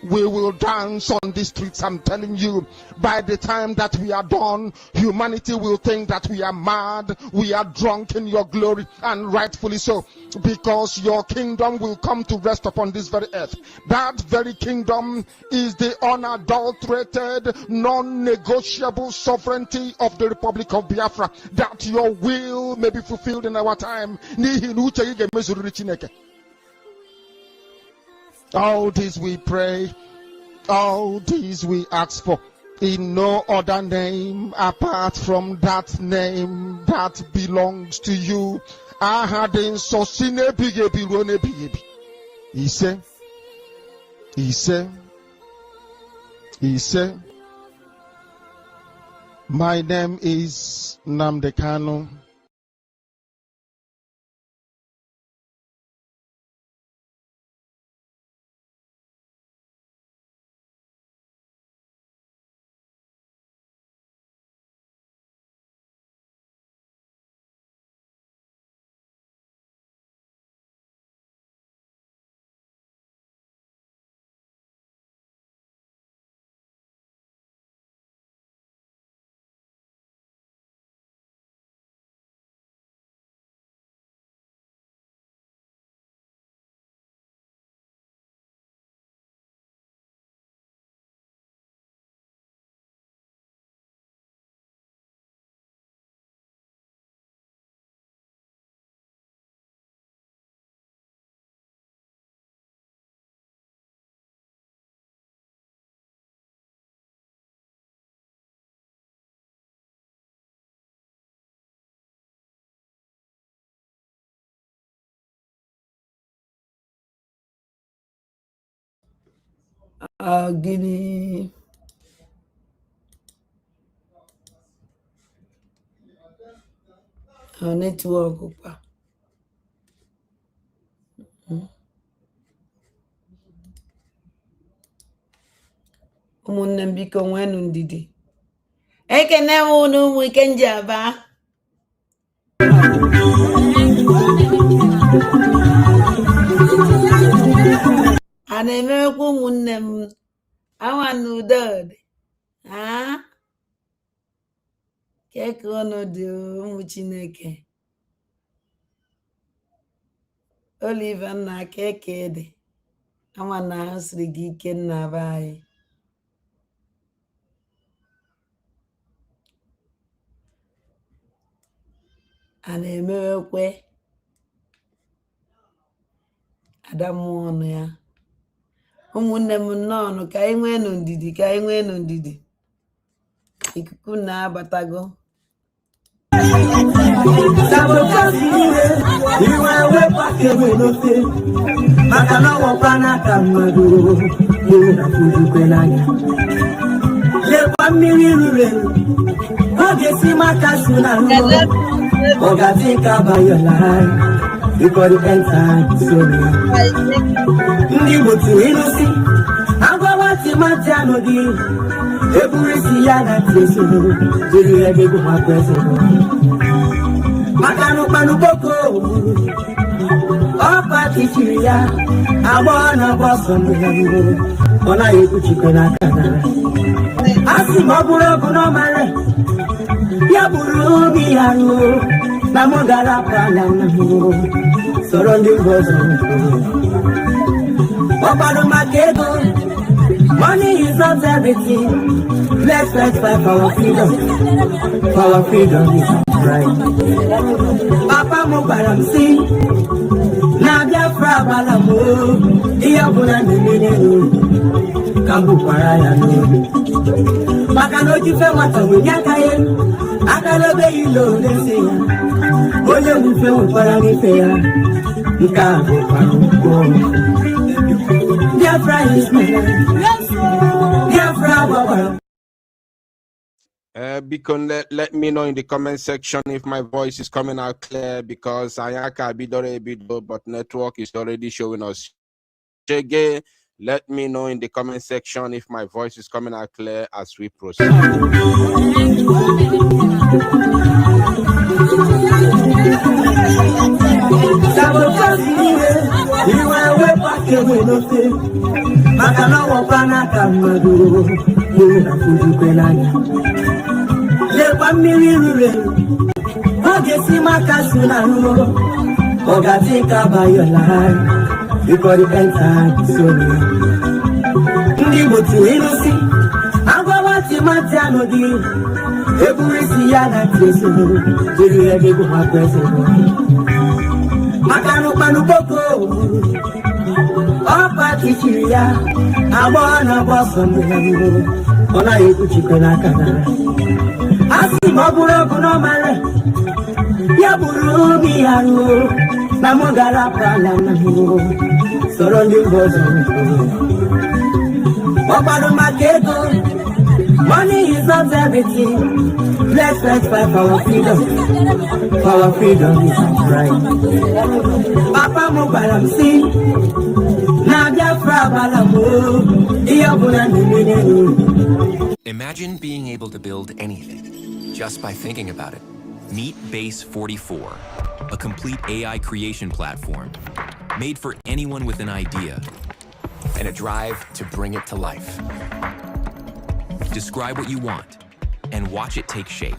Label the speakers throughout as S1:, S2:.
S1: We will dance on the streets. I'm telling you, by the time that we are done, humanity will think that we are mad, we are drunk in your glory, and rightfully so, because your kingdom will come to rest upon this very earth. That very kingdom is the unadulterated, non-negotiable sovereignty of the Republic of Biafra, that your will may be fulfilled in our time. All this we pray, all this we ask for, in no other name apart from that name that belongs to you. Ahadin sosine bigebi rone bigebi. He said, my name is Takano.
S2: Gini network pa ụmụnne m biko nwenu ndidi ekene m unu ụmụ ike nji aba a na-emekwa ụmụnne m awa n'udo dị keke ọnụ dị ụmụ Chineke Oliver nna keke dị awa na ahụ siri gị ike nna be anyị a na-emewekwe Adamu ọnụ ya ụmụnne m nnọọ ka anyị nwee ndidi ka anyị nwee ndidi ikuku na-abatago
S3: sabotage iwe wepake n'ofe maka na ọwọkwa n'aka mmadụ iwe na fujikwe n'anya lekwa mmiri ruru eru oge si maka si na nrọ ọgazi ka bayọla before the end time sorry ndị Igbo tụrụ ilu si agwawa timati anọghị eburisi ya na tieso jiri ebe bụ maka eze maka n'ụkpanụkpoko ọkwa tichiri ya agbọọ na bọsọ mmiri ọ naghị ekwuchikwe n'aka na asị ma ọ bụrụ ọgụ n'ọmara ya bụrụ obi ya ruo na mụ gara pala na sọrọ ndị mba ọzọ ọkpado maka ego money is not everything. Let's fight for our freedom. For our freedom is right. Papa mo baram si na Biafra balamo iya buna nemene kambu paraya no maka no jife wata wenyaka ye akalobe ilo nese ya onye mufe wupara nife ya nka bụ paruko Biafra is my life. Biafra baba.
S4: Beacon, let me know in the comment section if my voice is coming out clear, because Ayaka Bidore Bido, but network is already showing us. Chege, let me know in the comment section if my voice is coming out clear as we proceed.
S3: iwe wepake wenote maka na wopana ka mmadụ iwe na fujikwe n'anya lekwa mmiri rure oge si maka si na nro ogati ka bayola before the end time so ndị motu ilusi agwawa timati anodi eburisi ya na treso jiri ege go ha kwese makanu panu boko opa tichiri ya abona boso mbele ona ekuchikwe na kana asi maburo kuno male ya buru mi haru na mogara pala na hu surrounding bozo obado makego money is not everything. Let's fight for our freedom. For our freedom is right. Papa Mubaram see. Nadia Frabalamu.
S5: Imagine being able to build anything just by thinking about it. Meet Base 44, a complete AI creation platform made for anyone with an idea and a drive to bring it to life. Describe what you want and watch it take shape.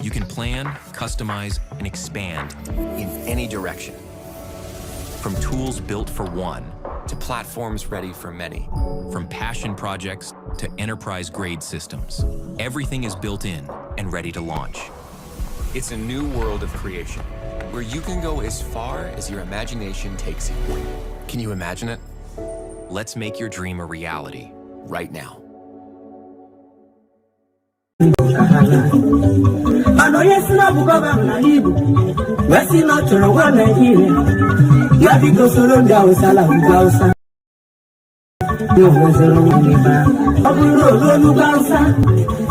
S5: You can plan, customize, and expand in any direction. From tools built for one to platforms ready for many. From passion projects to enterprise-grade systems. Everything is built in and ready to launch. It's a new world of creation where you can go as far as your imagination takes you. Can you imagine it? Let's make your dream a reality right now.
S3: Ano yesina bugaba mnalibu wesi no choro wa Nigeria ya biko soro nda osala ugausa yo wezero niba oburo lolu gausa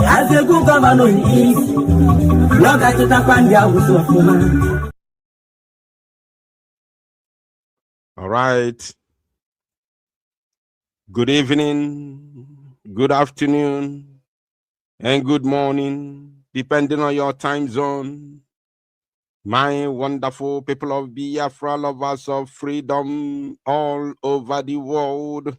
S3: azegu governor is loka tutakwanja usofuma.
S4: All right. Good evening, good afternoon, and good morning, depending on your time zone. My wonderful people of Biafra, lovers of freedom all over the world.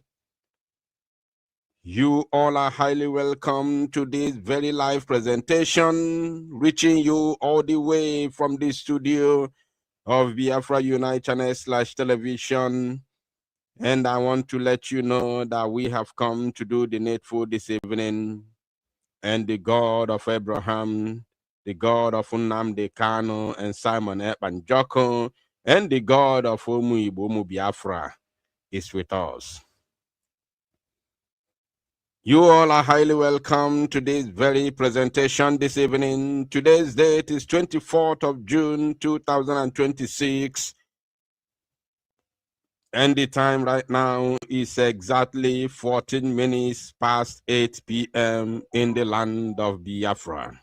S4: You all are highly welcome to this very live presentation, reaching you all the way from the studio of Biafra Unite Channel /television. And I want to let you know that we have come to do the needful this evening. And the God of Abraham, the God of Nnamdi Kanu and Simon Ekpanjoko, and the God of Umu Biafra is with us. You all are highly welcome to this very presentation this evening. Today's date is 24th of June, 2026. And the time right now is exactly 14 minutes past 8 p.m. in the land of Biafra.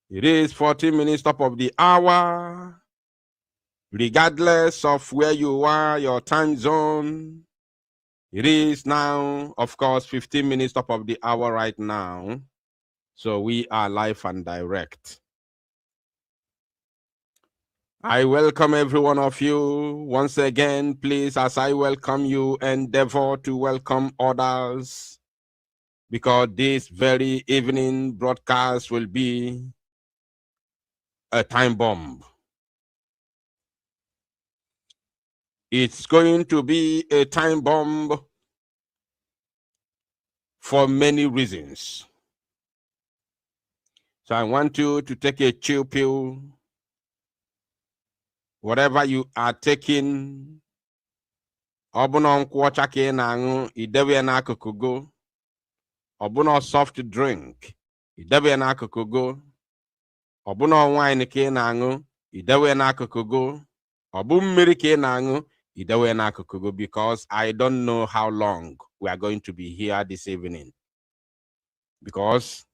S4: It is 14 minutes top of the hour. Regardless of where you are, your time zone, it is now, of course, 15 minutes top of the hour right now. So we are live and direct. I welcome every one of you. Once again, please, as I welcome you, endeavor to welcome others, because this very evening broadcast will be a time bomb. It's going to be a time bomb for many reasons. So I want you to take a chill pill. Whatever you are taking, obuno nkwocha ke na-aṅụ idebe n'akụkụ go. Obuno soft drink idebe n'akụkụ go. Obuno wine ke na-aṅụ idebe n'akụkụ go. Obu mmiri ke na-aṅụ idebe n'akụkụ go, because I don't know how long we are going to be here this evening. Because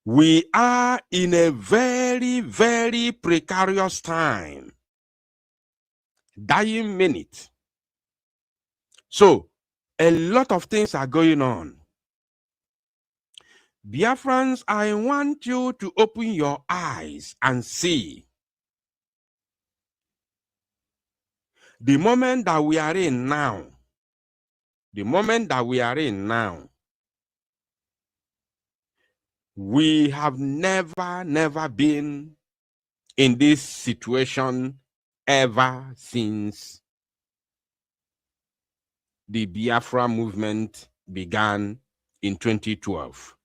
S4: we are in a very, very precarious time. Dying minute. So, a lot of things are going on. Biafrans, I want you to open your eyes and see The moment that we are in now, we have never been in this situation ever since the Biafra movement began in 2012.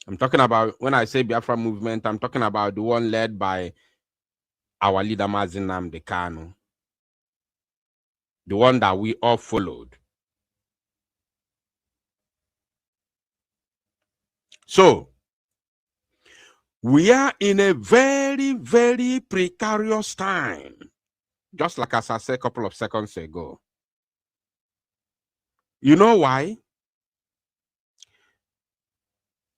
S4: I'm talking about, when I say Biafra movement, I'm talking about the one led by our leader Mazinam Takano, the one that we all followed. So, we are in a very precarious time, just like as I said a couple of seconds ago. You know why?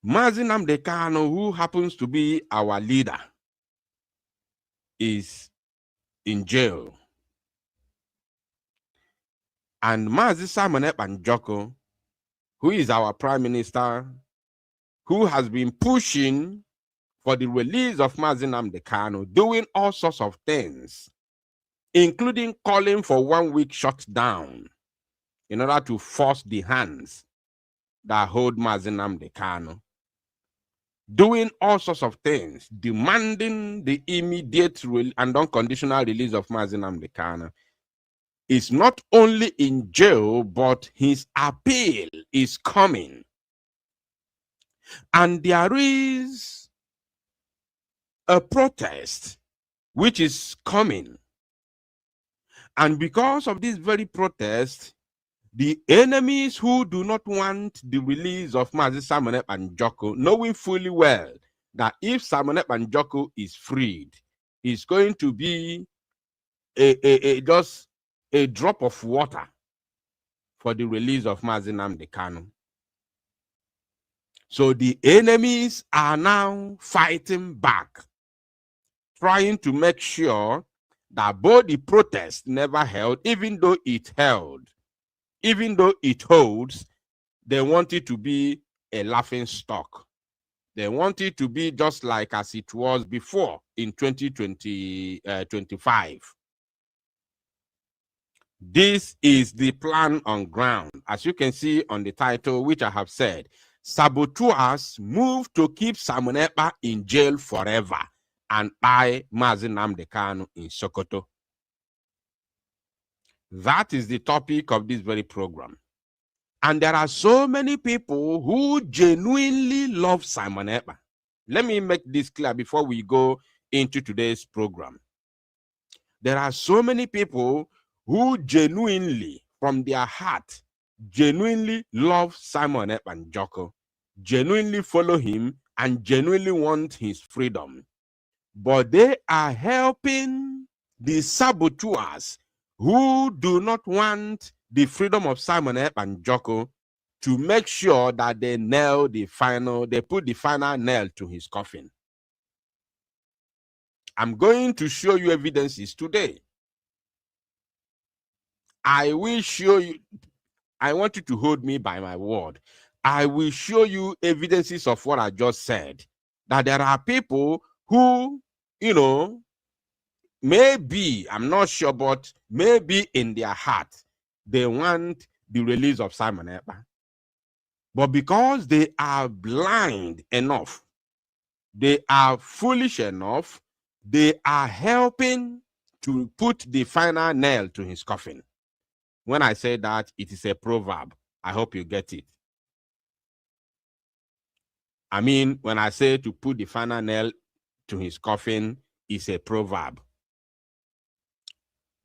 S4: Mazinam Takano, who happens to be our leader, is in jail. And Mazi Simon Ekpanjoko, who is our prime minister, who has been pushing for the release of Mazinam Takano, doing all sorts of things, including calling for 1 week shutdown in order to force the hands that hold Mazinam Takano, doing all sorts of things, demanding the immediate and unconditional release of Mazinam Takano, is not only in jail, but his appeal is coming. And there is a protest which is coming. And because of this very protest, the enemies who do not want the release of Mazi Simon Ekpanjoko, knowing fully well that if Simon Ekpanjoko is freed, it's going to be just a drop of water for the release of Mazinam Takano. So the enemies are now fighting back, trying to make sure that both the protest never held, even though it held, even though it holds, they want it to be a laughing stock. They want it to be just like as it was before in 2025. This is the plan on ground. As you can see on the title, which I have said, saboteurs move to keep Simon Ekpa in jail forever and buy Mazinam Takano in Sokoto. That is the topic of this very program. And there are so many people who genuinely love Simon Ekpa. Let me make this clear before we go into today's program. There are so many people who genuinely, from their heart, genuinely love Simon Ekpanjoko, genuinely follow him, and genuinely want his freedom. But they are helping the saboteurs who do not want the freedom of Simon Ekpanjoko to make sure that they put the final nail to his coffin. I'm going to show you evidences today. I will show you, I want you to hold me by my word. I will show you evidences of what I just said. That there are people who, maybe, I'm not sure, but maybe in their heart, they want the release of Simon Ekpa. But because they are blind enough, they are foolish enough, they are helping to put the final nail to his coffin. When I say that, it is a proverb. I hope you get it. I mean, when I say to put the final nail to his coffin, it's a proverb.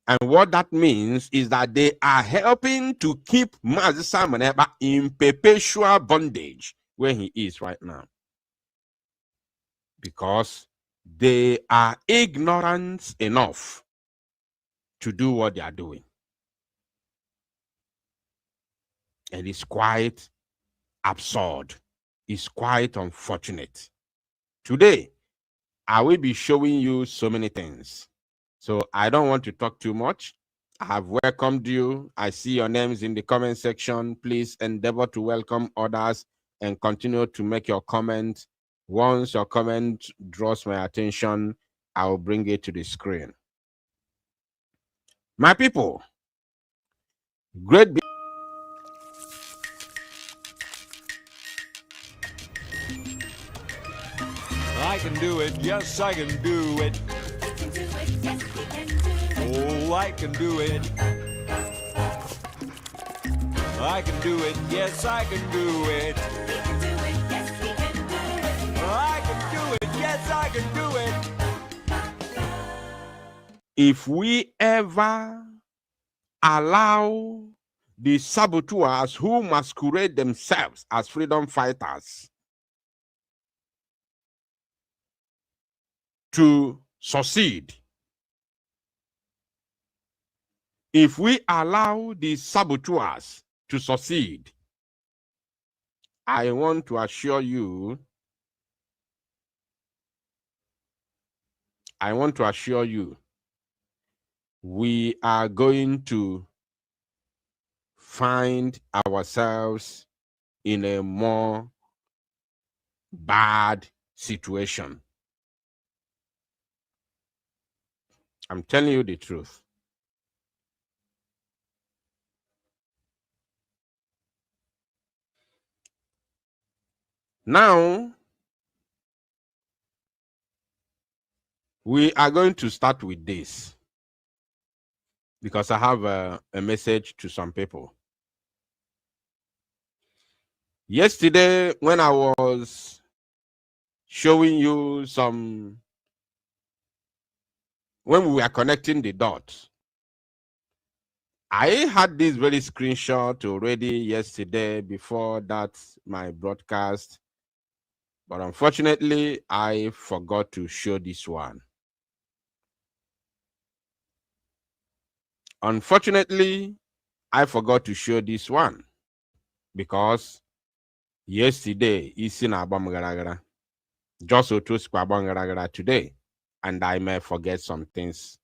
S4: And what that means is that they are helping to keep Mazi Simon Ekpa in perpetual bondage where he is right now. Because they are ignorant enough to do what they are doing. And it's quite absurd. It's quite unfortunate. Today, I will be showing you so many things. So I don't want to talk too much. I have welcomed you. I see your names in the comment section. Please endeavor to welcome others and continue to make your comment. Once your comment draws my attention, I will bring it to the screen. My people, great.
S6: I can do it, yes, I can do it. Oh, I can do it. I can do it, yes, I can do it. I can do it, yes, I can do it.
S4: If we ever allow the saboteurs who masquerade themselves as freedom fighters to succeed, if we allow the saboteurs to succeed, I want to assure you, we are going to find ourselves in a more bad situation. I'm telling you the truth. Now, we are going to start with this because I have a message to some people. Yesterday, when I was showing you when we were connecting the dots, I had this very screenshot already yesterday before that, my broadcast, but unfortunately, I forgot to show this one. Unfortunately, I forgot to show this one because yesterday is in Abamgaragara. Just to Abamgaragara today, and I may forget some things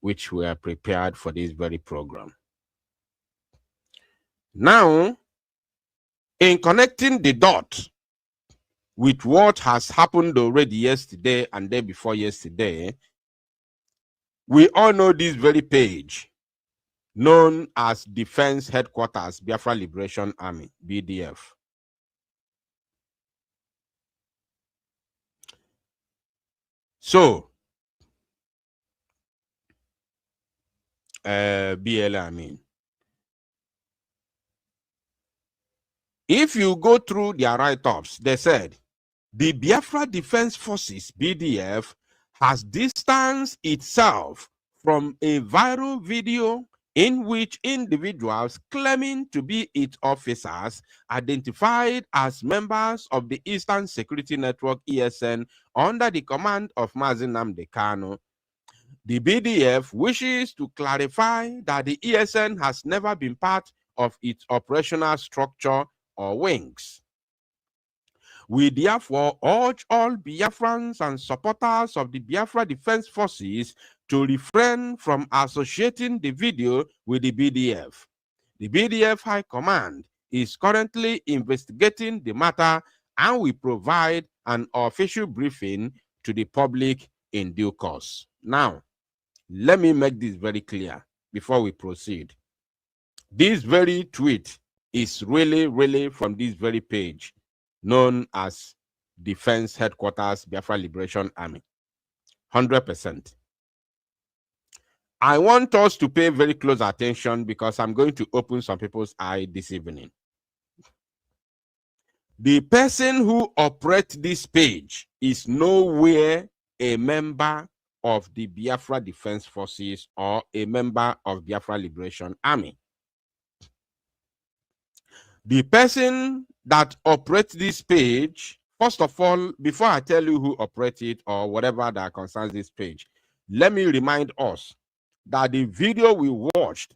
S4: which were prepared for this very program. Now, in connecting the dot with what has happened already yesterday and day before yesterday, we all know this very page known as Defense Headquarters Biafra Liberation Army, BDF. So, BL, I mean. If you go through their write-ups, they said, the Biafra Defense Forces, BDF, has distanced itself from a viral video in which individuals claiming to be its officers identified as members of the Eastern Security Network, ESN, under the command of Takano. The BDF wishes to clarify that the ESN has never been part of its operational structure or wings. We therefore urge all Biafrans and supporters of the Biafra Defense Forces to refrain from associating the video with the BDF. The BDF High Command is currently investigating the matter and will provide an official briefing to the public in due course. Now, let me make this very clear before we proceed. This very tweet is really from this very page known as Defense Headquarters Biafra Liberation Army. 100%. I want us to pay very close attention because I'm going to open some people's eye this evening. The person who operates this page is nowhere a member of the Biafra Defense Forces or a member of Biafra Liberation Army. The person that operates this page, first of all, before I tell you who operates it or whatever that concerns this page, let me remind us that the video we watched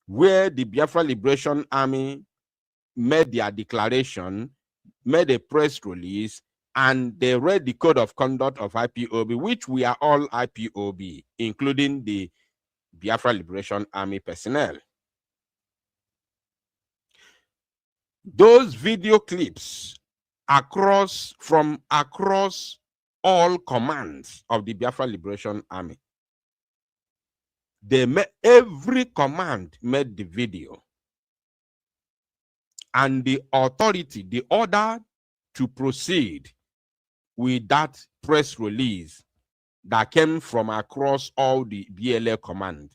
S4: where the Biafra Liberation Army made their declaration, made a press release, and they read the code of conduct of IPOB, which we are all IPOB, including the Biafra Liberation Army personnel. Those video clips from across all commands of the Biafra Liberation Army, every command made the video. And the authority, the order to proceed with that press release that came from across all the BLA command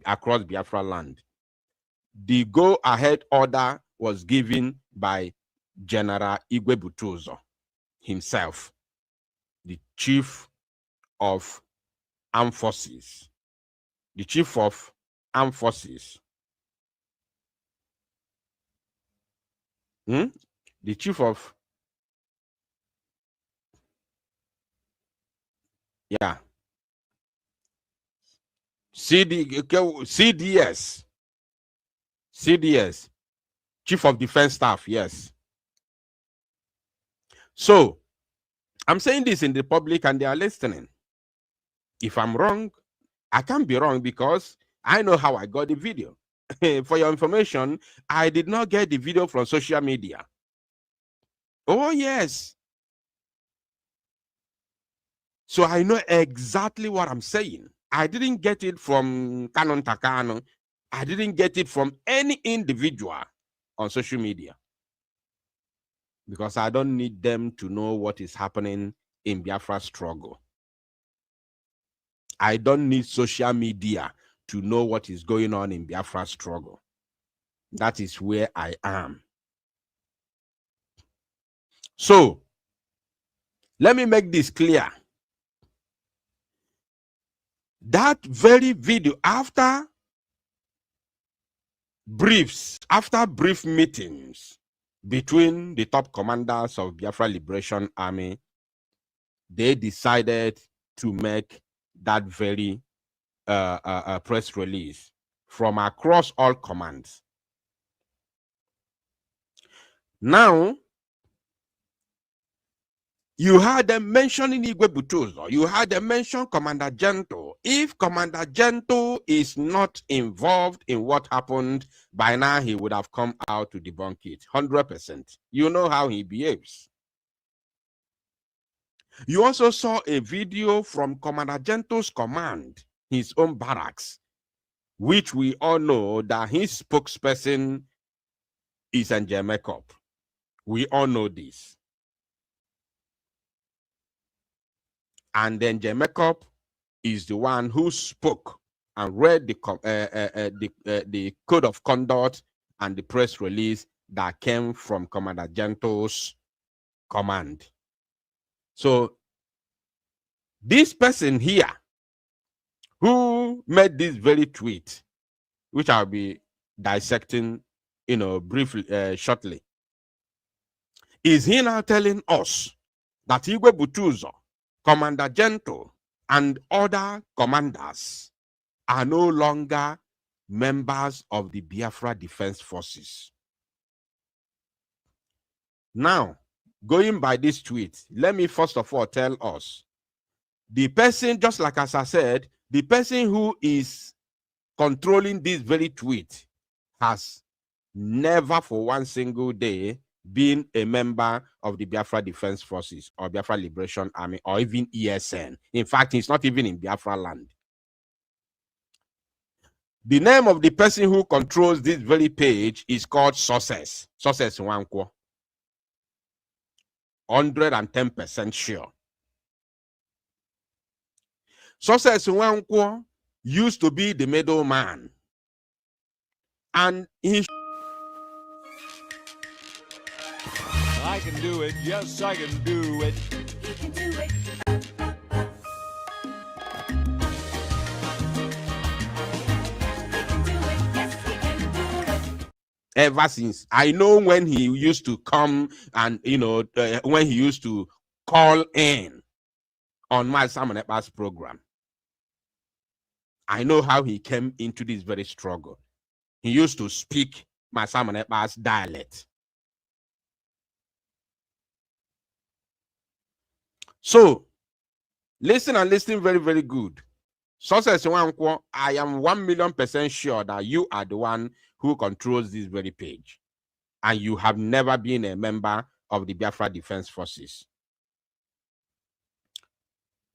S4: across Biafra land. The go-ahead order was given by General Igwe Butuzo himself, the Chief of Armed Forces. The Chief of Armed Forces. The Chief of... Yeah. CDS. Chief of Defense Staff, yes. So, I'm saying this in the public and they are listening. If I'm wrong, I can't be wrong because I know how I got the video. For your information, I did not get the video from social media. Oh, yes. So I know exactly what I'm saying. I didn't get it from Canon Takano. I didn't get it from any individual on social media. Because I don't need them to know what is happening in Biafra struggle. I don't need social media to know what is going on in Biafra struggle. That is where I am. So, let me make this clear. That very video, after brief meetings between the top commanders of Biafra Liberation Army, they decided to make that very press release from across all commands. Now, you had them mentioning Igwe Butuzo. You had them mention Commander Gento. If Commander Gento is not involved in what happened, by now he would have come out to debunk it. 100%. You know how he behaves. You also saw a video from Commander Gento's command, his own barracks, which we all know that his spokesperson is Njemakop. We all know this. And then Njemakop is the one who spoke and read the code of conduct and the press release that came from Commander Gento's command. So this person here who made this very tweet, which I'll be dissecting, briefly, shortly, is he now telling us that Igwe Butuzo, Commander Gento, and other commanders are no longer members of the Biafra Defense Forces? Now, going by this tweet, let me first of all tell us, the person, just like as I said, the person who is controlling this very tweet has never for one single day been a member of the Biafra Defense Forces or Biafra Liberation Army or even ESN. In fact, he's not even in Biafra land. The name of the person who controls this very page is called Success. Success Nwankwo. 110% sure. Success Nwankwo used to be the middleman. And he...
S6: I can do it. Yes, I can do it.
S7: He can do it.
S4: Ever since, I know when he used to come and, when he used to call in on my Simon Ekpa's program. I know how he came into this very struggle. He used to speak my Simon Ekpa's dialect. So, listen and listen very, very good. Success Nwankwo, I am 1,000,000% sure that you are the one who controls this very page. And you have never been a member of the Biafra Defense Forces.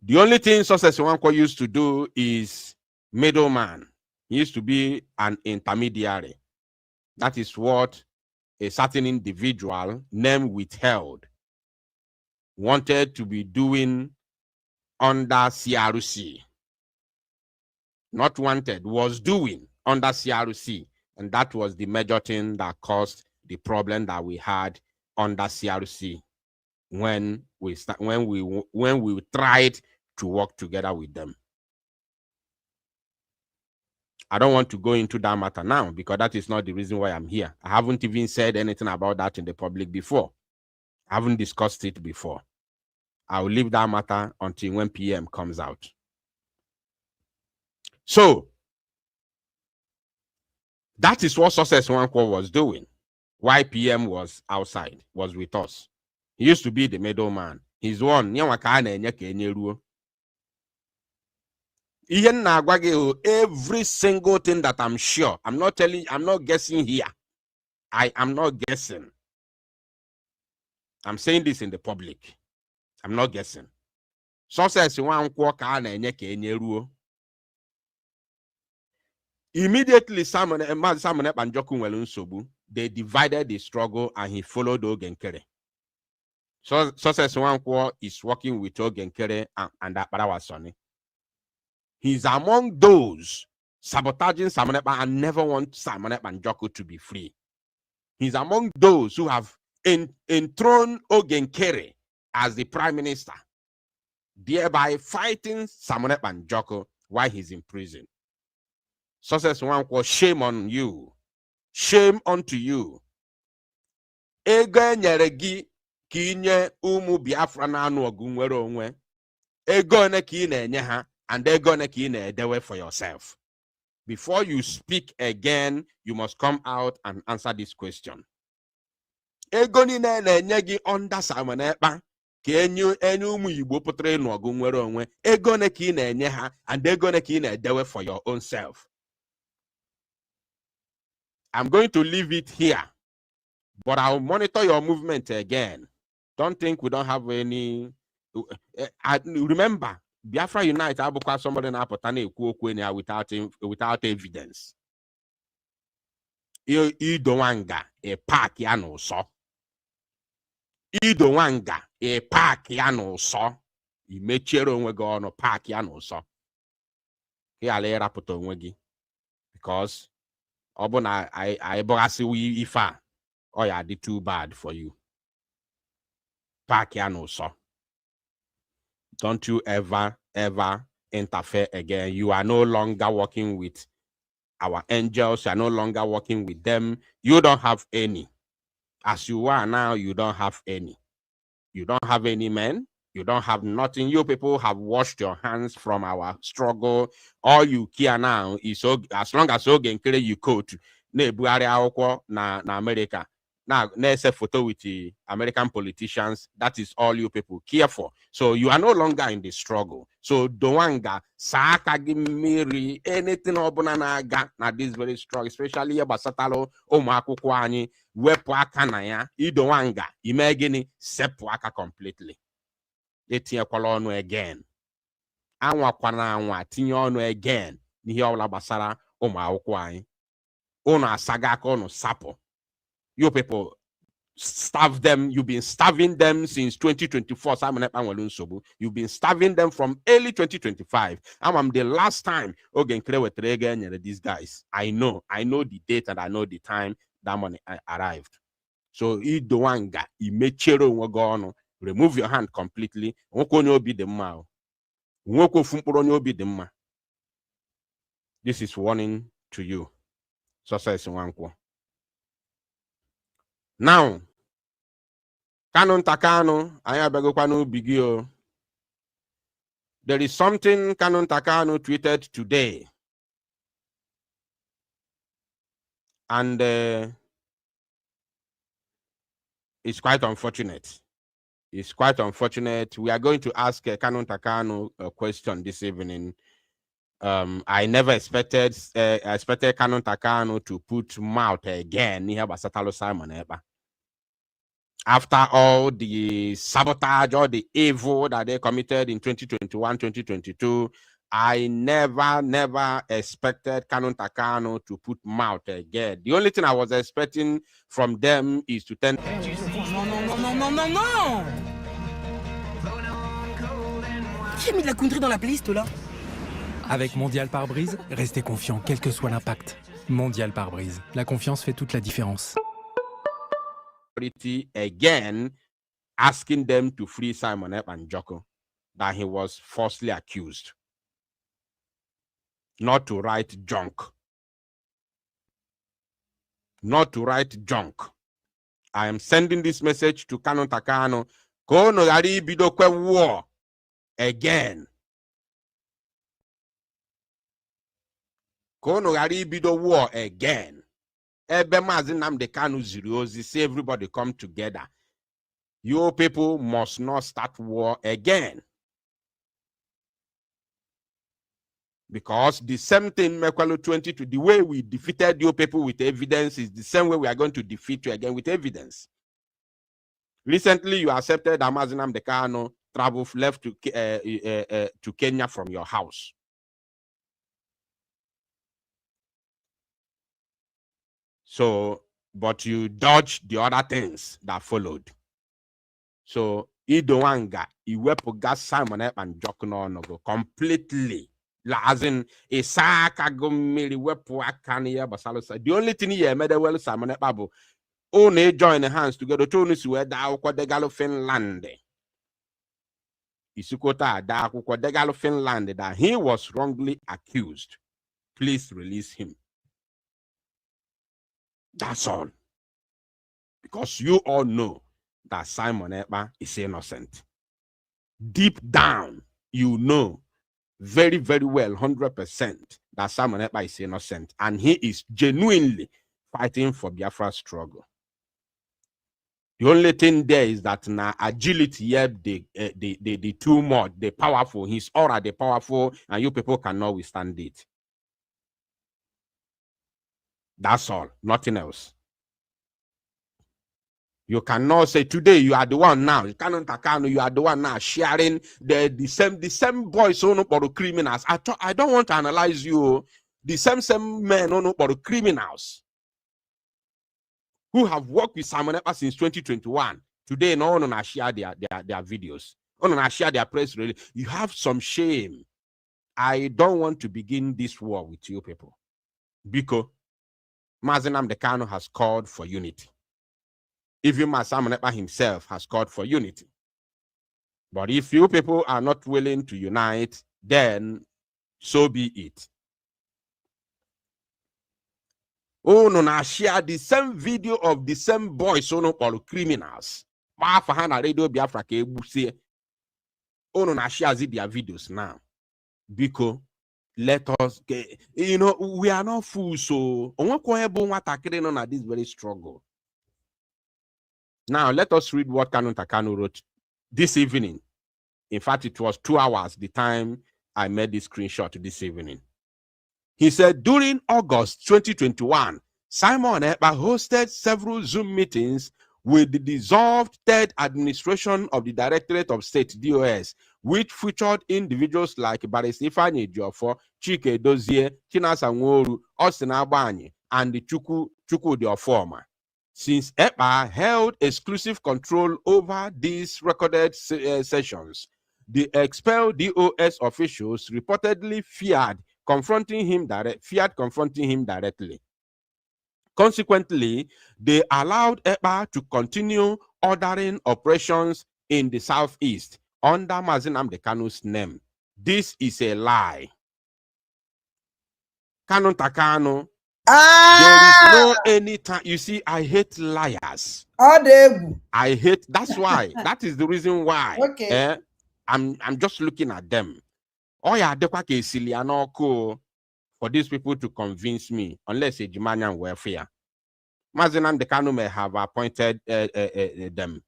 S4: The only thing Success Nwankwo used to do is middleman. He used to be an intermediary. That is what a certain individual, name withheld, wanted to be doing under CRC. Not wanted, was doing under CRC. And that was the major thing that caused the problem that we had under CRC when we tried to work together with them. I don't want to go into that matter now because that is not the reason why I'm here. I haven't even said anything about that in the public before. I haven't discussed it before. I will leave that matter until when PM comes out. So, that is what Success Nwankwo was doing. Why PM was outside, was with us. He used to be the middleman. He's one. Every single thing that I'm sure, I'm not guessing here. I am not guessing. I'm saying this in the public. I'm not guessing. Success Nwankwo ka na-enye ka enye ruo. Immediately, Simon Banjoku nwere nsogbu, they divided the struggle and he followed Ogenkere. So Success Nwankwo is working with Ogenkere and Akparawasoni. He's among those sabotaging Simon and never want Simon Banjoku to be free. He's among those who have enthroned Ogenkere as the prime minister, thereby fighting Simon Banjoku while he's in prison. Success Nwankwo, shame on you. Shame unto you. Ego nyere gi kinye umu Biafra na anu ogu nwere onwe. Ego ne ki na-enye ha and ego ne ki na-edewe for yourself. Before you speak again, you must come out and answer this question. Ego ni na-enye gi under Simon Ekpa ka enye umu Igbo putere nu ogu nwere onwe. Ego ne ki na-enye ha and ego ne ki na-edewe for your own self. I'm going to leave it here, but I'll monitor your movement again. Don't think we don't have any. Remember, Biafra Unite, Abuka somebody na apotane without evidence. Idowanga a park ya no so. Idowanga a park ya no so. Imechero onwego no park ya no so. Ile rapoto onwegi because Obona I bogasi we ifa. Oh yeah, the too bad for you. Park ya no so. Don't you ever interfere again. You are no longer working with our angels. You are no longer working with them. You don't have any. As you are now, you don't have any. You don't have any men. You don't have nothing. You people have washed your hands from our struggle. All you care now is as long as you coat na America. Now, there's a photo with the American politicians. That is all you people care for. So you are no longer in the struggle. So doanga saka gimiri anything obunanaga na this very struggle, especially basatalo omakuko anyi wepu aka na ya idowanga imegini sepu aka completely. Etinye kwala onu again. Anwa kwana anwa tinye onu again n'ihe ọbụla gbasara ụmụakwụkwọ anyị. Unu asaga aka unu sapo. You people starve them. You've been starving them since 2024. You've been starving them from early 2025. I'm the last time these guys. I know the date and I know the time that money arrived. So remove your hand completely. This is warning to you. Success Nwankwo. Now, Canon Takano, there is something Canon Takano tweeted today. And it's quite unfortunate. It's quite unfortunate. We are going to ask Canon Takano a question this evening. I never expected Canon Takano to put mouth again. After all the sabotage, all the evil that they committed in 2021, 2022, I never expected Canon Takano to put mouth again. The only thing I was expecting from them is to turn.
S6: Non. Qui a mis de la country dans la playlist là?
S7: Avec Mondial Pare-Brise, restez confiant quel que soit l'impact. Mondial Pare-Brise, la confiance fait toute la différence.
S4: Again, asking them to free Simon Ep and Joko, that he was falsely accused, not to write junk. Not to write junk. I am sending this message to Canon Takano. Kono yari bidokwe war again. Kono yari bido war again. Ebe mazinam de Kanu ziriozi, say everybody come together. You people must not start war again. Because the same thing, Mekwalo 22, the way we defeated you people with evidence is the same way we are going to defeat you again with evidence. Recently, you accepted Amazinam Dekano travel left to Kenya from your house. So, but you dodged the other things that followed. So, Idowanga, Iwepo Simon Ep and Jokuno Nogo completely. As in a saka go mili wepo akania basalosa. The only thing he made well Simon Ep Babu. Only join the hands together to us where da kwa de galo Finland. Isukota da kwa de galo Finland that he was wrongly accused. Please release him. That's all. Because you all know that Simon Ekpa is innocent. Deep down, you know very, very well, 100%, that Simon Ekpa is innocent. And he is genuinely fighting for Biafra's struggle. The only thing there is that now agility, yeah, the too much, the powerful, his aura, the powerful, and you people cannot withstand it. That's all, nothing else. You cannot say today you are the one now. You cannot Takano, you are the one now sharing the same boys on for criminals. I don't want to analyze you. The same men on for criminals who have worked with Simon Ekpa since 2021. Today, no one share their videos. No one share their press release. You have some shame. I don't want to begin this war with you people because Mazenam Dekano has called for unity. Even Simon Ekpa himself has called for unity. But if you people are not willing to unite, then so be it. Oh, no, na share the same video of the same boys, so no criminals. Radio Biafra oh, no, na share their videos now. Because let us get, you know, we are not fools, so on this very struggle. Now, let us read what Canon Takano wrote this evening. In fact, it was 2 hours the time I made this screenshot this evening. He said, during August 2021, Simon Ekpa hosted several Zoom meetings with the dissolved third administration of the Directorate of State, DOS, which featured individuals like Barrister Ifeanyi Ejiofor, Chike Dozie, Chinasa Nworu, Austin Abani, and the Chukwu Di Ya. Since Ekpa held exclusive control over these recorded sessions, the expelled DOS officials reportedly feared confronting him directly. Consequently, they allowed Ekpa to continue ordering operations in the southeast under Mazinam Dekano's name. This is a lie. Canon Takano. There is no any time. You see, I hate liars. I hate. That's why. That is the reason why.
S2: Okay.
S4: I'm just looking at them. Oh yeah, for these people to convince me, unless a Jimanian welfare. Mazinam Dekano may have appointed them.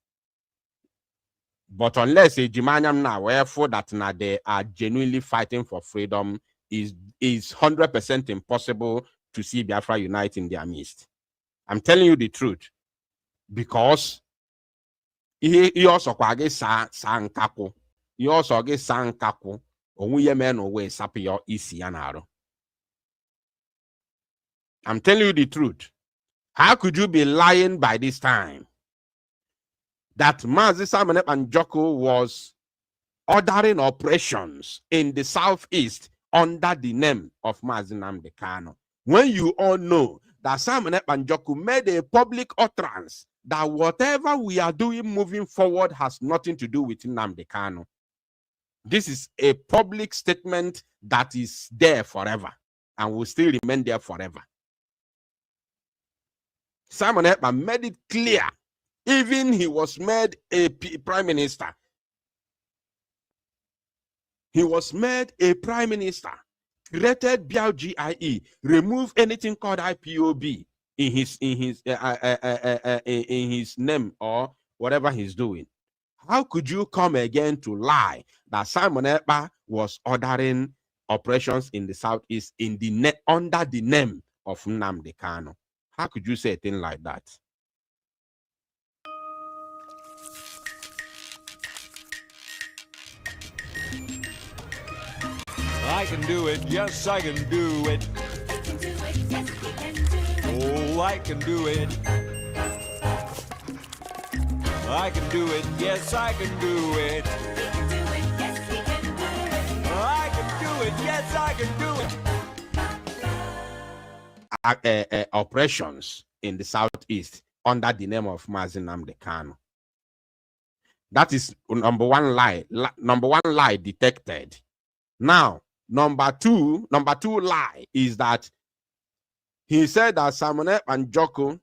S4: But unless a Jimanian now wherefore that now they are genuinely fighting for freedom, is 100% impossible to see Biafra unite in their midst. I'm telling you the truth. Because he also gets sankaku. He also gets sankaku. I'm telling you the truth. How could you be lying by this time? That Mazi Simon and Joko was ordering operations in the southeast under the name of Mazi Nnamdi Kanu. When you all know that Simon and Joko made a public utterance that whatever we are doing moving forward has nothing to do with Nnamdi Kanu. This is a public statement that is there forever and will still remain there forever. Simon Ekpa made it clear. Even he was made a prime minister. He was made a prime minister, created BLGIE, remove anything called IPOB in his name or whatever he's doing. How could you come again to lie that Simon Ekpa was ordering operations in the southeast in the under the name of Nnamdi Kanu? How could you say a thing like that?
S6: I can do it, yes, I can do it. Oh, I can do it. I can do it, yes, I can do it. I can do it, yes, I can do
S4: it. Operations in the southeast under the name of Mazi Nnamdi Kanu. That is number one lie. Number one lie detected. Now, number two lie is that he said that Simon Ekpa and Joko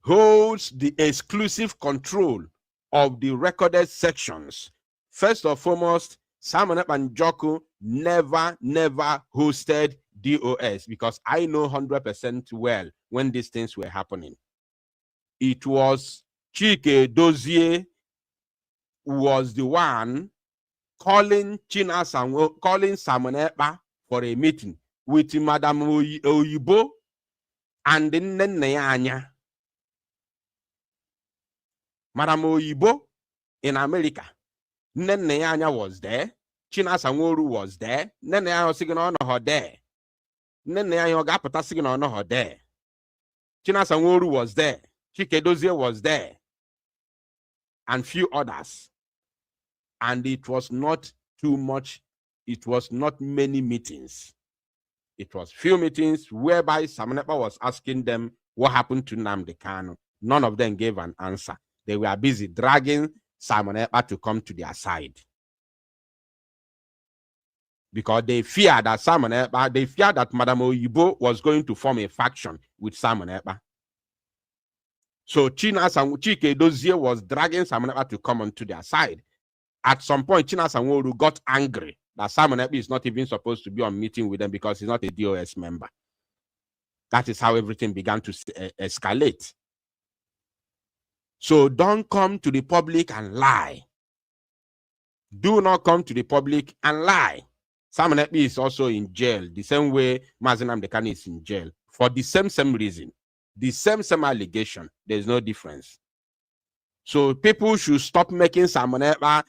S4: holds the exclusive control of the recorded sections. First and foremost, Simon Ekpa and Joko never hosted DOS, because I know 100% well when these things were happening. It was Chike Dozie who was the one calling calling Simon Ekpa for a meeting with Madam Oyibo and Nneanya. Madam Oyibo in America. Nneanya was there. Chinasa Nworu was there. Nneanya was singing on her there. Nneanya Gapata singing on her there. Chinasa Nworu was there. Chike Dozie was there. And few others. And it was not too much. It was not many meetings. It was few meetings whereby Simon Ekpa was asking them what happened to Nnamdi Kanu. None of them gave an answer. They were busy dragging Simon Ekpa to come to their side. Because they feared that Simon Ekpa, they feared that Madam Oyibo was going to form a faction with Simon Ekpa. So Chike Dozie was dragging Simon Ekpa to come onto their side. At some point, Chinasa Nworu got angry that Simon Ekpa is not even supposed to be on meeting with them because he's not a DOS member. That is how everything began to escalate. So don't come to the public and lie. Do not come to the public and lie. Simon Ekpa is also in jail, the same way Mazi Nnamdi Kanu is in jail, for the same reason. The same allegation. There's no difference. So people should stop making Simon Ekpa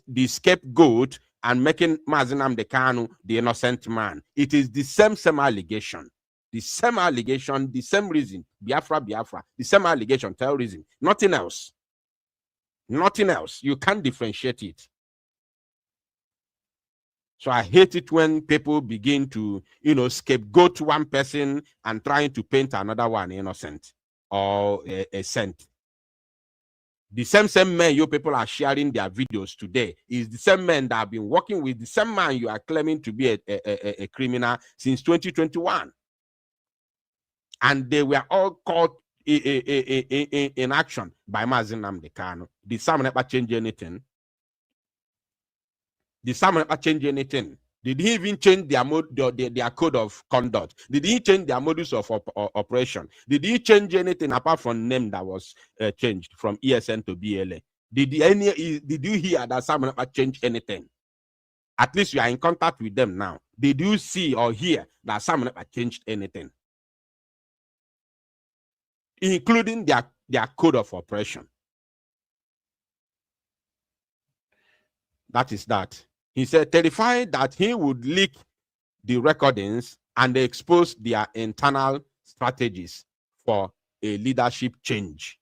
S4: the scapegoat and making Mazi Nnamdi Kanu the innocent man. It is the same allegation. The same allegation, the same reason. Biafra. The same allegation, terrorism. Nothing else. Nothing else. You can't differentiate it. So I hate it when people begin to, scapegoat one person and trying to paint another one innocent or a saint. The same men you people are sharing their videos today is the same men that have been working with the same man you are claiming to be a criminal since 2021. And they were all caught in action by Mazi Nnamdi Kanu. Did Simon Ekpa change anything? Did Simon Ekpa change anything? Did he even change their code of conduct? Did he change their modus of operation? Did he change anything apart from name that was changed from ESN to BLA? Did you hear that Simon Ekpa changed anything? At least you are in contact with them now. Did you see or hear that Simon Ekpa changed anything? Including their code of operation. That is that. He said, terrified that he would leak the recordings and expose their internal strategies for a leadership change.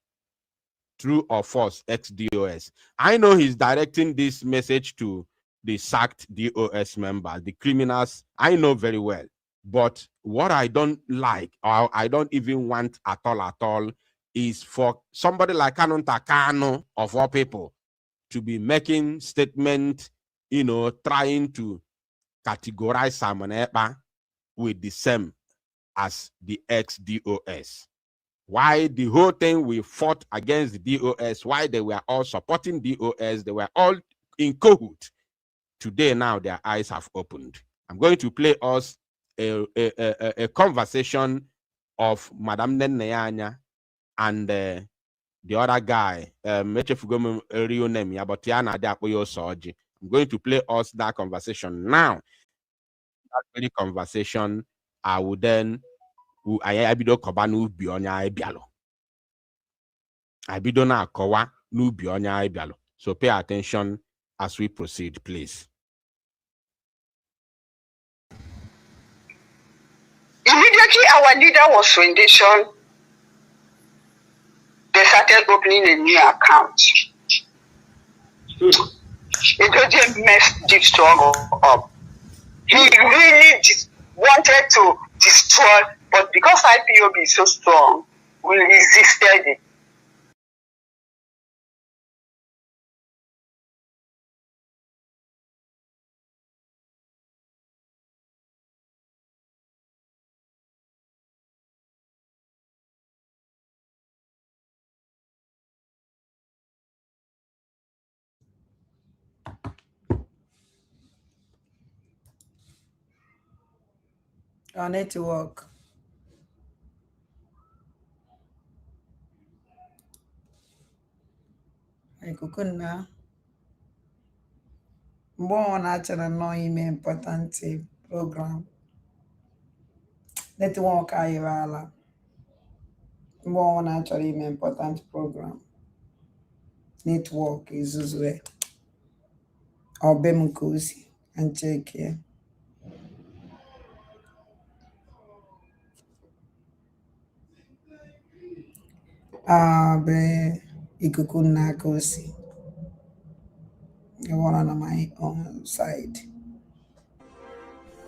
S4: True or false, ex-DOS. I know he's directing this message to the sacked DOS members, the criminals. I know very well. But what I don't like, or I don't even want at all, is for somebody like Canon Takano, of all people, to be making statement, trying to categorize Simon Ekpa with the same as the ex-DOS. Why the whole thing we fought against the DOS, why they were all supporting DOS, they were all in cahoot. Today now their eyes have opened. I'm going to play us a conversation of Madame Neneyanya and the other guy, I'm going to play us that conversation now. That very conversation, I will then abido koba n'ubi onya ebialo. Abido na kowa n'ubi onya ebialo. So pay attention as we proceed, please.
S8: Immediately our leader was rendition, they started opening a new account. It didn't mess Deep Strong up. He really wanted to destroy, but because IPOB is so strong, we resisted it.
S2: On network. Kukuna. Mbona nachana no ime important program. Network ayala. Mbona nachana ime important program. Network is uzwe. Obemukusi and check here. Be ikukuna kosi. The one on my own side.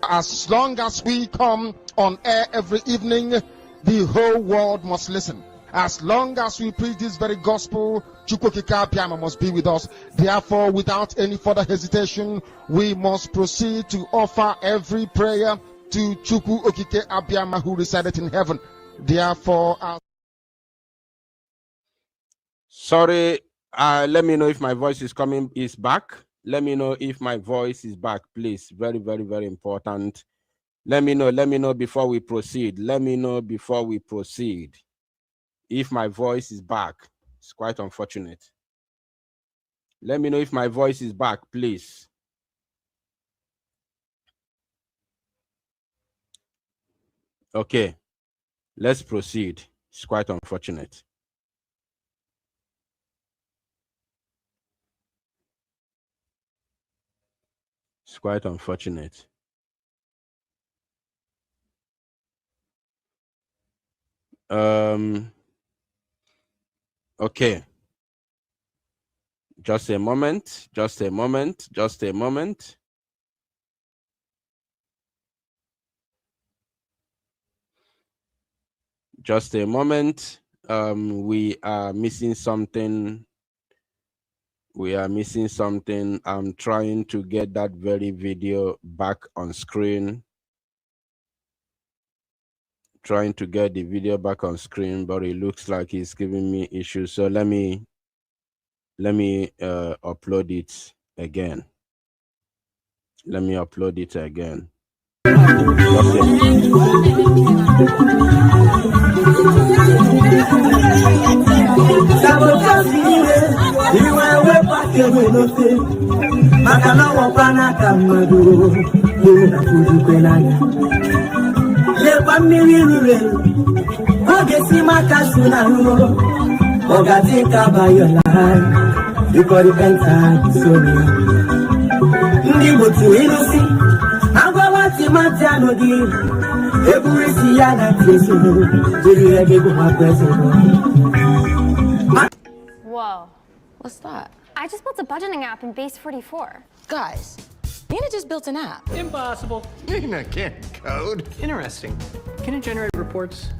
S1: As long as we come on air every evening, the whole world must listen. As long as we preach this very gospel, Chukwu Di Ya must be with us. Therefore, without any further hesitation, we must proceed to offer every prayer to Chukwu Di Ya who resided in heaven. Therefore,
S4: Sorry, let me know if my voice is back. Let me know if my voice is back, please. Very, very, very important. Let me know before we proceed. Let me know before we proceed if my voice is back. It's quite unfortunate. Let me know if my voice is back, please. Okay, let's proceed. It's quite unfortunate. It's quite unfortunate. Okay. Just a moment. Just a moment. Just a moment. Just a moment. We are missing something. We are missing something. I'm trying to get that very video back on screen. Trying to get the video back on screen, but it looks like it's giving me issues. So let me upload it again. Let me upload it again.
S3: Ndi mutu inusi. Agwa wati matiano di. Every siyana tesu. Jiri rege kuma
S9: Whoa.
S10: What's that?
S9: I just built a budgeting app in Base 44.
S10: Guys, Nina just built an app.
S11: Impossible. Nina can't code. Interesting. Can it generate reports?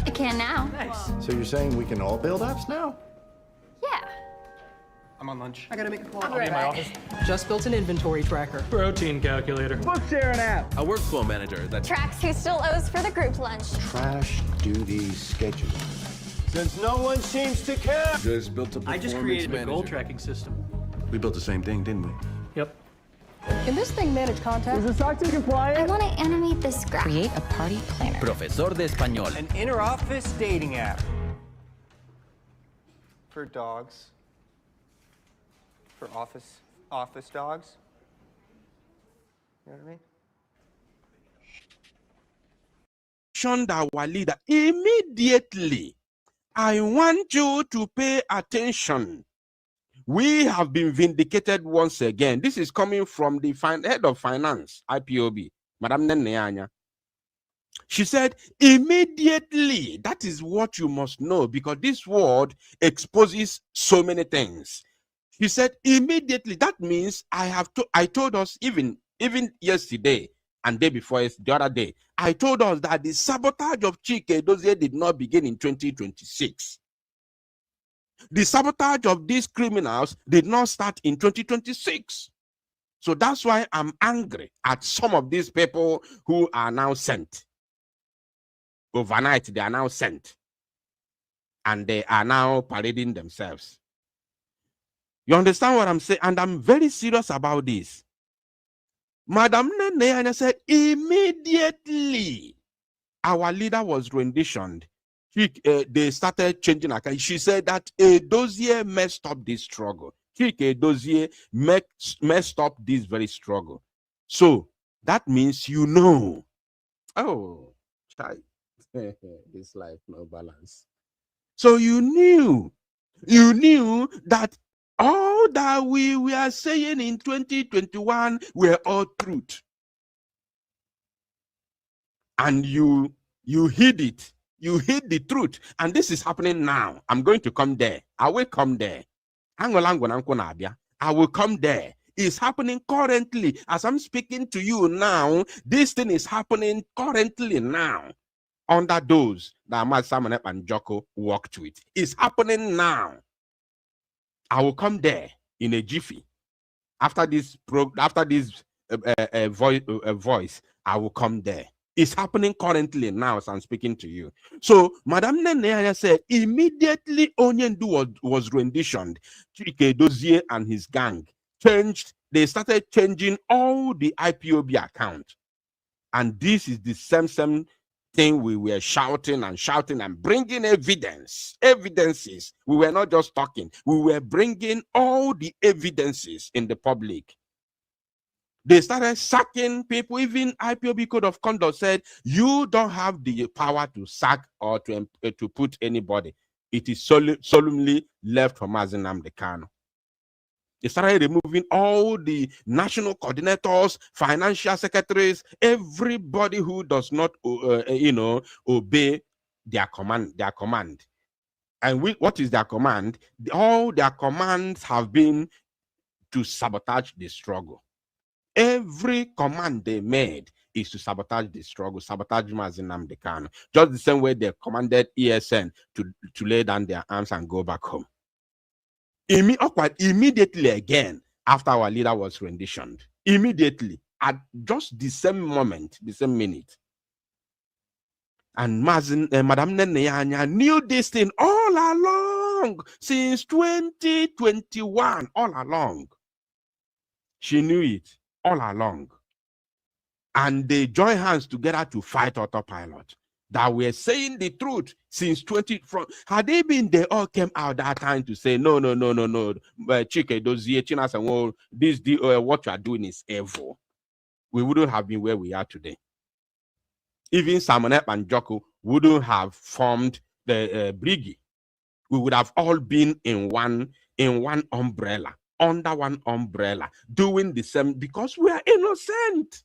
S9: It can now.
S11: Nice. So you're saying we can all build apps now?
S9: Yeah.
S11: I'm on lunch. I gotta make a call.
S10: I'll be in my office.
S11: Just built an inventory tracker. Protein calculator.
S6: Book share an app.
S5: A workflow manager that
S9: Tracks who still owes for the group lunch.
S11: Trash duty schedule.
S6: Since no one seems to care.
S5: just built a performance
S11: I just created a
S5: manager.
S11: goal tracking system.
S5: We built the same thing, didn't we?
S11: Yep. Can this thing manage contact?
S6: Is the SOC 2
S9: I
S6: compliant?
S9: want to animate this graph.
S10: Create a party planner.
S12: Profesor de español.
S6: An inter-office dating app. For dogs. For office dogs. You know what I mean?
S4: Our leader immediately. I want you to pay attention. We have been vindicated once again. This is coming from the head of finance, IPOB, Madam Neneanya. She said, immediately. That is what you must know, because this word exposes so many things. She said, immediately. That means I told us even yesterday and day before the other day, I told us that the sabotage of Chike Dozie did not begin in 2026. The sabotage of these criminals did not start in 2026. So that's why I'm angry at some of these people who are now sent. Overnight, they are now sent. And they are now parading themselves. You understand what I'm saying? And I'm very serious about this. Madam Nene said, immediately our leader was renditioned. They started changing. She said that Dozie messed up this struggle. Dozie messed up this very struggle. So that means you know. Oh, child. This life, no balance. So you knew that all that we were saying in 2021 were all truth. And you hid it. You hid the truth. And this is happening now. I'm going to come there. I will come there. I will come there. It's happening currently. As I'm speaking to you now, this thing is happening currently now. Under those that Ahmad Samanep and Joko walked with. It's happening now. I will come there in a jiffy. After this voice, I will come there. It's happening currently now as I'm speaking to you. So, Madam Nene said, immediately Onyendu was renditioned. Chike Dozie and his gang they started changing all the IPOB account. And this is the same thing we were shouting and bringing evidences. We were not just talking. We were bringing all the evidences in the public. They started sacking people. Even IPOB Code of Conduct said, you don't have the power to sack or to put anybody. It is solemnly left for Mazinam Takano. They started removing all the national coordinators, financial secretaries, everybody who does not, obey their command. And what is their command? All their commands have been to sabotage the struggle. Every command they made is to sabotage the struggle, sabotage Mazinam Takano. Just the same way they commanded ESN to lay down their arms and go back home. Immediately again, after our leader was renditioned, immediately, at just the same moment, the same minute. And Madam Nene knew this thing all along, since 2021, all along. She knew it all along. And they joined hands together to fight autopilot. That we're saying the truth since had they been, they all came out that time to say, no. Chike Dozie, Chinas and all this, what you are doing is evil. We wouldn't have been where we are today. Even Samonep and Joko wouldn't have formed the Briggy. We would have all been in one umbrella, under one umbrella, doing the same because we are innocent.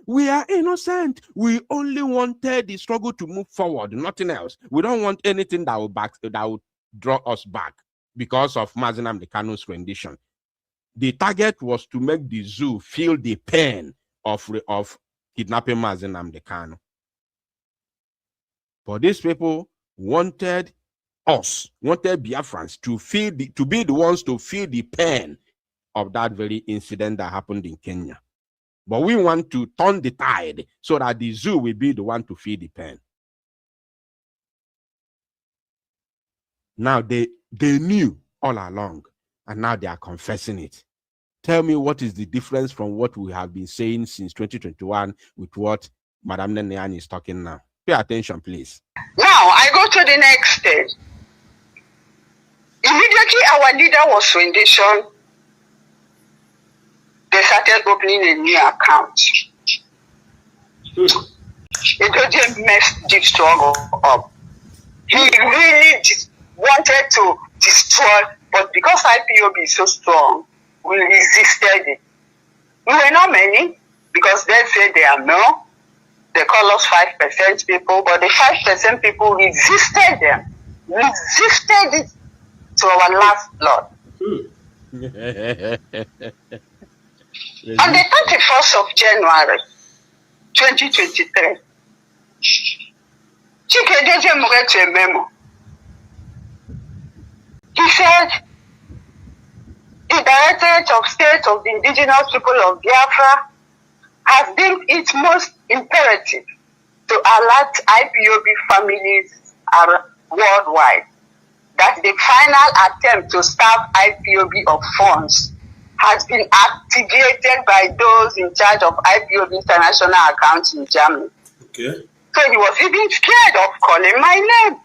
S4: We are innocent. We only wanted the struggle to move forward, nothing else. We don't want anything that will draw us back because of Mazinam Dekano's rendition. The target was to make the zoo feel the pain of kidnapping Mazinam Dekano. But these people wanted Biafrans to be the ones to feel the pain of that very incident that happened in Kenya. But we want to turn the tide so that the zoo will be the one to feel the pain. Now they knew all along, and now they are confessing it. Tell me, what is the difference from what we have been saying since 2021 with what Madame Neneani is talking now? Pay attention, please.
S8: Now I go to the next stage. Immediately our leader was rendition, they started opening a new account. It just messed this struggle up. He really wanted to destroy, but because IPOB is so strong, we resisted it. We were not many, because they say they are more. They call us 5% people, but the 5% people resisted them. Resisted it to our last blood. On the 31st of January, 2023, Chike wrote a memo. He said, the Directorate of State of the Indigenous People of Biafra has deemed it most imperative to alert IPOB families worldwide that the final attempt to starve IPOB of funds has been activated by those in charge of IPOB international accounts in Germany.
S12: Okay.
S8: So he was even scared of calling my name.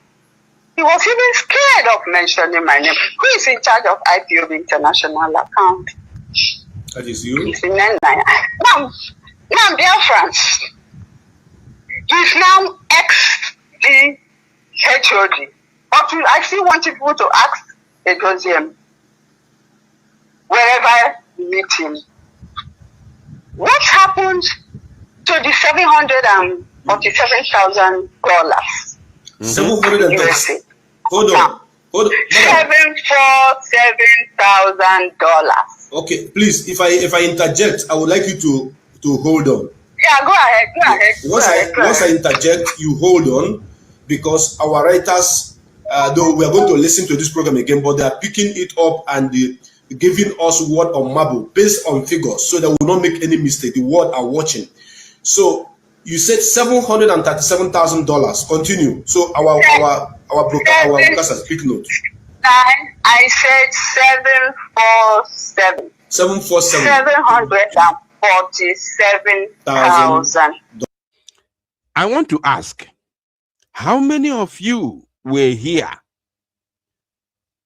S8: He was even scared of mentioning my name. Who is in charge of IPOB international account?
S12: That is you.
S8: He's in now Biafrans. He's now ex-HOD. But I still want people to ask Edoziem, wherever you meet him, what happened to the $747,000?
S12: $747,000. Hold on.
S8: $747,000.
S12: Okay, please, if I interject, I would like you to hold on.
S8: Yeah, go ahead.
S12: Once I interject, you hold on, because our writers, though we are going to listen to this program again, but they are picking it up and giving us word on marble based on figures, so that we will not make any mistake. The world are watching. So you said $737,000. Continue. So our broadcasters take note.
S8: I said 747. 747,000.
S4: I want to ask, how many of you were here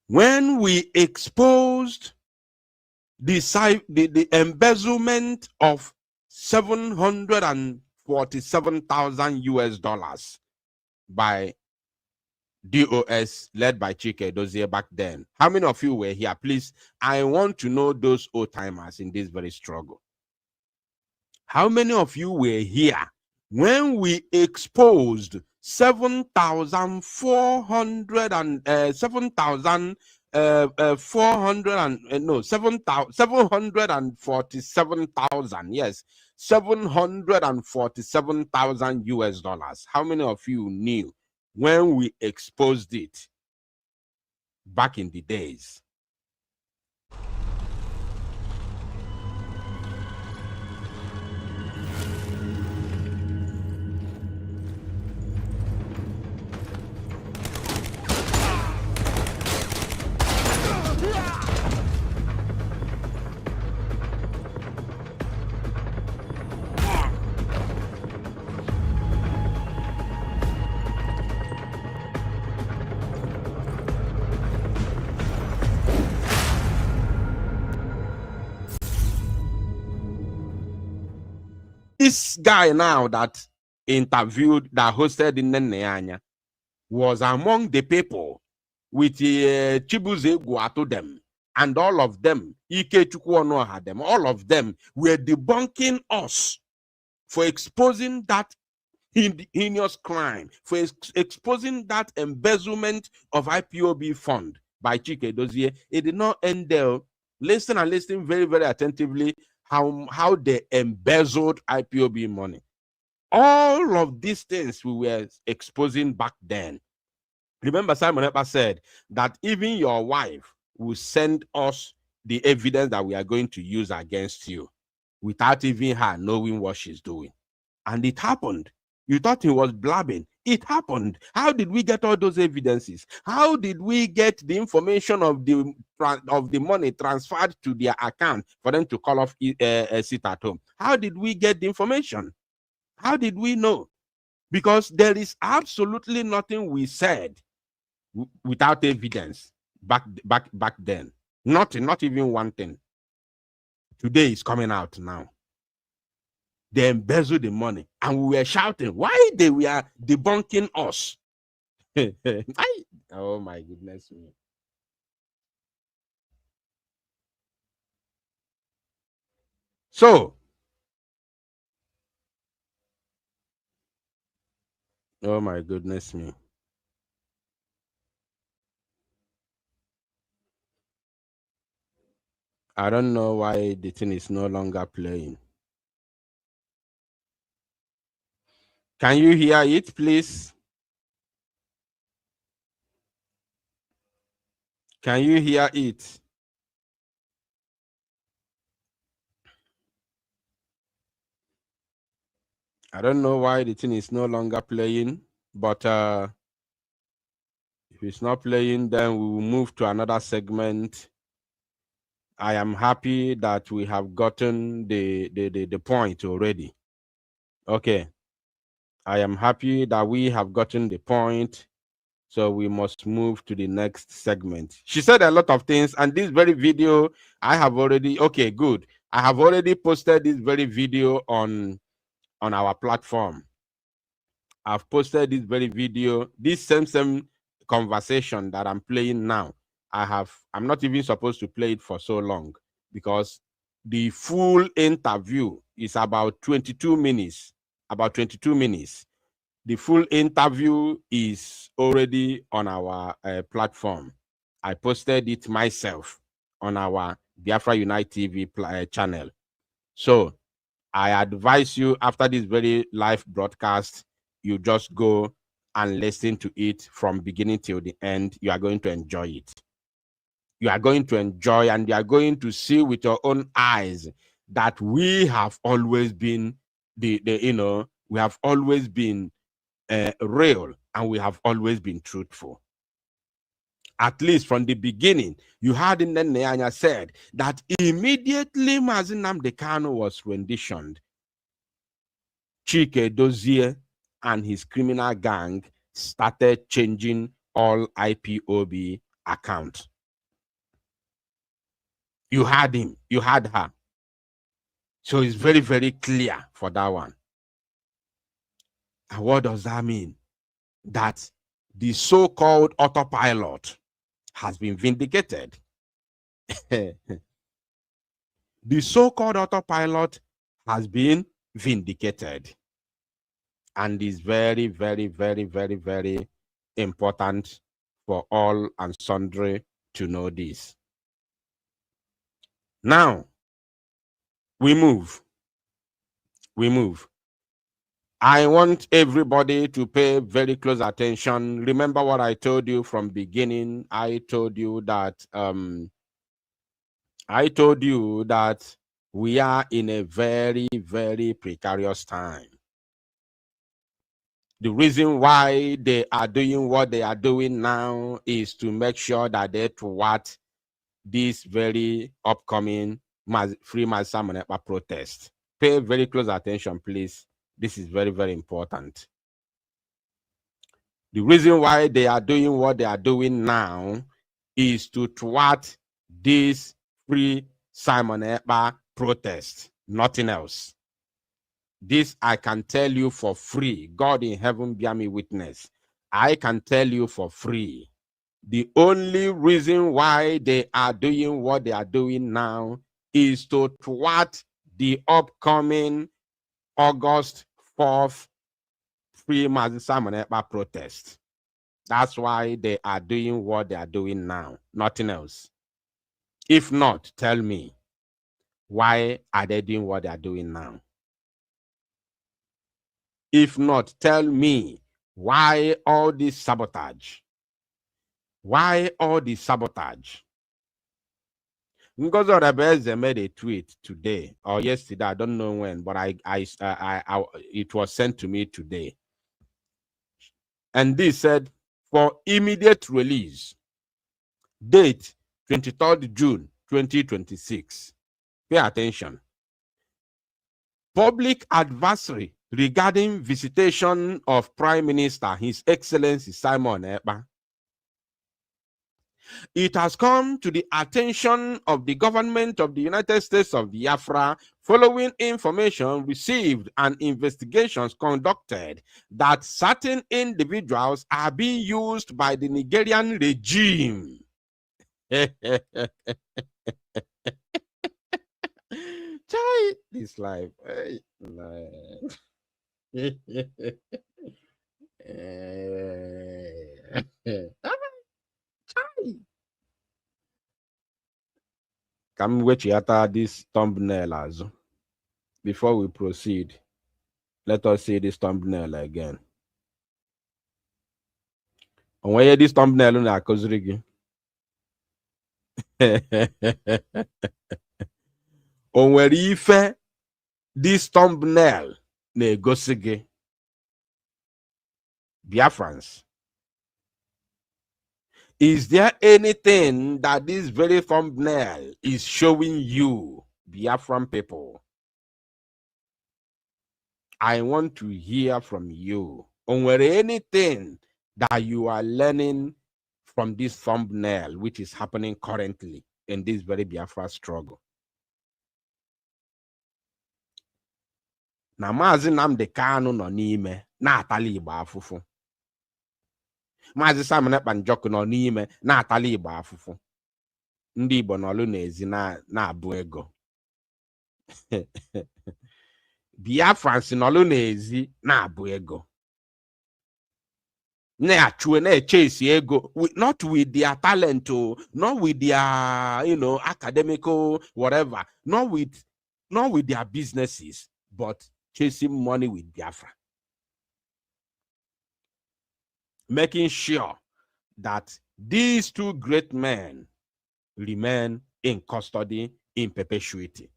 S4: when we exposed the embezzlement of $747,000 by DOS led by Chike Dozie back then? How many of you were here? Please, I want to know those old timers in this very struggle. How many of you were here when we exposed $747,000? Yes, $747,000. How many of you knew when we exposed it back in the days? This guy now that interviewed, that hosted in Neneanya, was among the people with Chibuze Guato them and all of them, Ike Chukwu had them, all of them were debunking us for exposing that heinous crime, for exposing that embezzlement of IPOB fund by Chike Dozie. It did not end there. Listen and listen very, very attentively how they embezzled IPOB money. All of these things we were exposing back then. Remember, Simon Ekpa said that even your wife will send us the evidence that we are going to use against you without even her knowing what she's doing. And it happened. You thought he was blabbing. It happened. How did we get all those evidences? How did we get the information of the money transferred to their account for them to call off a sit at home? How did we get the information? How did we know? Because there is absolutely nothing we said without evidence back then. Nothing, not even one thing. Today is coming out now. They embezzled the money, and we were shouting why they were debunking us. Oh my goodness me. So, oh my goodness me. I don't know why the thing is no longer playing. Can you hear it, please? Can you hear it? I don't know why the thing is no longer playing, but if it's not playing, then we will move to another segment. I am happy that we have gotten the point already. Okay. I am happy that we have gotten the point. So we must move to the next segment. She said a lot of things, and this very video, I have already, okay, good. I have already posted this very video on our platform. I've posted this very video, this same conversation that I'm playing now. I'm not even supposed to play it for so long because the full interview is about 22 minutes. The full interview is already on our platform. I posted it myself on our Biafra Unite TV channel. So I advise you, after this very live broadcast, you just go and listen to it from beginning till the end. You are going to enjoy it. You are going to enjoy, and you are going to see with your own eyes that we have always been we have always been real, and we have always been truthful. At least from the beginning, you heard in the Neanya said that immediately Mazi Nnamdi Kanu was renditioned, Chike Dozie and his criminal gang started changing all IPOB accounts. You had him, you had her. So it's very, very clear for that one. And what does that mean? That the so-called autopilot has been vindicated. The so-called autopilot has been vindicated. And is very, very, very, very, very important for all and sundry to know this. Now, we move. I want everybody to pay very close attention. Remember what I told you from beginning. I told you that we are in a very, very precarious time. The reason why they are doing what they are doing now is to make sure that they thwart this very upcoming Free Mazi Nnamdi protest. Pay very close attention, please. This is very, very important. The reason why they are doing what they are doing now is to thwart this Free Simon Ekpa protest, nothing else. This I can tell you for free. God in heaven bear me witness. I can tell you for free The only reason why they are doing what they are doing now is to thwart the upcoming August 4th Free Mazi Simon Ekpa protest. That's why they are doing what they are doing now, nothing else. If not, tell me, why are they doing what they are doing now? If not, tell me, why all this sabotage? Why all this sabotage? Ngozi Orebeze made a tweet today or yesterday, I don't know when, but it was sent to me today. And this said, for immediate release, date 23rd June 2026. Pay attention. Public advisory regarding visitation of Prime Minister, His Excellency Simon Ekpa. It has come to the attention of the government of the United States of Biafra following information received and investigations conducted that certain individuals are being used by the Nigerian regime. Try this life. Come wait after this thumbnail as before we proceed. Let us see this thumbnail again. And where this thumbnail na kozrigi. On where ife this thumbnail na gosigi. Biafrans. Is there anything that this very thumbnail is showing you, Biafran people? I want to hear from you. On where anything that you are learning from this thumbnail, which is happening currently in this very Biafra struggle. Na Mazi Nnamdi Kanu no n'ime na-atali Igbo afụfụ. Mazi Simon Ekpa Njoku no n'ime na-atali Igbo afụfụ. Ndị Igbo n'ọlụ n'ezi na-abụ ego. Biafrans n'ọlụ n'ezi na-abụ ego. Na-achụ na-echase ego, not with their talent, not with their academical whatever, not with their businesses, but chasing money with Biafra. Making sure that these two great men remain in custody in perpetuity.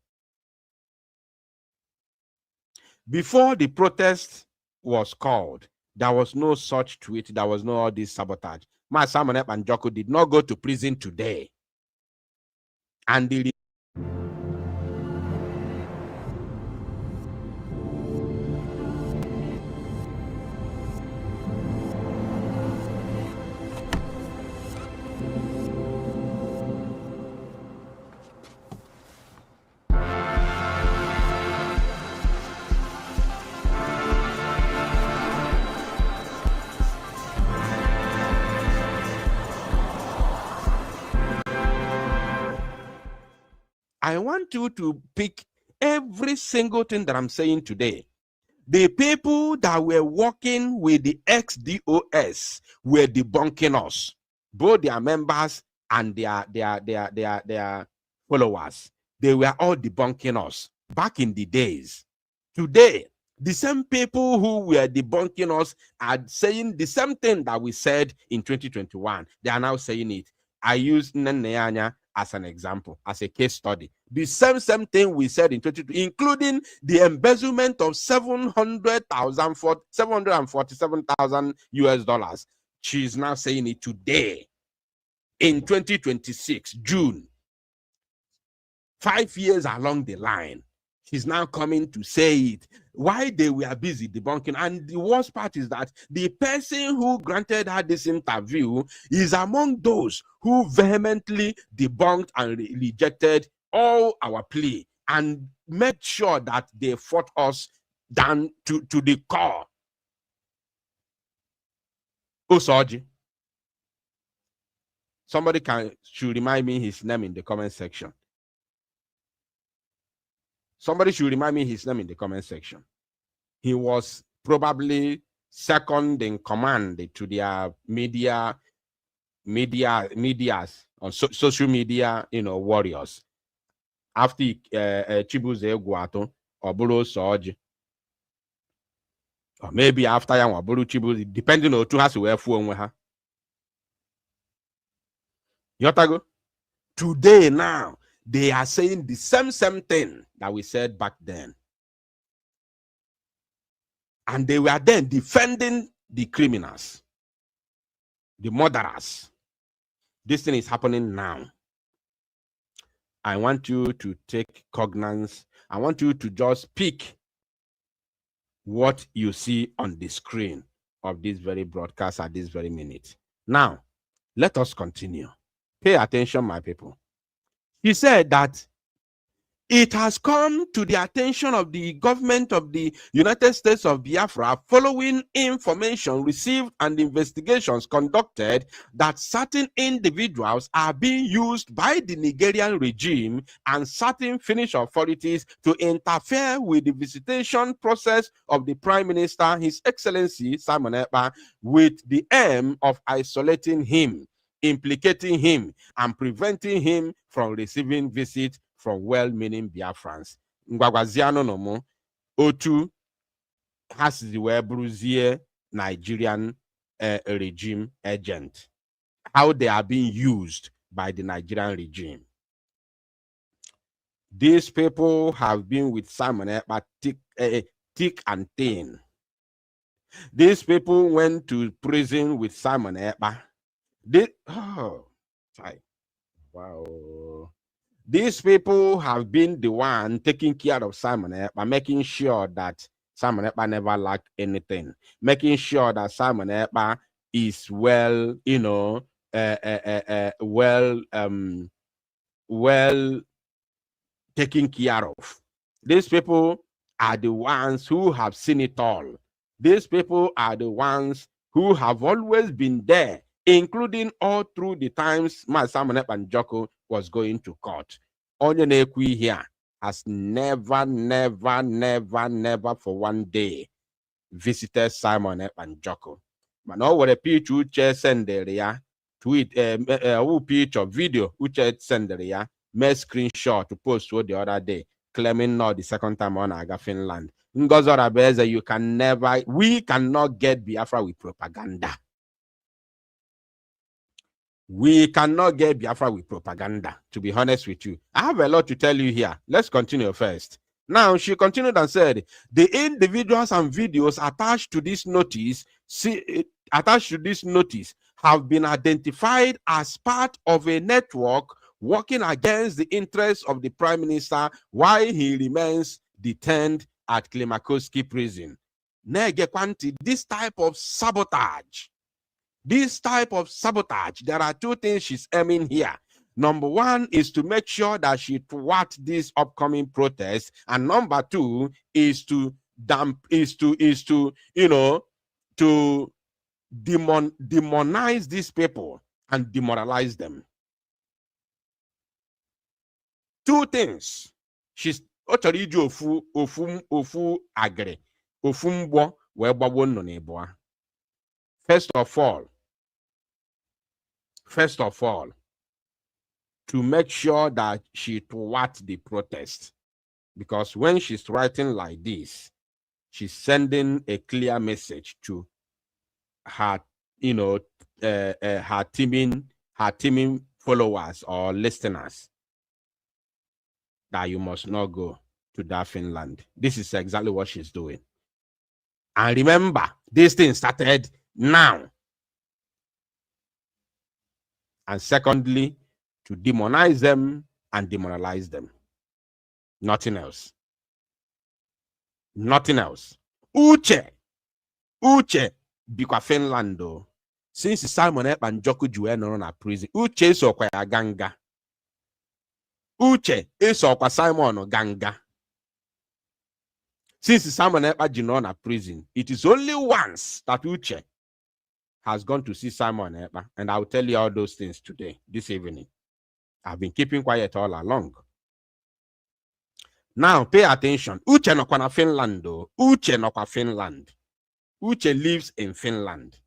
S4: Before the protest was called, there was no such tweet, there was no all this sabotage. Simon Ekpa Njoku did not go to prison today. And the I want you to pick every single thing that I'm saying today. The people that were working with the ex-DOS were debunking us, both their members and their followers. They were all debunking us back in the days. Today, the same people who were debunking us are saying the same thing that we said in 2021. They are now saying it. I use Nneanya as an example, as a case study. The same thing we said in 2022, including the embezzlement of $747,000 US. She's now saying it today in 2026, June. 5 years along the line, she's now coming to say it. Why they were busy debunking. And the worst part is that the person who granted her this interview is among those who vehemently debunked and rejected all our plea and made sure that they fought us down to the core. Osoji. Somebody should remind me his name in the comment section. Somebody should remind me his name in the comment section. He was probably second in command to their medias on social media, warriors. After Chibuze Guato or Buru Soji. Or maybe after Yan Buru Chibuze, depending on who has to wear phone with her. Yotago. Today now, they are saying the same thing that we said back then. And they were then defending the criminals, the murderers. This thing is happening now. I want you to take cognizance. I want you to just pick what you see on the screen of this very broadcast at this very minute. Now, let us continue. Pay attention, my people. He said that it has come to the attention of the government of the United States of Biafra following information received and investigations conducted that certain individuals are being used by the Nigerian regime and certain Finnish authorities to interfere with the visitation process of the Prime Minister, His Excellency Simon Ekpa, with the aim of isolating him, implicating him, and preventing him from receiving visits from well-meaning Biafrans. Ngwagwaziano nomo otu has the Webruzie Nigerian regime agent. How they are being used by the Nigerian regime. These people have been with Simon Ekpa thick and thin. These people went to prison with Simon Ekpa. Wow. These people have been the one taking care of Simon Ekpa, making sure that Simon Ekpa never lacked anything, making sure that Simon Ekpa is well, well taken care of. These people are the ones who have seen it all. These people are the ones who have always been there, including all through the times Simon Ekpa and Joko was going to court. Onyenekwi here has never for one day visited Simon Ekpa and Joko. But now what a picture Uche sendere ya, tweet picture video Uche sendere ya, made screenshot to post the other day, claiming not the second time on Aga Finland. Ngozora Beze, we cannot get Biafra with propaganda. We cannot get Biafra with propaganda, to be honest with you. I have a lot to tell you here. Let's continue first. Now, she continued and said, the individuals and videos attached to this notice, have been identified as part of a network working against the interests of the Prime Minister while he remains detained at Klimakoski prison. This type of sabotage, there are two things she's aiming here. Number one is to make sure that she thwarts this upcoming protest, and number two is to demonize these people and demoralize them. Two things. She's ofu agre, ofumbo webawon. First of all, to make sure that she thwarts the protest. Because when she's writing like this, she's sending a clear message to her, her teaming followers or listeners that you must not go to that Finland. This is exactly what she's doing. And remember, this thing started now. And secondly, to demonize them and demoralize them. Nothing else. Nothing else. Uche bikwa Finland. Since Simon Ekpa and Joko Jueno na prison, Uche so kwa ya ganga. Uche so kwa Simon ganga. Since Simon Ekpa Jueno na prison, it is only once that Uche has gone to see Simon Ekpa, and I'll tell you all those things today, this evening. I've been keeping quiet all along. Now, pay attention. Uche no kwa Finland, though. Uche no kwa Finland. Uche lives in Finland.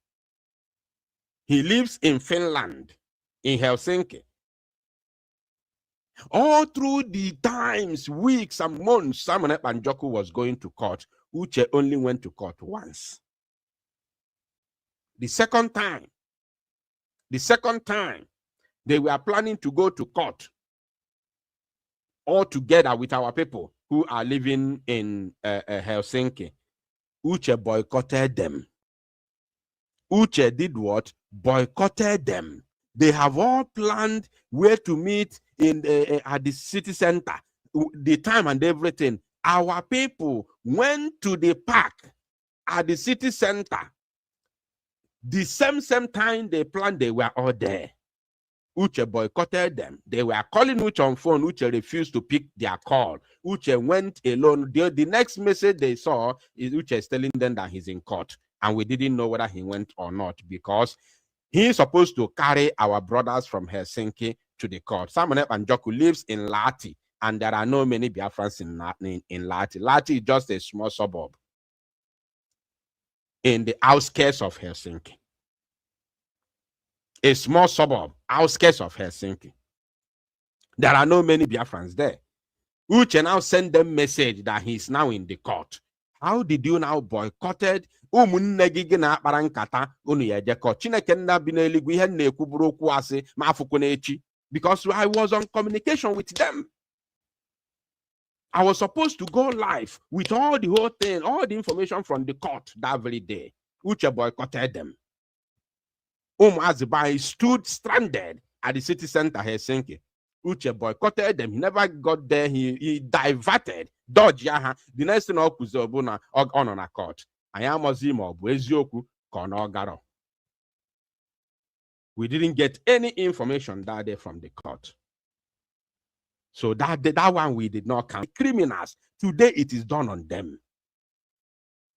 S4: He lives in Finland, in Helsinki. All through the times, weeks, and months, Simon Ekpa and Njoku was going to court. Uche only went to court once. The second time, they were planning to go to court all together with our people who are living in Helsinki. Uche boycotted them. Uche did what? Boycotted them. They have all planned where to meet in at the city center, the time and everything. Our people went to the park at the city center. The same time they planned, they were all there. Uche boycotted them. They were calling Uche on phone. Uche refused to pick their call. Uche went alone. The next message they saw is Uche is telling them that he's in court. And we didn't know whether he went or not, because he's supposed to carry our brothers from Helsinki to the court. Simon Ekpa and Njoku lives in Lahti, and there are no many Biafrans in Lahti. Lahti is just a small suburb in the outskirts of Helsinki. A small suburb, outskirts of Helsinki. There are no many Biafrans there. Uche now send them message that he's now in the court. How did you now boycotted? Because I was on communication with them. I was supposed to go live with all the whole thing, all the information from the court that very day. Uche boycotted them. Azibai stood stranded at the city center Helsinki. Uche boycotted them. He never got there. He diverted. Dodge yaha. The next thing on a court. We didn't get any information that day from the court. So that one we did not count. Criminals, today it is done on them.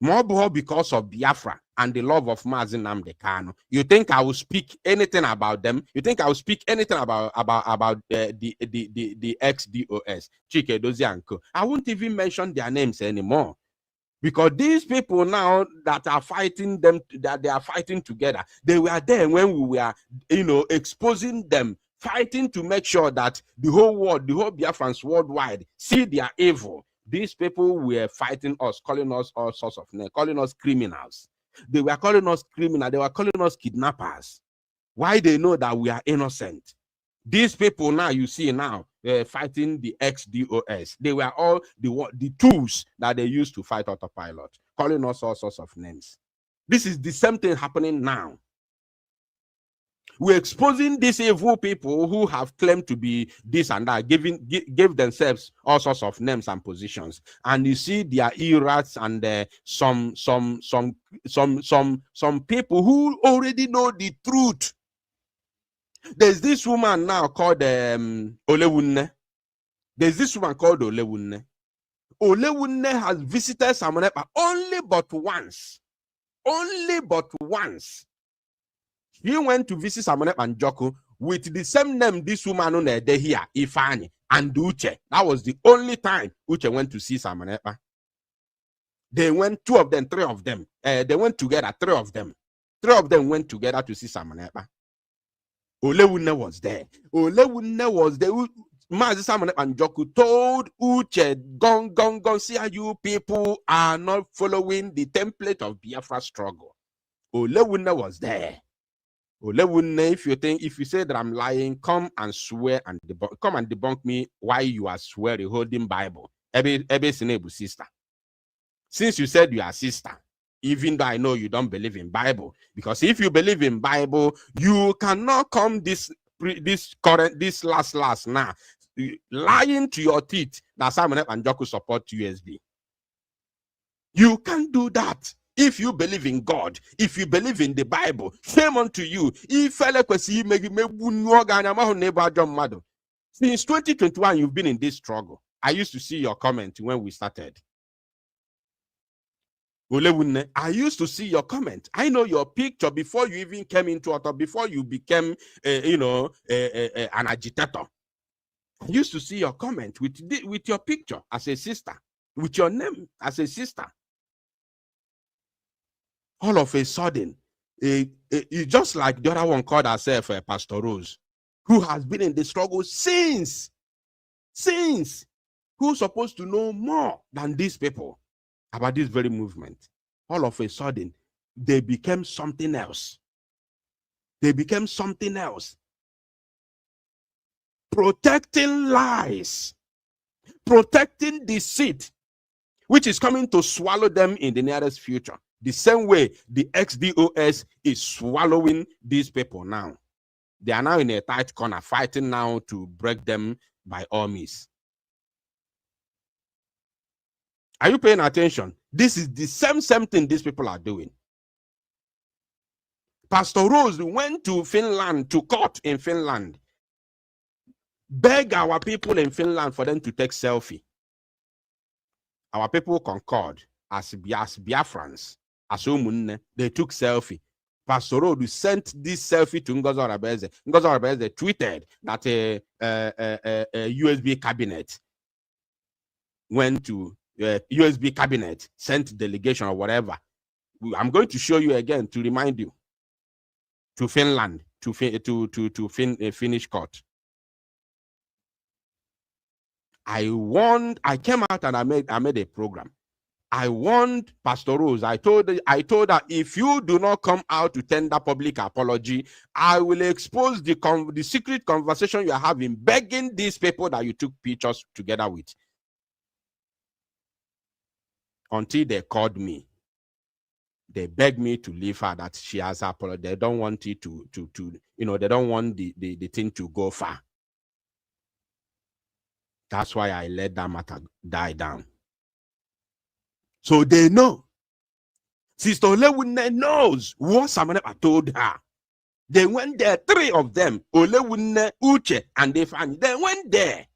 S4: More because of Biafra and the love of Mazi Nnamdi Kanu. You think I will speak anything about them? You think I will speak anything about the ex-DOS, Chike Dozie and Co? I won't even mention their names anymore. Because these people now that are fighting them, that they are fighting together, they were there when we were, exposing them, fighting to make sure that the whole world, the whole Biafrans worldwide see their evil. These people were fighting us, calling us all sorts of names, calling us criminals. They were calling us criminals. They were calling us kidnappers. Why? They know that we are innocent. These people now, you see now, fighting the ex-DOS. They were all the tools that they used to fight autopilot, calling us all sorts of names. This is the same thing happening now. We're exposing these evil people who have claimed to be this and that, give themselves all sorts of names and positions. And you see their errats and some people who already know the truth. There's this woman now called Olewunne. There's this woman called Olewunne. Olewunne has visited Simon Ekpa only but once. Only but once. He went to visit Simon Ekpa and Njoku with the same name this woman on there here, Ifani and Uche. That was the only time Uche went to see Simon Ekpa. They went, two of them, three of them. They went together, three of them. Three of them went together to see Simon Ekpa. Olewunne was there. Olewunne was there. Mazi Simon Ekpa and Njoku told Uche, gone, see how you people are not following the template of Biafra struggle. Olewunne was there. Olewunne, if you say that I'm lying, come and swear and debunk me why you are swearing, holding Bible. Ebe sister. Since you said you are sister, even though I know you don't believe in Bible, because if you believe in Bible, you cannot come this last now lying to your teeth that Simon Ekpa and Njoku support USB. You can't do that. If you believe in God, if you believe in the Bible, shame unto you. Since 2021, you've been in this struggle. I used to see your comment when we started. Olewunne, I used to see your comment. I know your picture before you even came into auto, before you became, an agitator. I used to see your comment with your picture as a sister, with your name as a sister. All of a sudden, it's just like the other one called herself Pastor Rose, who has been in the struggle since, who's supposed to know more than these people about this very movement. All of a sudden, they became something else. They became something else. Protecting lies, protecting deceit, which is coming to swallow them in the nearest future. The same way the XDOS is swallowing these people now. They are now in a tight corner, fighting now to break them by all means. Are you paying attention? This is the same thing these people are doing. Pastor Rose went to Finland, to court in Finland, beg our people in Finland for them to take selfie. Our people concurred as Biafrans, as Umunne, they took selfie. Pastor Rose sent this selfie to Ngozi Arabeze. Ngozi Arabeze tweeted that a USB cabinet went to USB cabinet, sent delegation or whatever. I'm going to show you again to remind you, to Finland, to Finnish court. I came out and I made a program. I warned Pastor Rose. I told her, if you do not come out to tender public apology, I will expose the secret conversation you are having, begging these people that you took pictures together with. Until they called me. They begged me to leave her, that she has apologized. They don't want it to they don't want the thing to go far. That's why I let that matter die down. So they know. Sister Olewunne knows what Samanepa told her. They went there, 3 of them, Olewunne, Uche, and Defani. They went there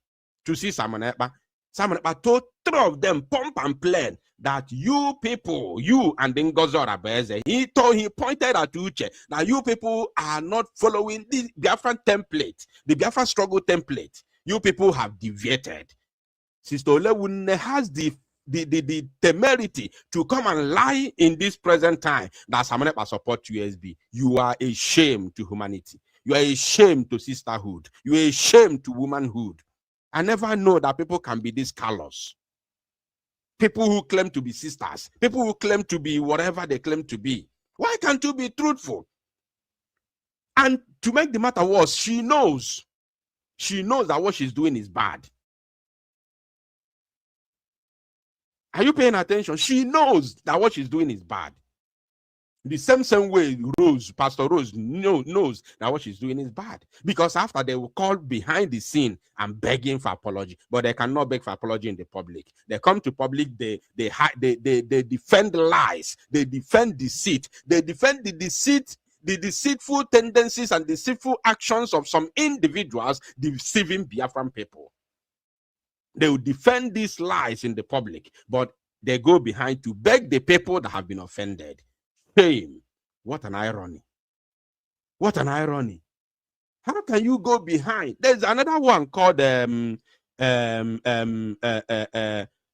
S4: to see Samanepa. Samanepa told 3 of them, pump and plan, that you people, you and Ngozi Arabeze, he pointed at Uche that you people are not following the Biafran template, the Biafran struggle template. You people have deviated. Sister Olewunne has the temerity to come and lie in this present time that Samanepa support USB. You are a shame to humanity. You are a shame to sisterhood. You are a shame to womanhood. I never know that people can be this callous. People who claim to be sisters, people who claim to be whatever they claim to be. Why can't you be truthful? And to make the matter worse, she knows that what she's doing is bad. Are you paying attention? She knows that what she's doing is bad. The same way Pastor Rose knows that what she's doing is bad. Because after they will call behind the scene and begging for apology, but they cannot beg for apology in the public. They come to public, they defend lies, they defend deceit, they defend the deceitful tendencies and deceitful actions of some individuals deceiving Biafran people. They will defend these lies in the public, but they go behind to beg the people that have been offended. Shame. What an irony. What an irony. How can you go behind? There's another one called Odogwu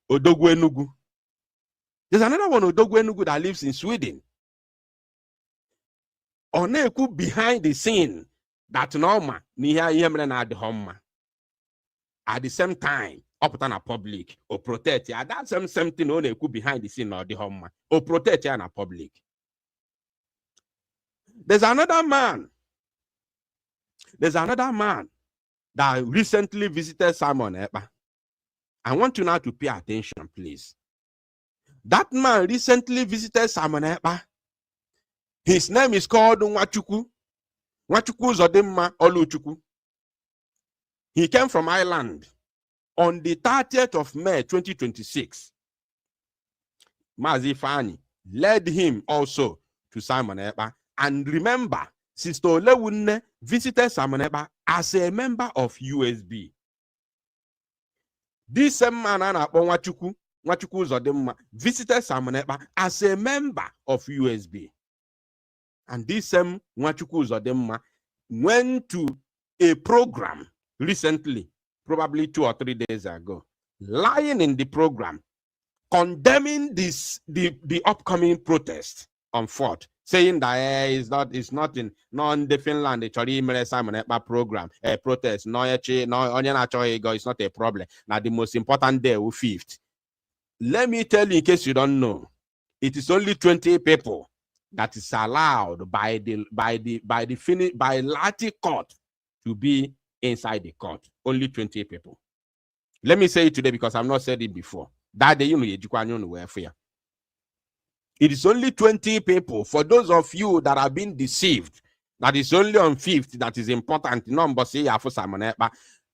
S4: Enugu. There's another one, Odogwu Enugu, that lives in Sweden. Oneku behind the scene that Norma at the same time, up to public or protect ya. That's something Oneku behind the scene or the home or protect ya na public. There's another man that recently visited Simon Ekpa. I want you now to pay attention, please. That man recently visited Simon Ekpa. His name is called Nwachukwu. Nwachukwu Zodimma Oluchukwu. He came from Ireland on the 30th of May, 2026. Mazi Fani led him also to Simon Ekpa. And remember, Sister Olewunne visited Simon Ekpa as a member of USB. This same man, Nwachukwu, Nwachukwu Uzodimma visited Simon Ekpa as a member of USB. And this same Nwachukwu Uzodimma went to a program recently, probably 2 or 3 days ago, lying in the program, condemning the upcoming protest on 4th, saying that it's not in the Finland, the Simon Ekpa program, a protest, it's not a problem. Now the most important day will 5th. Let me tell you, in case you don't know, it is only 20 people that is allowed by Lati court to be inside the court. Only 20 people. Let me say it today because I've not said it before. That day, it is only 20 people. For those of you that have been deceived, that is only on 5th that is important.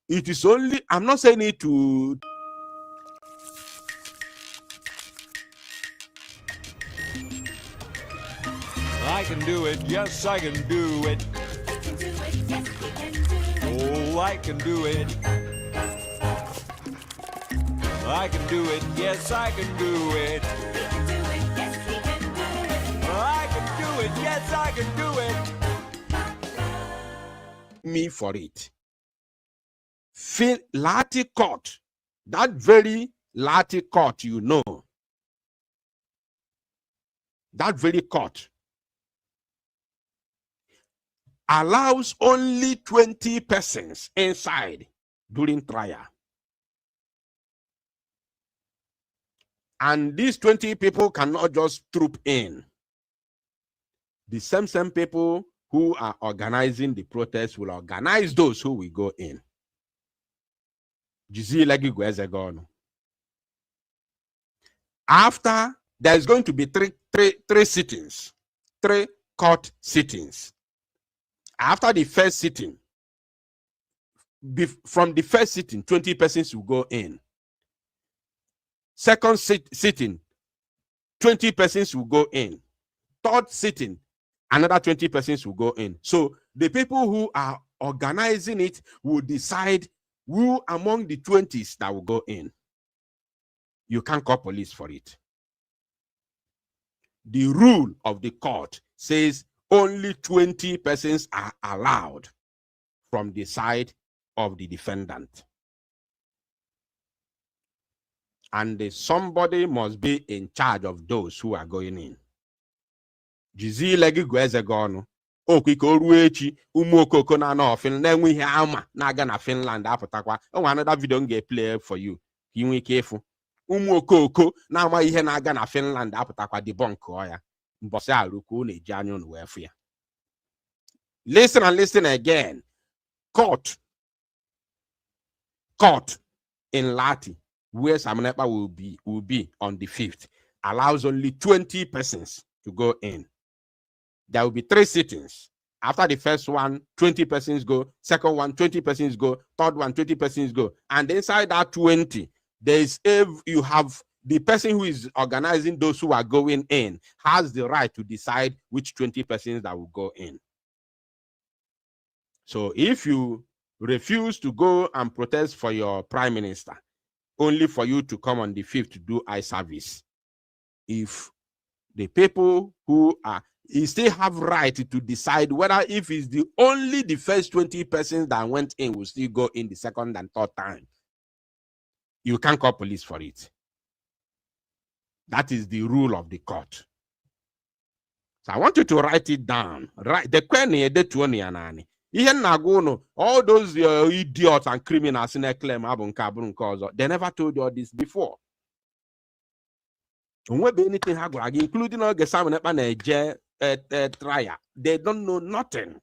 S4: It is only, I'm not saying it to.
S6: I can do it, yes, I can do it. Oh, I can do it. I can do it, yes, I can do it. I can do it, yes, I can do it.
S4: Me for it. Lati court, that very Lati court, you know, that very court allows only 20 persons inside during trial. And these 20 people cannot just troop in. The same people who are organizing the protest will organize those who will go in. After, there's going to be three sittings, 3 court sittings. After the first sitting, from the first sitting, 20 persons will go in. Second sitting, 20 persons will go in. Third sitting, another 20 persons will go in. So the people who are organizing it will decide who among the 20s that will go in. You can't call police for it. The rule of the court says only 20 persons are allowed from the side of the defendant. And somebody must be in charge of those who are going in. Jizi legi gweze gono. Okiko ruechi umokoko na no Finland we ama na ga na Finland aputakwa. Another video nge play for you. Inwe careful. Umokoko na ama ihe na aga na Finland aputakwa debunk oya. Mbosi aruku na eji anya unu wefu ya. Listen and listen again. Court in Lati, where Simon Ekpa will be on the 5th, allows only 20 persons to go in. There will be 3 sittings. After the first one, 20 persons go. Second one, 20 persons go. Third one, 20 persons go. And inside that 20, you have the person who is organizing those who are going in has the right to decide which 20 persons that will go in. So if you refuse to go and protest for your prime minister, only for you to come on the 5th to do eye service, if the people who are, you still have right to decide whether if it's the first 20 persons that went in will still go in the second and third time. You can't call police for it. That is the rule of the court. So I want you to write it down. Right, the question all those idiots and criminals in a claim they never told you all this before. Anything including all the Simon Ekpa trial, they don't know nothing,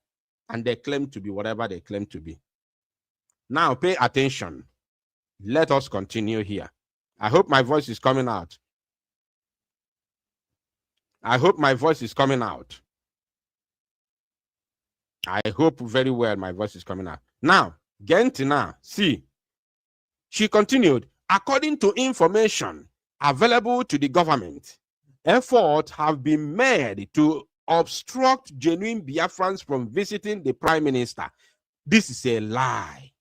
S4: and they claim to be whatever they claim to be. Now pay attention. Let us continue here. I hope my voice is coming out. I hope my voice is coming out. I hope very well my voice is coming out. Now, Gentina, see, she continued, according to information available to the government, efforts have been made to obstruct genuine Biafrans from visiting the prime minister. This is a lie.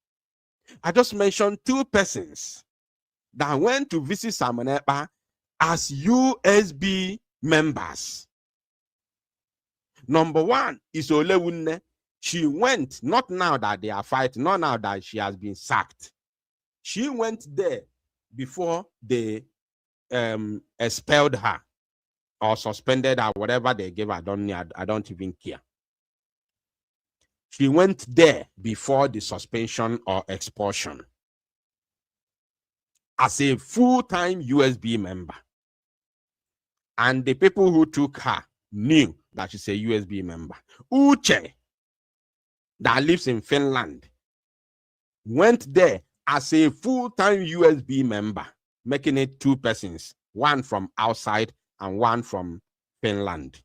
S4: I just mentioned 2 persons that went to visit Simon Ekpa as USB members. Number one is Olewunne. She went, not now that they are fighting, not now that she has been sacked. She went there before they expelled her or suspended her, whatever they gave her. I don't even care. She went there before the suspension or expulsion as a full-time USB member. And the people who took her knew that she's a USB member. Uche, that lives in Finland, went there as a full-time USB member, making it 2 persons, one from outside and one from Finland.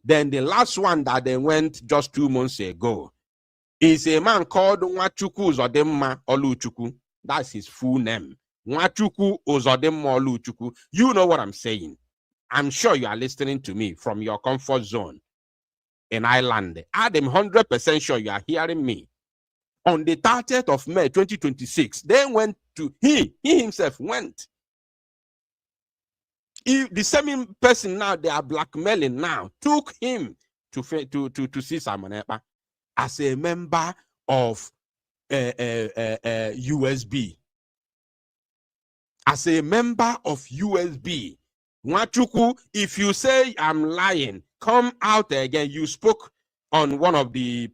S4: Then the last one that they went just 2 months ago is a man called Chukwu Di Ya. That's his full name. Chukwu Di Ya. You know what I'm saying. I'm sure you are listening to me from your comfort zone in Ireland. I'm 100% sure you are hearing me. On the 30th of May 2026, they went to, he himself went. The same person now they are blackmailing now took him to see Simon Ekpa as a member of USB. As a member of USB. Nwachukwu, if you say I'm lying, come out again. You spoke on one of the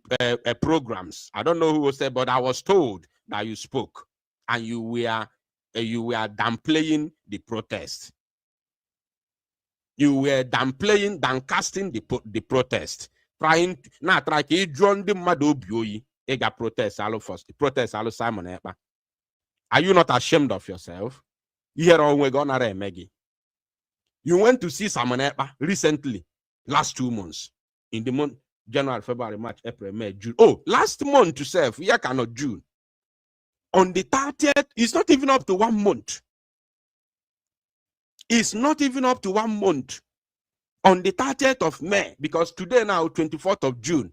S4: programs. I don't know who was there, but I was told that you spoke and you were downplaying the protest. You were downcasting the protest. Trying to join the Madobioyi ega protest all first. Protest all Simon Ekpa. Are you not ashamed of yourself? You went to see Simon Ekpa recently, last 2 months, in the month January, February, March, April, May, June. Oh, last month to serve, yeah, cannot June. On the 30th, it's not even up to 1 month. It's not even up to 1 month. On the 30th of May, because today now, 24th of June,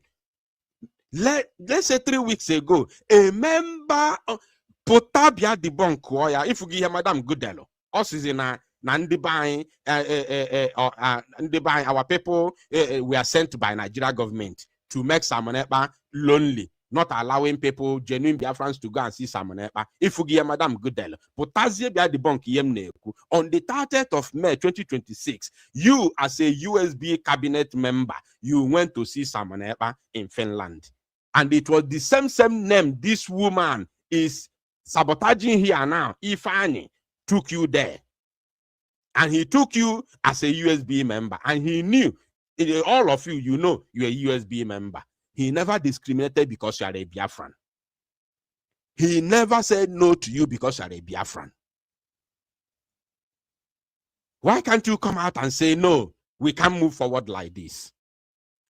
S4: let's say 3 weeks ago, a member of Potabia debunk, if you give Madam Goodelo, us is in a our people were sent by Nigeria government to make Simon Ekpa lonely, not allowing people, genuine Biafrans, to go and see Simon Ekpa. If you give Madam Goodell, Potasia Bia debunk on the 30th of May 2026, you as a USB cabinet member, you went to see Simon Ekpa in Finland. And it was the same name this woman is sabotaging here now. Ifani took you there. And he took you as a USB member. And he knew, all of you, you know you're a USB member. He never discriminated because you are a Biafran. He never said no to you because you are a Biafran. Why can't you come out and say, no, we can't move forward like this?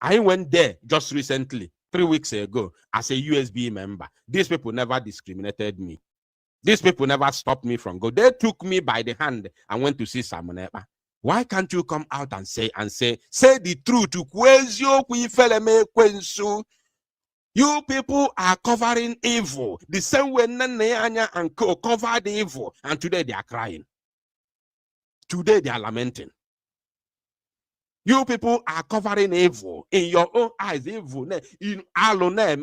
S4: I went there just recently, 3 weeks ago, as a USB member. These people never discriminated me. These people never stopped me from going. They took me by the hand and went to see Simon Ekpa. Why can't you come out and say the truth? You people are covering evil. The same way Nene and Co covered evil, and today they are crying. Today they are lamenting. You people are covering evil in your own eyes. Evil. In alone, you're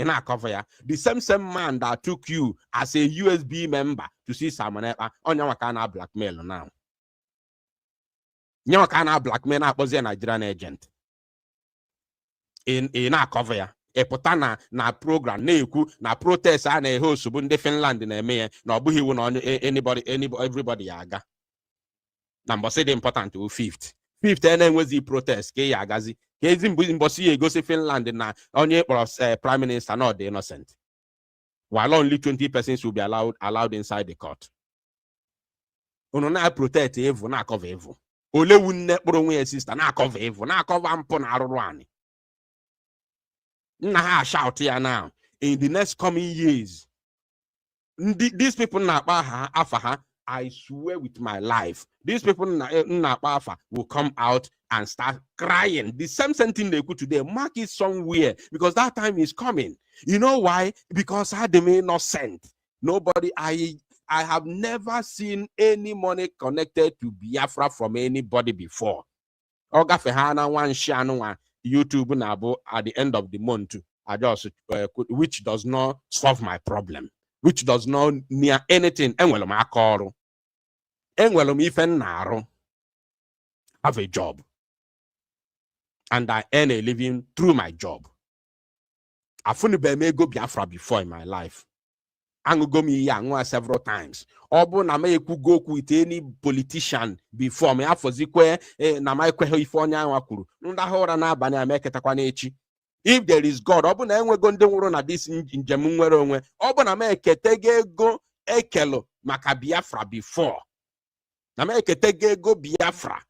S4: not cover. The same man that took you as a USB member to see Simon Ekpa on your kind of blackmail now. Your kind of blackmail was a Nigerian agent. In our cover. A potana na program na protest and a host in Finland in a mayor, no buhi on everybody yaga. Number say the important to fifth and then was the protest ke yagazi ke zimbosi go to Finland na only prime minister not the innocent, while only 20 persons will be allowed inside the court. Ono na protect evil na cover evil ole wunne kporo nwe sister na cover evil na cover mpo na arụrụ ani na ha shout here now in the next coming years. These people na afa, I swear with my life, these people will come out and start crying. The same thing they could today. Mark it somewhere because that time is coming. You know why? Because they may not send. Nobody, I have never seen any money connected to Biafra from anybody before. Oga Fehana one shano YouTube nabo at the end of the month. I just which does not solve my problem, which does not near anything. Enwelo ma akoro. Enwelo mi ifen naro. Have a job. And I earn a living through my job. I've only been go Biafra before in my life. I'm go me several times. Obu na me go with any politician before me. Afozikwe na my California wakuru. Nda hora na bani ameketa kwa nechi. If there is God, obu na enwe go ndewuro na this njem nwere onwe. Obu na me eketege go ekelo maka Biafra before. Na me eketege go Biafra.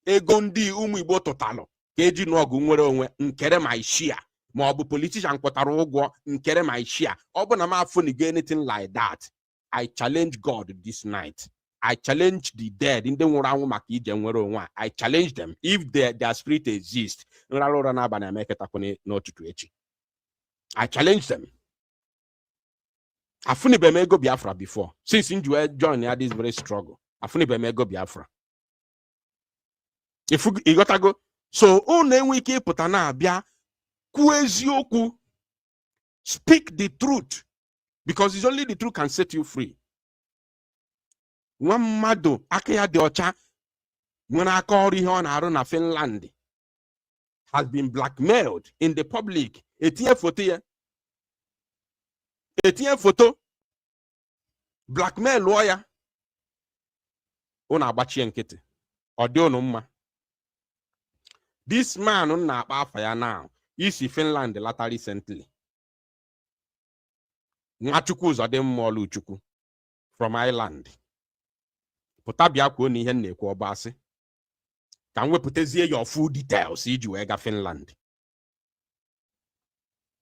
S4: Ego ndi umu Igbo totalo. Keji n'ogu nwere onwe nkere my share. Ma ọ bụ politician kwụtara ụgwọ nkere my share. Ọ bụ na m afụnigo anything like that. I challenge God this night. I challenge the dead. Ndị nwụrụ anwụ maka ije nwere onwe. I challenge them. If their spirit exists. Nrara ụra n'abalị ameketakwane n'ụtụtụ echi. I challenge them. Afụnibe m ego Biafra before. Since you join this very struggle. Afụnibe m ego Biafra. You gotta go. So, enwe ike ịpụta na-abịa speak the truth, because it's only the truth can set you free. One mado akaya de ocha when I call on Aruna Finland has been blackmailed in the public. Etie photo blackmail lawyer una abachi nkete odiono mma. This man na akpa ya now. Is Finland the latter recently. Chukwu Chukwu from Ireland. Putabia ko ni hen nekwo basi. Can we putezie your full details iji wega Finland?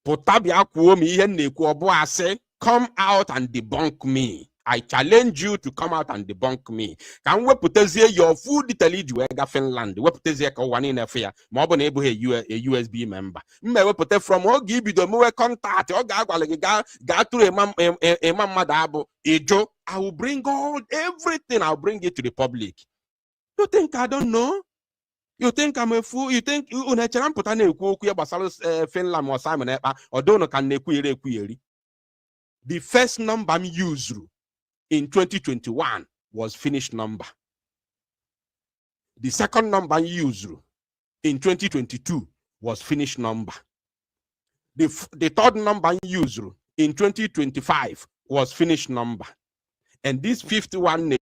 S4: Putabia ko mi hen nekwo boase. Come out and debunk me. I challenge you to come out and debunk me. Can we put your full detail iji Finland? We put ka one in affair. Ma ọ bụ na ebu a USB member. We put from ogi bido mwe contact. Oga ga through a madabu ejo. I will bring all everything. I'll bring it to the public. You think I don't know? You think I'm a fool? You think unecheram puta na ekwu okwu gbasara Finland or Simon Ekpa or don't can ekwu. The first number I'm used in 2021 was finished number. The second number used in 2022 was finished number. The third number used in 2025 was finished number. And this 51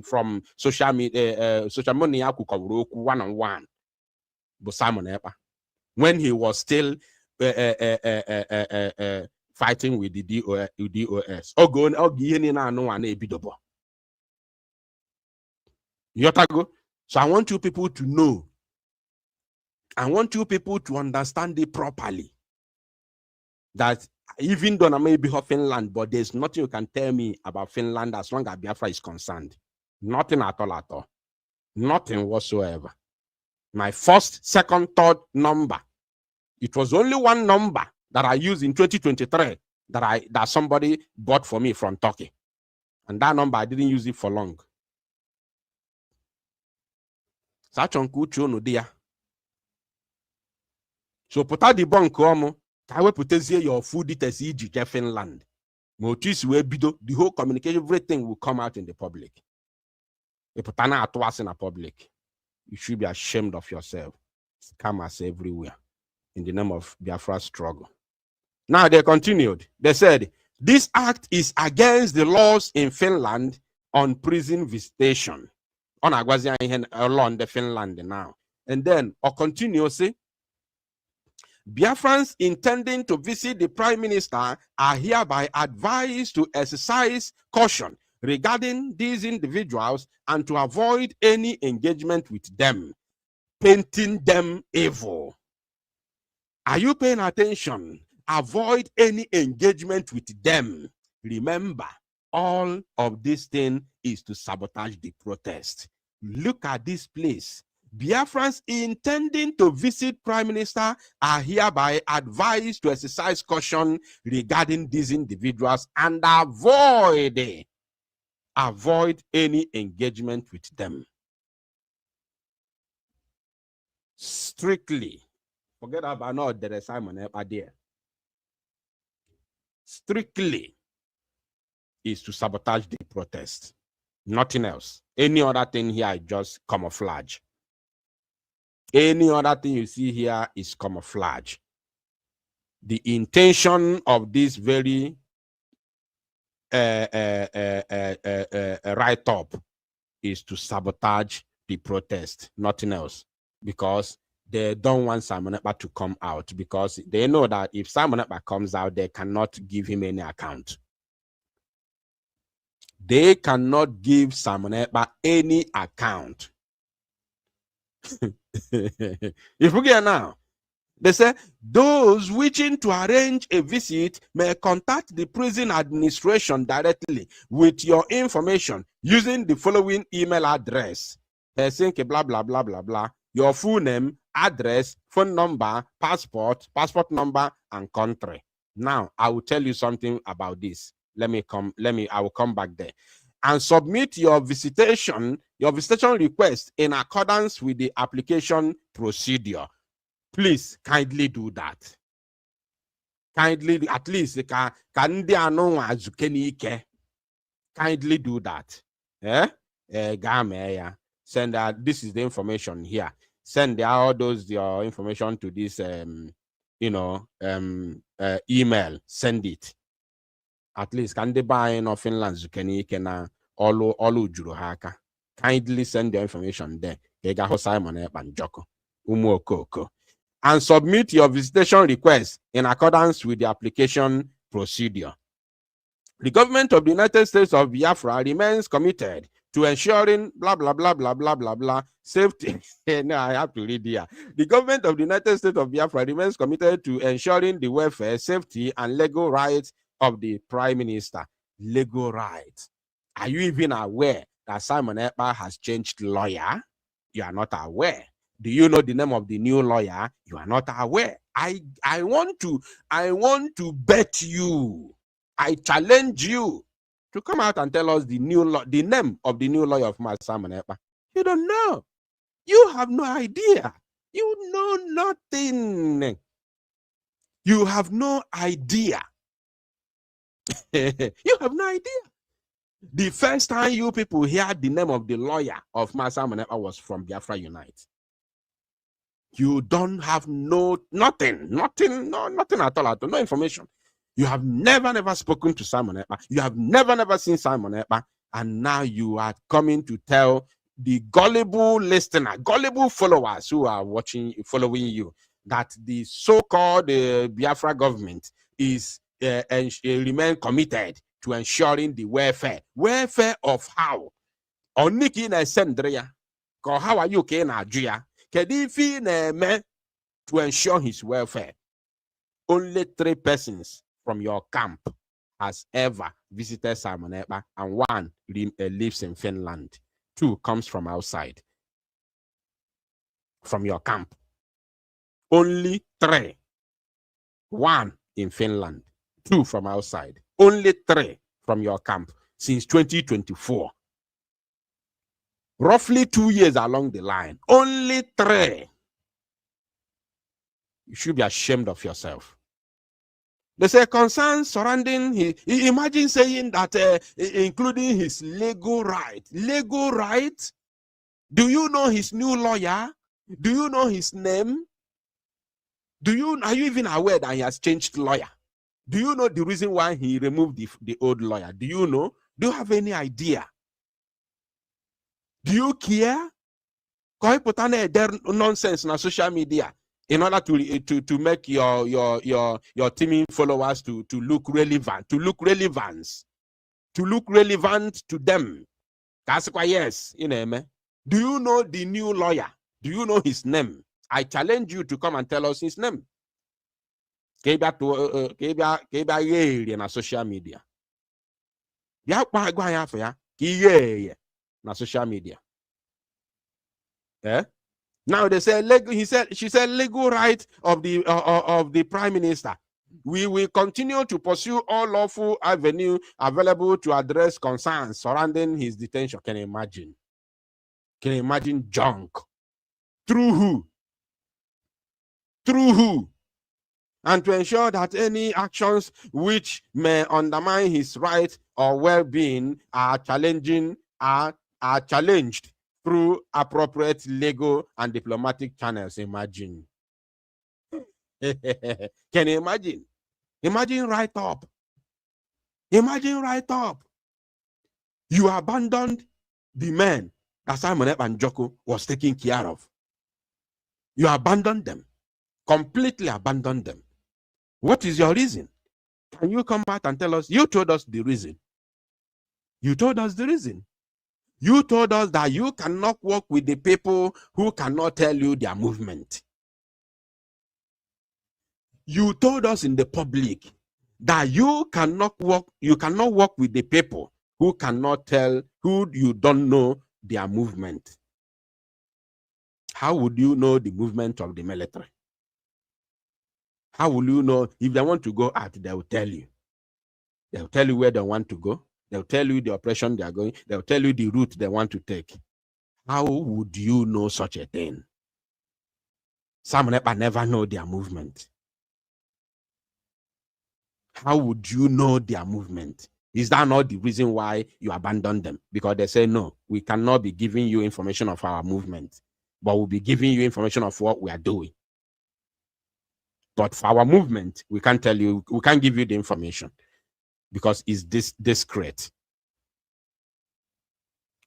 S4: from social media, social media one-on-one, but Simon Ekpa, when he was still fighting with the DOS. So I want you people to know. I want you people to understand it properly. That even though I may be of Finland, but there's nothing you can tell me about Finland as long as Biafra is concerned. Nothing at all. Nothing whatsoever. My first, second, third number. It was only one number that I used in 2023 that somebody bought for me from Turkey. And that number, I didn't use it for long. So put out the bunker. I will put your food details in Finland. The whole communication, everything will come out in the public. If in a public, you should be ashamed of yourself. Scammers everywhere in the name of Biafra struggle. Now they continued. They said, this act is against the laws in Finland on prison visitation. On along the Finland now. And then, or continue, say, Biafrans intending to visit the Prime Minister are hereby advised to exercise caution regarding these individuals and to avoid any engagement with them, painting them evil. Are you paying attention? Avoid any engagement with them, Remember, all of this thing is to sabotage the protest. Look at this place. Biafrans intending to visit Prime Minister are hereby advised to exercise caution regarding these individuals and avoid any engagement with them. Strictly, forget about no there Simon Epa there. Strictly is to sabotage the protest. Nothing else. Any other thing here is just camouflage. Any other thing you see here is camouflage. The intention of this very write-up is to sabotage the protest, nothing else, because they don't want Simon Ekpa to come out, because they know that if Simon Ekpa comes out, they cannot give him any account. They cannot give Simon Ekpa any account. If we get now, they say those wishing to arrange a visit may contact the prison administration directly with your information using the following email address. Blah blah blah blah blah. Your full name, address, phone number, passport number, and country. Now I will tell you something about this. I will come back there. And submit your visitation request in accordance with the application procedure. Please kindly do that. Kindly, at least kindly do that. Send that. This is the information here. Send all those your information to this email. Send it. At least can they buy in Finland Zukenike all juru haka. Kindly send your information there. And submit your visitation request in accordance with the application procedure. The government of the United States of Biafra remains committed to ensuring blah blah blah blah blah blah blah safety. No, I have to read here. The government of the United States of Biafra remains committed to ensuring the welfare, safety, and legal rights of the Prime Minister. Legal rights. Are you even aware that Simon Ekpa has changed lawyer? You are not aware. Do you know the name of the new lawyer? You are not aware. I want to bet you. I challenge you to come out and tell us the name of the new lawyer of Simon Ekpa. You don't know. You have no idea. You know nothing. You have no idea. You have no idea. The first time you people heard the name of the lawyer of Simon Ekpa was from Biafra Unite. You don't have nothing at all, no information. You have never spoken to Simon Ekpa. You have never seen Simon Ekpa, and now you are coming to tell the gullible listener, gullible followers who are following you, that the so-called Biafra government is remain committed to ensuring the welfare. Welfare of how? Oniki na sendria. Ko how are you okay na Nigeria? Kedifi na me to ensure his welfare. Only 3 persons from your camp has ever visited Simon Ekpa, and 1 lives in Finland. 2 comes from outside. From your camp. Only 3. 1 in Finland. 2 from outside. Only 3 from your camp since 2024. Roughly 2 years along the line. Only 3. You should be ashamed of yourself. They say concerns surrounding imagine saying that including his legal right. Legal right? Do you know his new lawyer? Do you know his name? Are you even aware that he has changed lawyer? Do you know the reason why he removed the old lawyer? Do you know? Do you have any idea? Do you care? Can put on nonsense on social media in order to make your teaming followers to look relevant, to look relevant to them? That's why yes, you know, man. Do you know the new lawyer? Do you know his name? I challenge you to come and tell us his name. In social media. Ya kwa gwa ya for ya. Ki na social media. Now they say she said legal right of the prime minister. We will continue to pursue all lawful avenue available to address concerns surrounding his detention. Can you imagine? Can you imagine junk? Through who? Through who? And to ensure that any actions which may undermine his rights or well-being are challenged through appropriate legal and diplomatic channels. Imagine. Can you imagine? Imagine right up. Imagine right up. You abandoned the men that Simon and Joko was taking care of. You abandoned them. Completely abandoned them. What is your reason? Can you come back and tell us? You told us the reason. You told us the reason. You told us that you cannot work with the people who cannot tell you their movement. You told us in the public that you cannot work with the people who cannot tell, who you don't know their movement. How would you know the movement of the military? How will you know? If they want to go out, they will tell you. They'll tell you where they want to go. They'll tell you the operation they are going. They'll tell you the route they want to take. How would you know such a thing? Some never know their movement. How would you know their movement? Is that not the reason why you abandon them? Because they say, no, we cannot be giving you information of our movement, but we'll be giving you information of what we are doing. But for our movement, we can't tell you, we can't give you the information because it's discreet.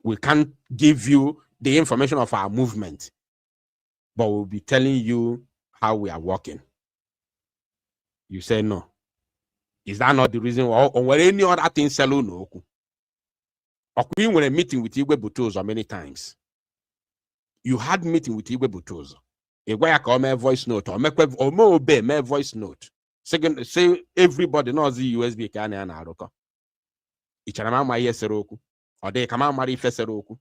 S4: We can't give you the information of our movement, but we'll be telling you how we are working. You say no. Is that not the reason why, or any other thing, no? Or you were a meeting with Igwe Butozo many times. You had meeting with Igwe Butozo. A way I call my voice note or more obey my voice note. Second, say everybody knows the USB can and Aroka. Each and my yes roku, or they come out Mari Feseroku,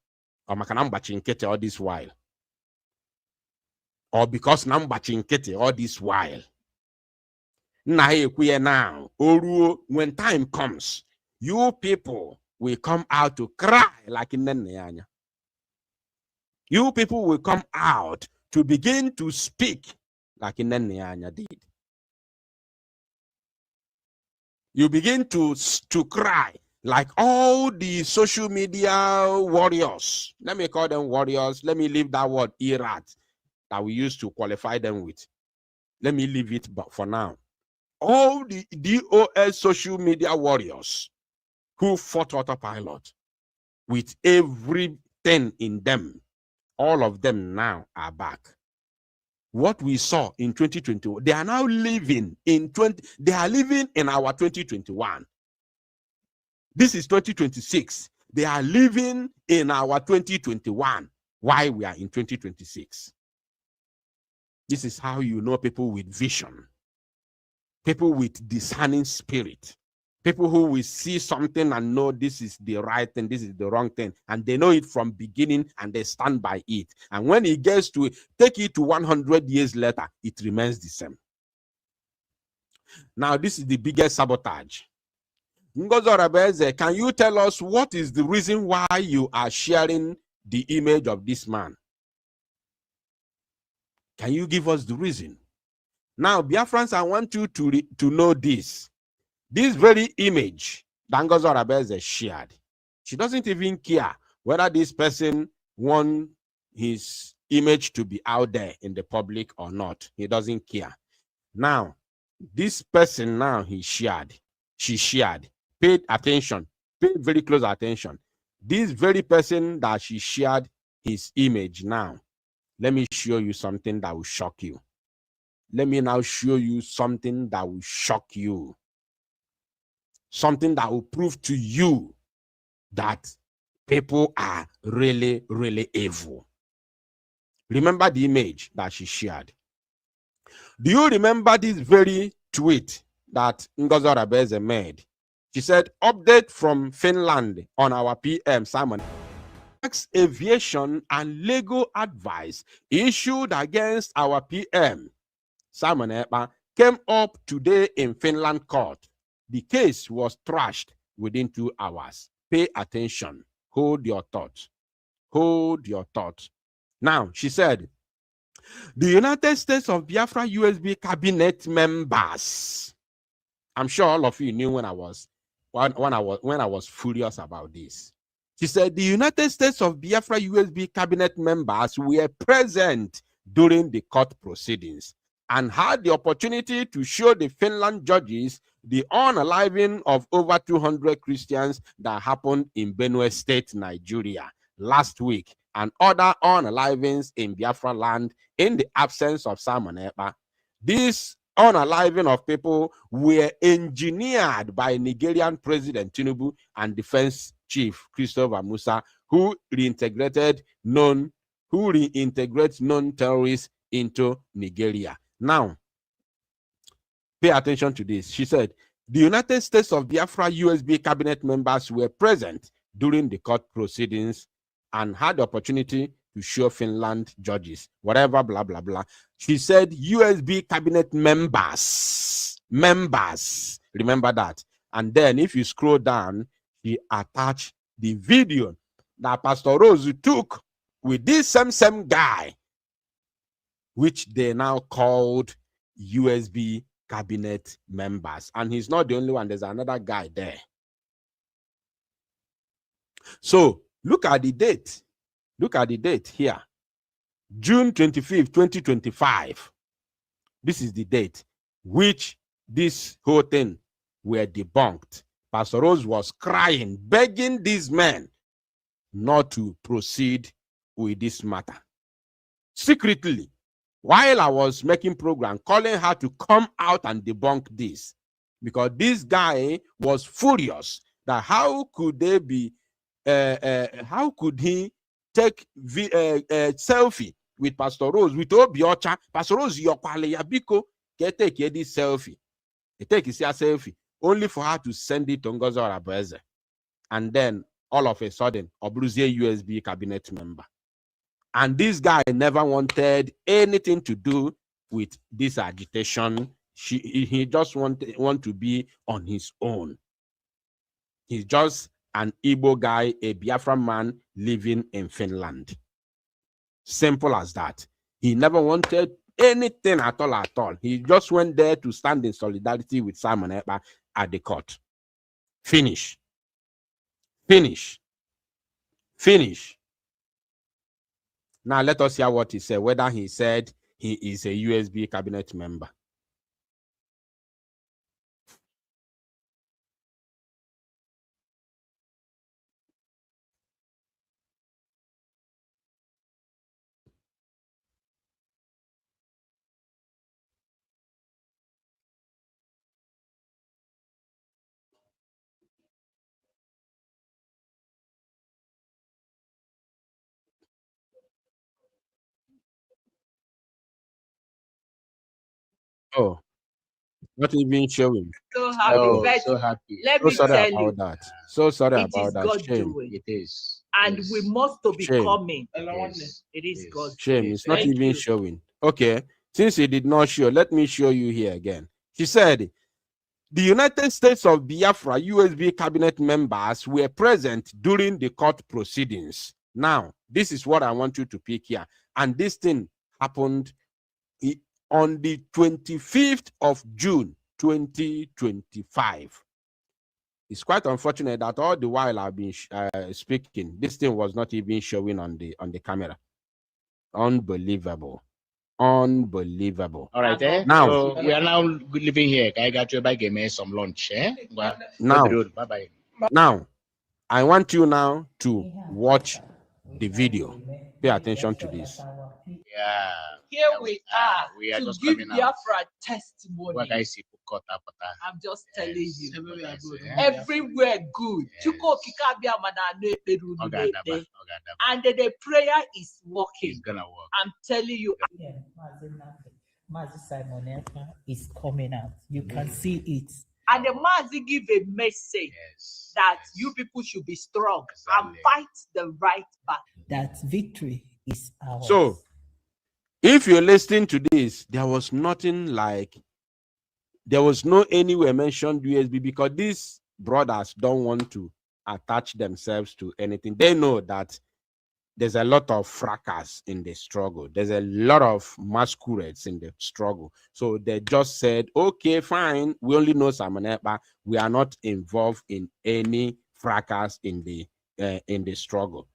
S4: or Makanamba Chinkete all this while. Or because Namba Chinkete all this while. Now, when time comes, you people will come out to cry like in Nenyanya. You people will come out to begin to speak like in Nenyanya did. You begin to cry like all the social media warriors. Let me call them warriors. Let me leave that word irat that we used to qualify them with. Let me leave it for now. All the DOS social media warriors who fought autopilot with everything in them, all of them now are back. What we saw in 2021, they are now living in they are living in our 2021. This is 2026. They are living in our 2021 while we are in 2026. This is how you know people with vision. People with discerning spirit, people who will see something and know this is the right thing, this is the wrong thing, and they know it from beginning and they stand by it. And when it gets to take it to 100 years later, it remains the same. Now, this is the biggest sabotage. Ngozi Orabeze, can you tell us what is the reason why you are sharing the image of this man? Can you give us the reason? Now, Biafrans, I want you to know this. This very image that Ngozi Orabeze shared, she doesn't even care whether this person wants his image to be out there in the public or not. He doesn't care. Now, this person now she shared, paid attention, paid very close attention. This very person that she shared his image now, let me show you something that will shock you. Let me now show you something that will shock you. Something that will prove to you that people are really, really evil. Remember the image that she shared. Do you remember this very tweet that Ngozi Orabeze made She said, update from Finland on our PM, Simon. Aviation and legal advice issued against our PM, Simon Ekpa, came up today in Finland court. The case was trashed within 2 hours. Pay attention. Hold your thoughts. Hold your thoughts. Now, she said, the United States of Biafra USB cabinet members. I'm sure all of you knew when I was furious about this. She said the United States of Biafra USB cabinet members were present during the court proceedings and had the opportunity to show the Finland judges the unaliving of over 200 Christians that happened in Benue State, Nigeria last week, and other unalivings in Biafra land in the absence of Simon Ekpa. These unaliving of people were engineered by Nigerian President Tinubu and Defense Chief Christopher Musa, who reintegrates known terrorists into Nigeria. Now, pay attention to this. She said, the United States of Biafra USB cabinet members were present during the court proceedings and had the opportunity to show Finland judges, whatever, blah, blah, blah. She said USB cabinet members, remember that. And then if you scroll down, she attached the video that Pastor Rose took with this same guy, which they now called USB cabinet members. And he's not the only one. There's another guy there. So look at the date. Look at the date here. June 25th, 2025. This is the date which this whole thing were debunked. Pastor Rose was crying, begging these men not to proceed with this matter. Secretly, while I was making program, calling her to come out and debunk this, because this guy was furious that how could they be, how could he take selfie with Pastor Rose, with Obiocha? Pastor Rose, biko, take this selfie. He take his selfie, only for her to send it to Ngozi Orabeze. And then, all of a sudden, Obruzie USB cabinet member. And this guy never wanted anything to do with this agitation. He just want to be on his own. He's just an Igbo guy, a Biafra man living in Finland. Simple as that. He never wanted anything at all. He just went there to stand in solidarity with Simon Ekpa at the court. Finish. Finish. Finish. Now let us hear what he said, whether he said he is a USB cabinet member. Oh, not even showing.
S13: So happy.
S11: Oh,
S13: But
S11: so happy.
S13: let
S4: So
S13: me
S4: sorry
S13: tell
S4: about
S13: you,
S4: that. So sorry
S13: it is
S4: about that.
S13: God
S4: Shame.
S13: doing.
S11: It is.
S13: And
S11: Yes.
S13: we must to be
S4: Shame.
S13: coming.
S11: Yes.
S13: It is
S11: Yes.
S13: God.
S4: Shame. It's not
S13: Thank
S4: even
S13: you.
S4: showing. Okay. Since he did not show, let me show you here again. She said, the United States of Biafra USB cabinet members were present during the court proceedings. Now, this is what I want you to pick here. And this thing happened on the 25th of June, 2025. It's quite unfortunate that all the while I've been speaking, this thing was not even showing on the camera. Unbelievable. Unbelievable.
S11: All right,
S4: Now,
S11: so we are now living here. I got you by game some lunch.
S4: Now,
S11: bye bye.
S4: now, I want you now to watch the video. Pay attention to this.
S11: Yeah.
S13: Here we are
S11: We are
S13: to
S11: just
S13: give
S11: coming out.
S13: Biafra testimony.
S11: What guys see cut up.
S13: I'm just telling you.
S11: Everywhere good.
S13: Everywhere good. Chukwu Di Ya, and the prayer is working.
S11: It's gonna work.
S13: I'm telling you.
S14: Mazi Simon Ekpa is coming out. You can see it.
S13: And the Mazi give a message that you people should be strong and fight the right battle. That victory is ours.
S4: So, if you're listening to this, there was nothing like, there was no anywhere mentioned USB, because these brothers don't want to attach themselves to anything. They know that there's a lot of fracas in the struggle. There's a lot of masquerades in the struggle. So they just said, okay, fine. We only know Simon Ekpa. We are not involved in any fracas in the struggle.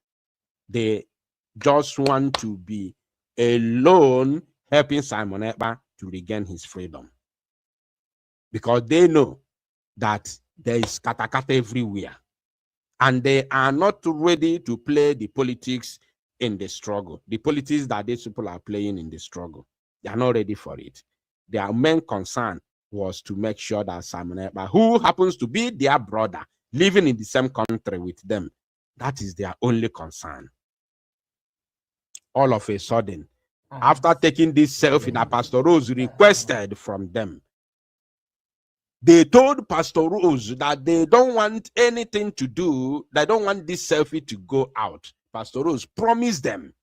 S4: They just want to be alone, helping Simon Ekpa to regain his freedom. Because they know that there is katakata everywhere. And they are not ready to play the politics in the struggle. The politics that these people are playing in the struggle. They are not ready for it. Their main concern was to make sure that Simon Ekpa, who happens to be their brother, living in the same country with them, that is their only concern. All of a sudden, after taking this selfie that Pastor Rose requested from them, they told Pastor Rose that they don't want anything to do, they don't want this selfie to go out. Pastor Rose promised them,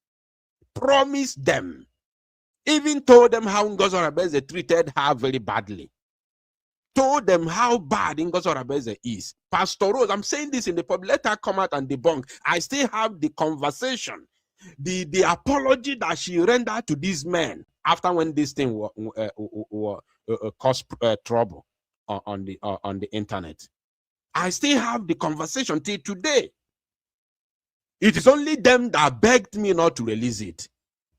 S4: even told them how Ngozi Orebeze treated her very badly, told them how bad Ngozi Orebeze is. Pastor Rose, I'm saying this in the public, let her come out and debunk. I still have the conversation, the apology that she rendered to these men after when this thing caused trouble on the internet. I still have the conversation till today. It is only them that begged me not to release it.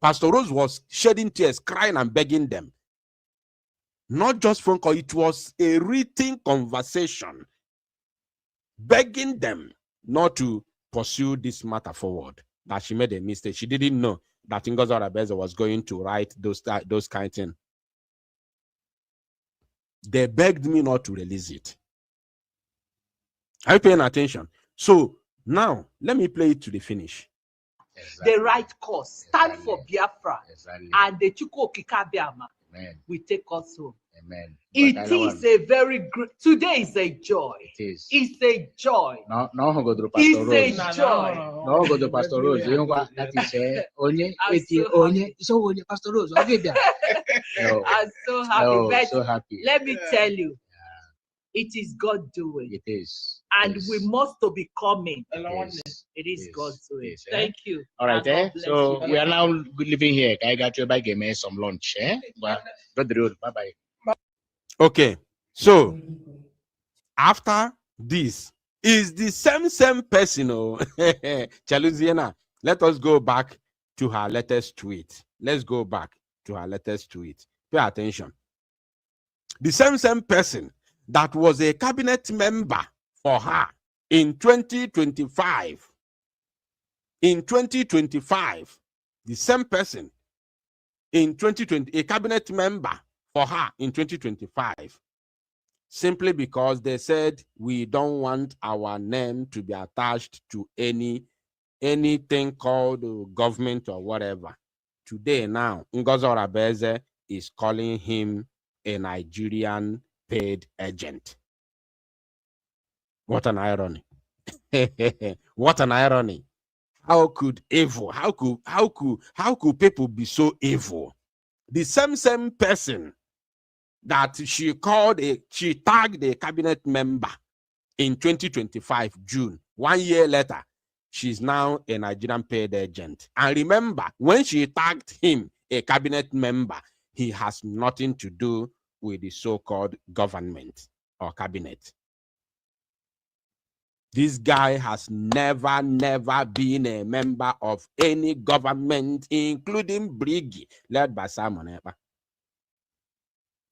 S4: Pastor Rose was shedding tears, crying and begging them. Not just phone call, it was a written conversation, begging them not to pursue this matter forward, that she made a mistake. She didn't know that Ngozi Orebeze was going to write those kind of things. They begged me not to release it. Are you paying attention? So now let me play it to the finish.
S13: The right cause, stand for Biafra, and the Chukwu Kikabiama will take us home.
S14: Amen.
S13: It is a very great, today is a joy.
S14: It is.
S13: It's a joy.
S14: No, go to Pastor
S13: It's
S14: Rose.
S13: a joy.
S14: No, go to Pastor Rose. You know what? That is onye. So onye Pastor Rose. Okay, there. No.
S13: I'm so happy.
S14: No,
S13: but
S14: so happy.
S13: Let me tell you, it is God doing.
S14: It is.
S13: And we must to be coming.
S14: It
S13: is God doing.
S14: Yes,
S13: Thank you.
S14: All right, so we are now living here. I got you by game some lunch. But go the road. Bye.
S4: Okay, so after this is the same person. Oh, Chaluziana, let us go back to her latest tweet. Let's go back to her latest tweet. Pay attention. The same person that was a cabinet member for her in 2025. In 2025, the same person in 2020, a cabinet member for her in 2025, simply because they said we don't want our name to be attached to anything called government or whatever. Today now, Ngozi Orebeze is calling him a Nigerian paid agent. What an irony. What an irony. How could evil, how could people be so evil? The same person that she tagged a cabinet member in 2025 June, 1 year later, she's now a Nigerian paid agent. And remember, when she tagged him a cabinet member, he has nothing to do with the so-called government or cabinet. This guy has never been a member of any government, including Briggy, led by Simon Ekpa.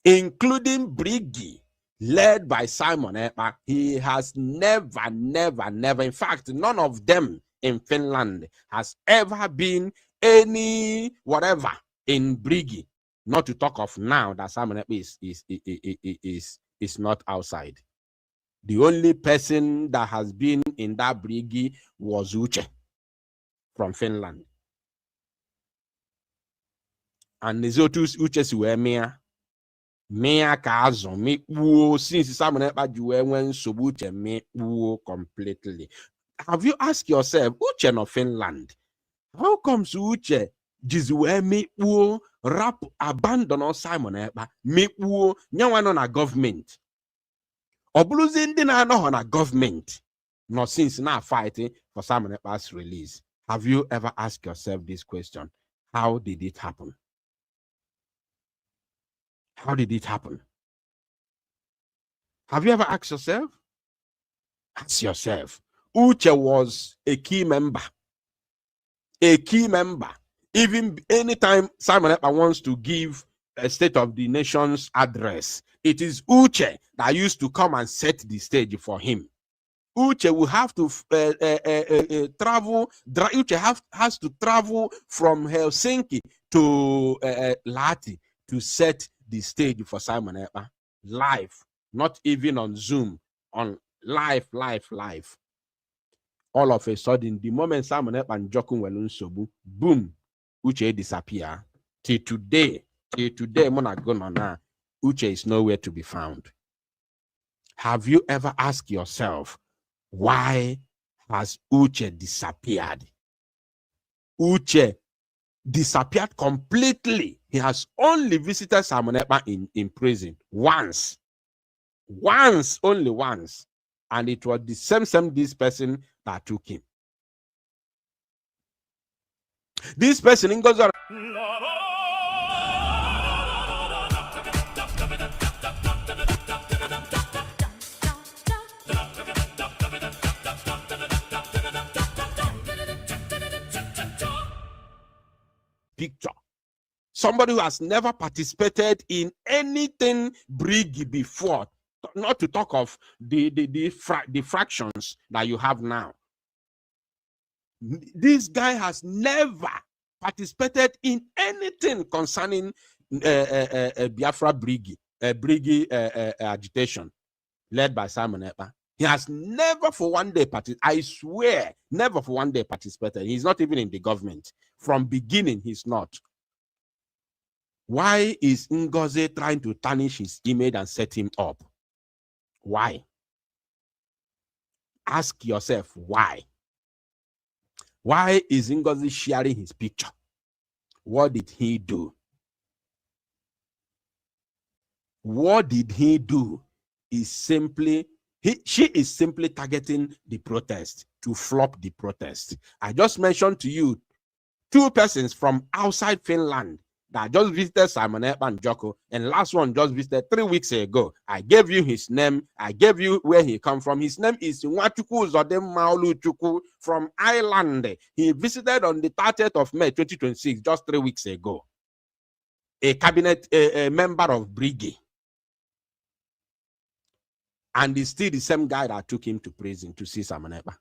S4: Including Briggy, led by Simon Ekpa. He has never, in fact, none of them in Finland has ever been any whatever in Briggy. Not to talk of now that Simon Ekpa is not outside. The only person that has been in that Briggy was Uche from Finland. And Nizotus Uche Suemia. Mea kazo me since Simon Ekpa you when Subuche me completely. Have you asked yourself, Uche no Finland? How comes Uche Jizwe me rap abandon Simon Ekpa me nyawan on a government? Obluzi ndi na no on a government. No since now fighting for Simon Ekpa's release. Have you ever asked yourself this question? How did it happen? How did it happen? Have you ever asked yourself? Ask yourself. Uche was a key member. A key member. Even anytime Simon Ekpa wants to give a State of the Nation's address, it is Uche that used to come and set the stage for him. Uche will have to travel. Uche has to travel from Helsinki to Lahti to set the stage for Simon Ekpa live, not even on Zoom, on live. All of a sudden, the moment Simon Ekpa and Jokun Welun Sobu, boom, Uche disappear. Till today, Uche is nowhere to be found. Have you ever asked yourself, why has Uche disappeared? Uche disappeared completely. He has only visited Simon Ekpa in prison once. Only once. And it was the same this person that took him. This person in Gozo. Picture. Somebody who has never participated in anything Briggy before, not to talk of the fractions that you have now. This guy has never participated in anything concerning Biafra Briggy agitation led by Simon Ekpa. He has never for one day participated. I swear, never for one day participated. He's not even in the government. From beginning, he's not. Why is Ngozi trying to tarnish his image and set him up? Why? Ask yourself why. Why is Ngozi sharing his picture? What did he do? What did he do? She is simply targeting the protest to flop the protest. I just mentioned to you 2 persons from outside Finland that just visited Simon Ekpa and Joko, and last one just visited 3 weeks ago. I gave you his name. I gave you where he come from. His name is Chukwu Zodem Maulu Chukwu from Ireland. He visited on the 30th of May 2026, just 3 weeks ago. A cabinet, a member of Briggy. And it's still the same guy that took him to prison to see Simon Ekpa.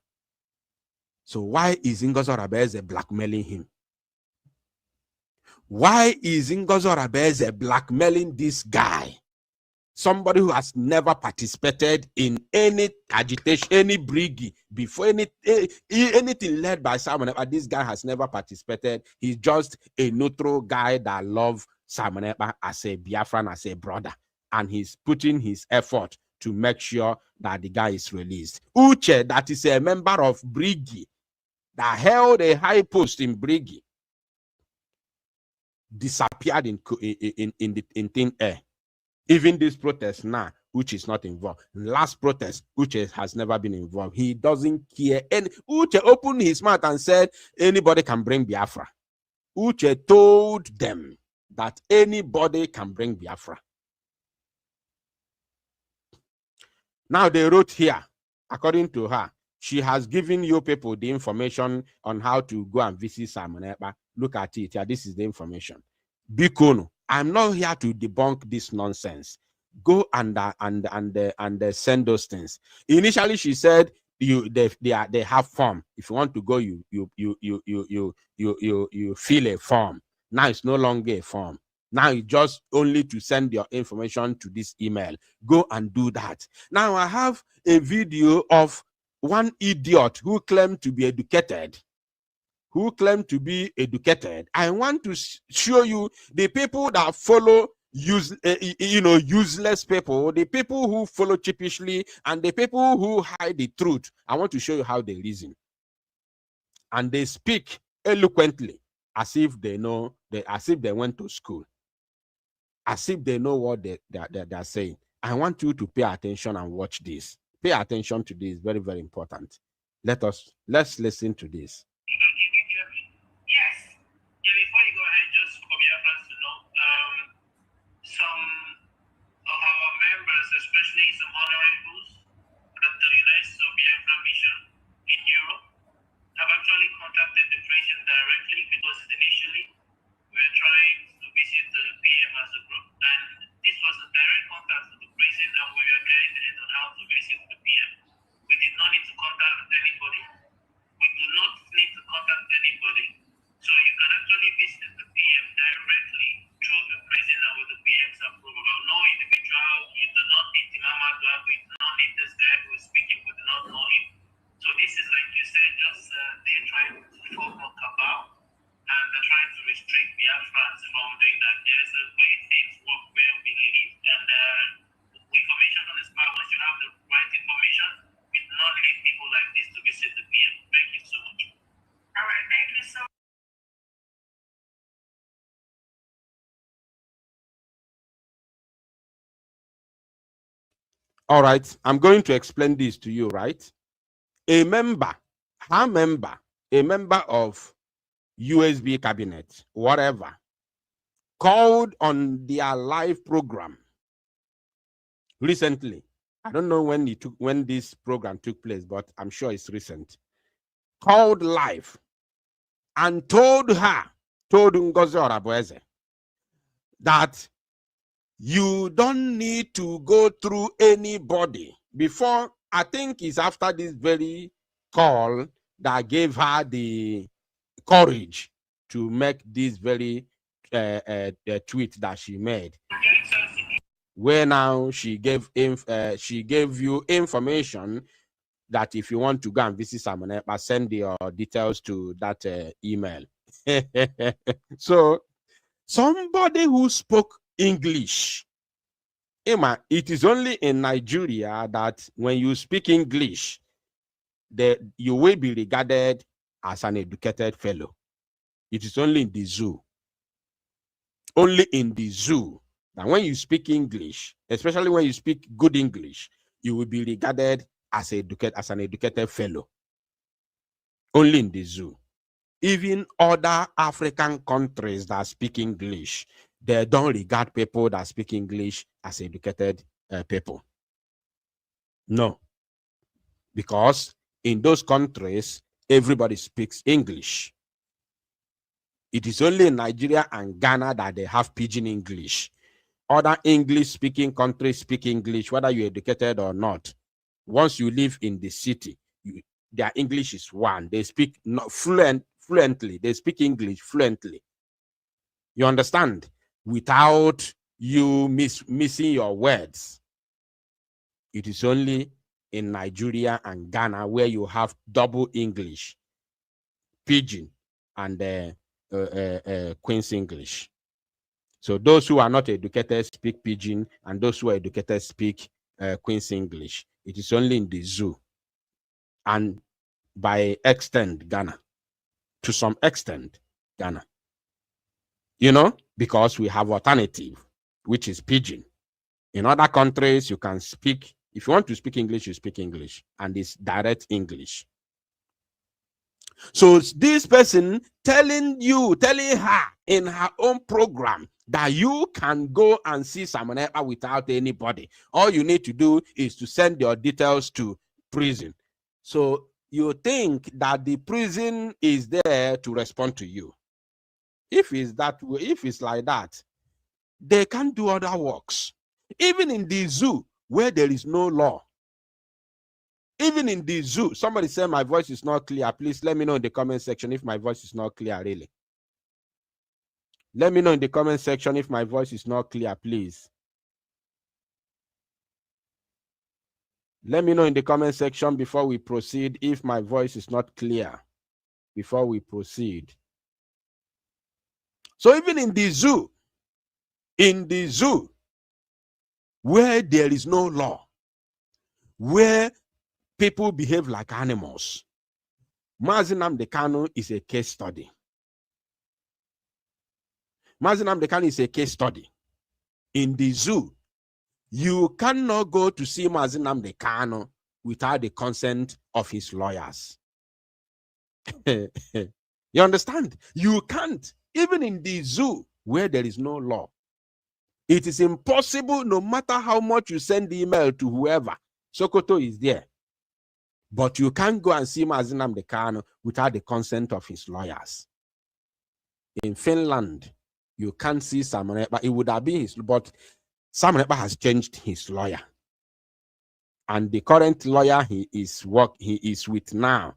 S4: So why is Ngozi Rabeze blackmailing him? Why is Ngozi Rabeze blackmailing this guy? Somebody who has never participated in any agitation, any Briggy, before anything led by Simon Ekpa. This guy has never participated. He's just a neutral guy that loves Simon Ekpa as a Biafran, as a brother. And he's putting his effort to make sure that the guy is released. Uche, that is a member of Briggy, that held a high post in Briggy, disappeared in thin air. Even this protest now, Uche is not involved. Last protest, Uche has never been involved. He doesn't care. And Uche opened his mouth and said, anybody can bring Biafra. Uche told them that anybody can bring Biafra. Now they wrote here, according to her, she has given you people the information on how to go and visit Simon Ekpa. Look at it here. This is the information. Bikono, I'm not here to debunk this nonsense. Go and send those things. Initially, she said they have form. If you want to go, you fill a form. Now it's no longer a form. Now you just only to send your information to this email. Go and do that. Now I have a video of one idiot who claimed to be educated. I want to show you the people that follow useless people, the people who follow cheapishly, and the people who hide the truth. I want to show you how they reason. And they speak eloquently, as if they know, as if they went to school, as if they know what they're saying. I want you to pay attention and watch this. Pay attention to this, very, very important. Let's listen to this.
S15: Yes. Yeah, before you go ahead, just for Biafrans to know, some of our members, especially some honorables at the United States of Biafra mission in Europe, have actually contacted the prison directly, because initially we were trying to visit the PM as a group, and this was a direct contact to the prison, and we were guided on how to visit the PM. We did not need to contact anybody. We do not need to contact anybody. So you can actually visit the PM directly through the prison and with the PM's approval. No individual, you do not need the Mama Dwag, you do not need this guy who is speaking, we do not know him. So this is, like you said, just they're trying to form a cabal, and they're trying to restrict Biafrans from doing that. There's a way things work where we live, and information on this power. Once you have the right information, we do not need people like this to visit the PM. Thank you so much. All right, thank you so much.
S4: All right, I'm going to explain this to you, right? A member of USB cabinet, whatever, called on their live program recently. I don't know when this program took place, but I'm sure it's recent. Called live and told Ngozi Orabueze, that you don't need to go through anybody. Before, I think it's after this very call that gave her the courage to make this very tweet that she made, where now she gave you information that if you want to go and visit someone, send your details to that email. So somebody who spoke English, Emma, it is only in Nigeria that when you speak English, you will be regarded as an educated fellow. It is only in the zoo. Only in the zoo. And when you speak English, especially when you speak good English, you will be regarded as an educated fellow. Only in the zoo. Even other African countries that speak English, they don't regard people that speak English as educated people. No. Because in those countries, everybody speaks English. It is only in Nigeria and Ghana that they have pidgin English. Other English-speaking countries speak English, whether you're educated or not. Once you live in the city, their English is one. They speak not fluently. They speak English fluently. You understand? Without you missing your words. It is only in Nigeria and Ghana where you have double English, pidgin, and Queen's English. So those who are not educated speak pidgin, and those who are educated speak Queen's English. It is only in the zoo, and by extent Ghana, to some extent Ghana. You know, because we have alternative, which is pidgin. In other countries, you can speak, if you want to speak English, you speak English, and it's direct English. So this person telling her in her own program that you can go and see someone without anybody. All you need to do is to send your details to prison. So you think that the prison is there to respond to you. If it's that way, if it's like that, they can't do other works. Even in the zoo where there is no law. Even in the zoo, somebody said my voice is not clear. Please let me know in the comment section if my voice is not clear, really. Let me know in the comment section if my voice is not clear, please. Let me know in the comment section before we proceed if my voice is not clear. Before we proceed. So even in the zoo, In the zoo, where there is no law, where people behave like animals, Mazi Nnamdi Kanu is a case study. Mazi Nnamdi Kanu is a case study. In the zoo, you cannot go to see Mazi Nnamdi Kanu without the consent of his lawyers. You understand? You can't. Even in the zoo, where there is no law, it is impossible, no matter how much you send the email to whoever. Sokoto is there. But you can't go and see Mazi Nnamdi Kanu without the consent of his lawyers. In Finland, you can't see Simon Ekpa. It would have been his, but Simon Ekpa has changed his lawyer. And the current lawyer he is with now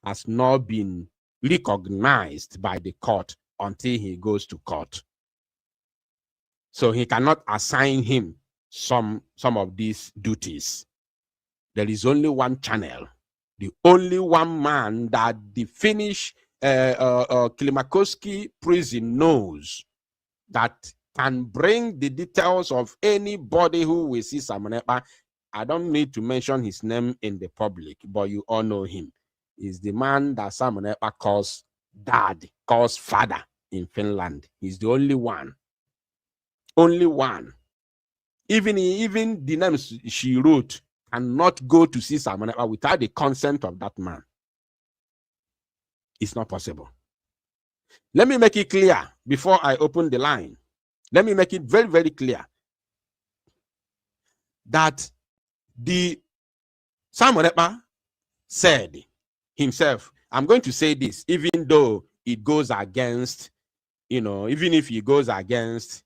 S4: has not been recognized by the court until he goes to court. So he cannot assign him some of these duties. There is only one channel, the only one man that the Finnish Klimakowski prison knows that can bring the details of anybody who will see Simon Ekpa. I don't need to mention his name in the public, but you all know him. He's the man that Simon Ekpa calls dad, calls father in Finland. He's the only one. Only one. Even the names she wrote cannot go to see Simon Ekpa without the consent of that man. It's not possible. Let me make it clear before I open the line. Let me make it very, very clear that the Simon Ekpa said himself, I'm going to say this, even though it goes against, even if it goes against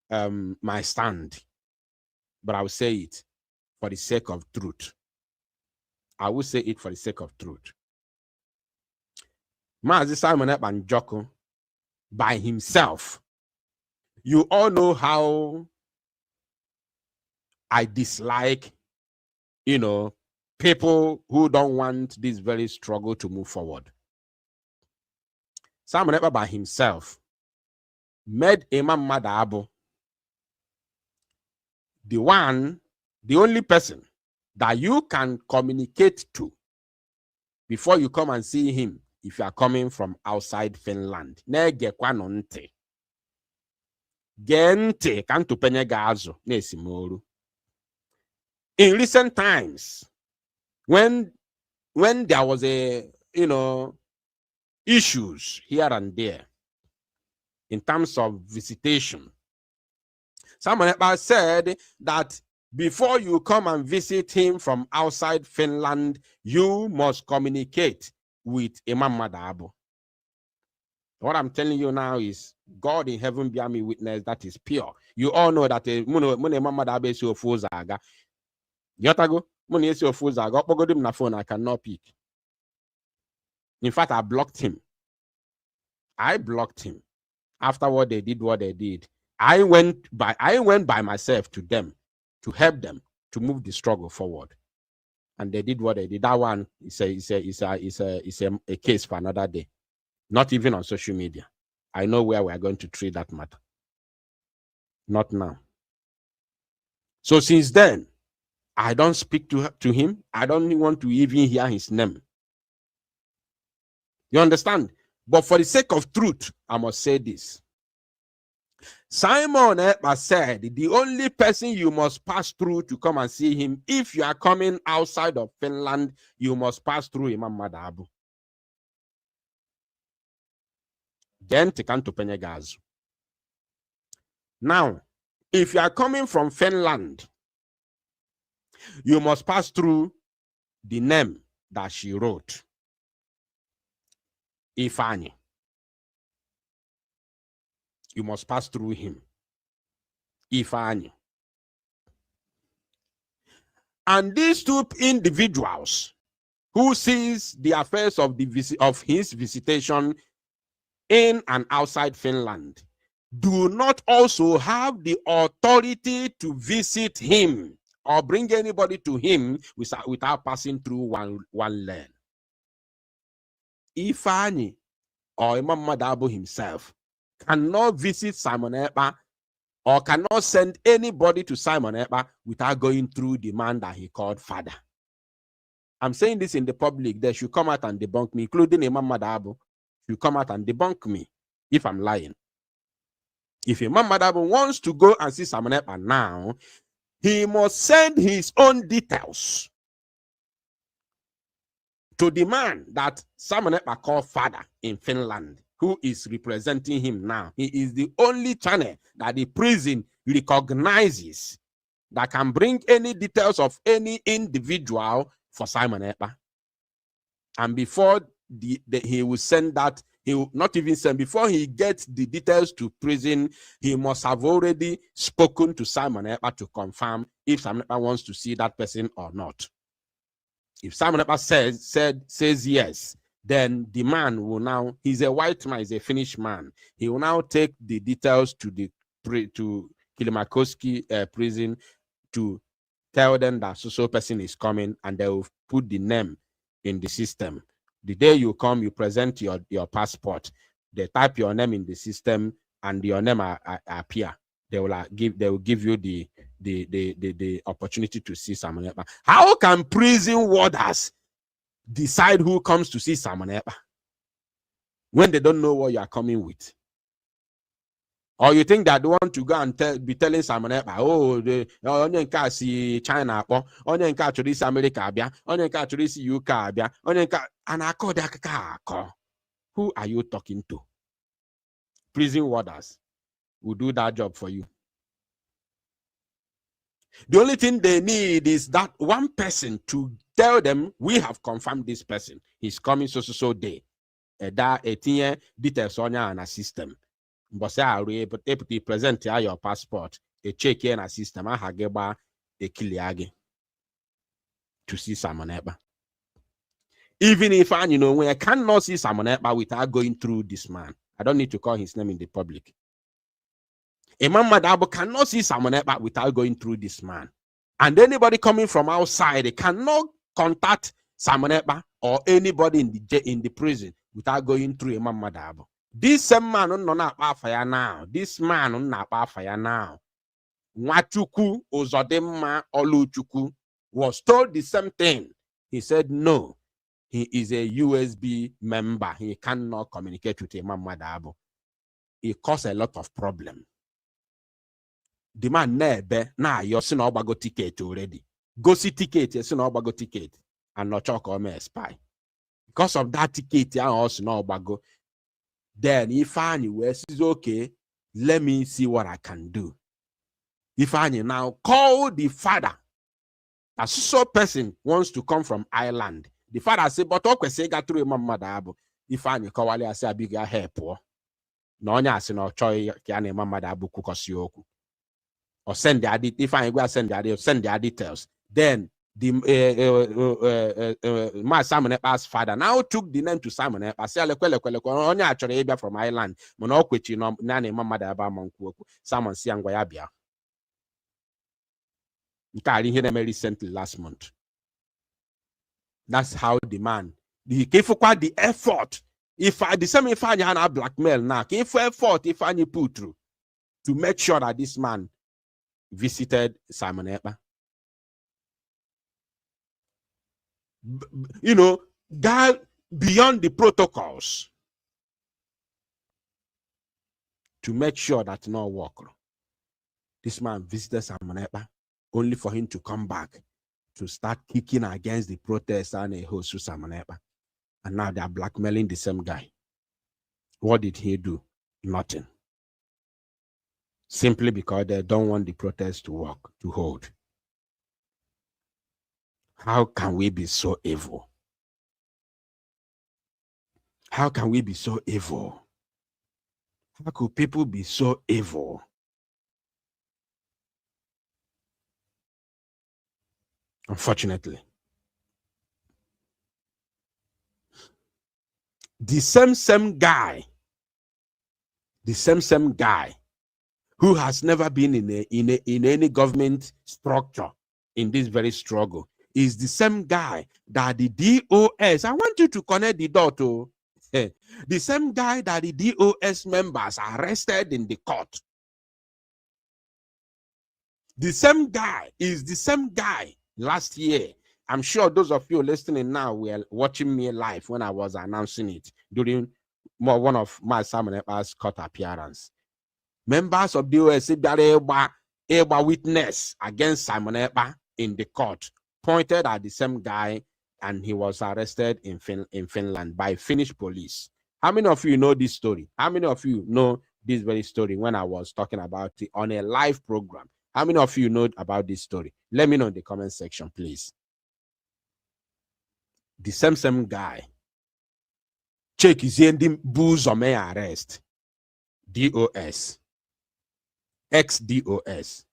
S4: my stand, but I will say it for the sake of truth. I will say it for the sake of truth. Mazi Simon Ekpa Njoko, by himself, you all know how I dislike, people who don't want this very struggle to move forward. Simon Ekpa by himself made Imam Madabo the only person that you can communicate to before you come and see him if you are coming from outside Finland. Gente kanto penye gazo nesimoru. In recent times, when there was issues here and there in terms of visitation, Simon Ekpa said that before you come and visit him from outside Finland, you must communicate with Imam Madabo. What I'm telling you now is God in heaven bear me witness, that is pure. You all know that Imam Madabo is your fozaga. Yotago, money is your fozaga. Opogodim na phone, I cannot pick. In fact, I blocked him. I blocked him. After what they did, I went by myself to them to help them to move the struggle forward. And they did what they did. That one is a case for another day. Not even on social media. I know where we are going to treat that matter. Not now. So since then, I don't speak to him. I don't want to even hear his name. You understand? But for the sake of truth, I must say this. Simon Ekpa said, the only person you must pass through to come and see him, if you are coming outside of Finland, you must pass through Imam Madabo. Then Takano Penyegazu. Now, if you are coming from Finland, you must pass through the name that she wrote. Ifani. You must pass through him. Ifani. And these two individuals who sees the affairs of his visitation in and outside Finland do not also have the authority to visit him or bring anybody to him without passing through one lane. Ifani or Imam Madabo himself cannot visit Simon Ekpa or cannot send anybody to Simon Ekpa without going through the man that he called father. I'm saying this in the public. They should come out and debunk me, including Imam Madabo. Should come out and debunk me if I'm lying. If Imam Madabo wants to go and see Simon Ekpa now, he must send his own details to the man that Simon Ekpa called father in Finland, who is representing him now. He is the only channel that the prison recognizes that can bring any details of any individual for Simon Ekpa. And before he will send that, he will not even send, before he gets the details to prison, he must have already spoken to Simon Ekpa to confirm if Simon Ekpa wants to see that person or not. If Simon Ekpa says yes, then the man will now, he's a white man, he's a Finnish man. He will now take the details to Kilimakoski prison to tell them that so person is coming, and they will put the name in the system. The day you come, you present your passport. They type your name in the system, and your name appear. They will give you the opportunity to see Simon Ekpa. How can prison warders decide who comes to see Simon Ekpa when they don't know what you are coming with? Or you think that they want to go and be telling Simon Ekpa, oh, onye nke si China akpọ, onye nke chọrọ isi America abịa, onye nke chọrọ isi UK abịa, onye nke anakọ dị akụkọ akọ. Who are you talking to? Prison warders will do that job for you. The only thing they need is that one person to tell them, we have confirmed this person. He's coming so day. That 18 details on your system. But say I able to present your passport, a check in a system, I have a kiliage to see Simon Ekpa. Even if I when I cannot see Simon Ekpa without going through this man, I don't need to call his name in the public. Imam Madabo cannot see Simon Ekpa without going through this man. And anybody coming from outside, they cannot contact Simon Ekpa or anybody in the prison without going through Imam Madabo. This same man no na fire now. This man na fire now. Chukwu Ozodema Oluchukwu was told the same thing. He said no. He is a USB member. He cannot communicate with Imam Madabo. It caused a lot of problem. The man nebe na you see no bago ticket already. Go see ticket, you see no bago ticket, and no chalk or me spy. Because of that ticket, I also no bago. Then if I is okay, let me see what I can do. If I now call the father, a so person wants to come from Ireland. The father say, but okay, say got through Imam Madabo. If I call I say a bigger help. No nya say no choy can Imam Madabo kukosioku. Or send the edit. If I go send the details. Then the my Simon Ekpa's father now took the name to Simon Ekpa. Say only actually from Ireland. Mono kwechi no na Imam Madabo manku. Simon si angwaya bia. Recently last month. That's how the man, the effort. If I the same if I had blackmail now, if effort if I put through to make sure that this man visited Simon Ekpa. God beyond the protocols to make sure that no work. This man visited Simon Ekpa only for him to come back to start kicking against the protests and a host to Simon Ekpa. And now they are blackmailing the same guy. What did he do? Nothing. Simply because they don't want the protest to work, to hold. How can we be so evil? How can we be so evil? How could people be so evil? Unfortunately. The same guy who has never been in any government structure in this very struggle is the same guy that the DOS, I want you to connect the dot to the same guy that the DOS members arrested in the court The same guy is the same guy last year. I'm sure those of you listening now were watching me live when I was announcing it during one of my Simon Ekpa's court appearance. Members of the OSC Eba witness against Simon Ekpa in the court pointed at the same guy, and he was arrested in Finland by Finnish police. How many of you know this story? How many of you know this very story when I was talking about it on a live program? How many of you know about this story? Let me know in the comment section, please. The same guy. Check is in the booze or may arrest. DOS. Ex-DOS.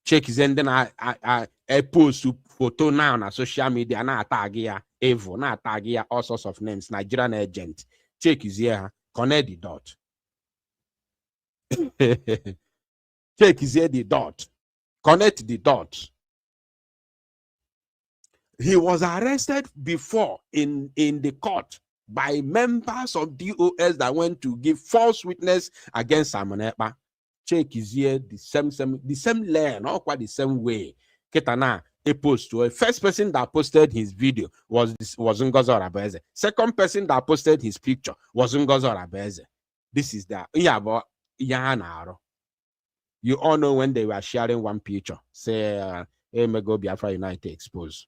S4: Check is in then I post photo now on social media na tag ya Evo, na tag ya all sorts of names, Nigerian agent. Check is here, connect the dot. Check is here the dot. Connect the dot. He was arrested before in the court by members of DOS that went to give false witness against Simon Ekpa. Check is here the same lane, not quite the same way. Ketana a post to a first person that posted his video was Ngozi Orabeze. Second person that posted his picture was Ngozi Orabeze. This is that. You all know when they were sharing one picture, say Emego Biafra United exposed.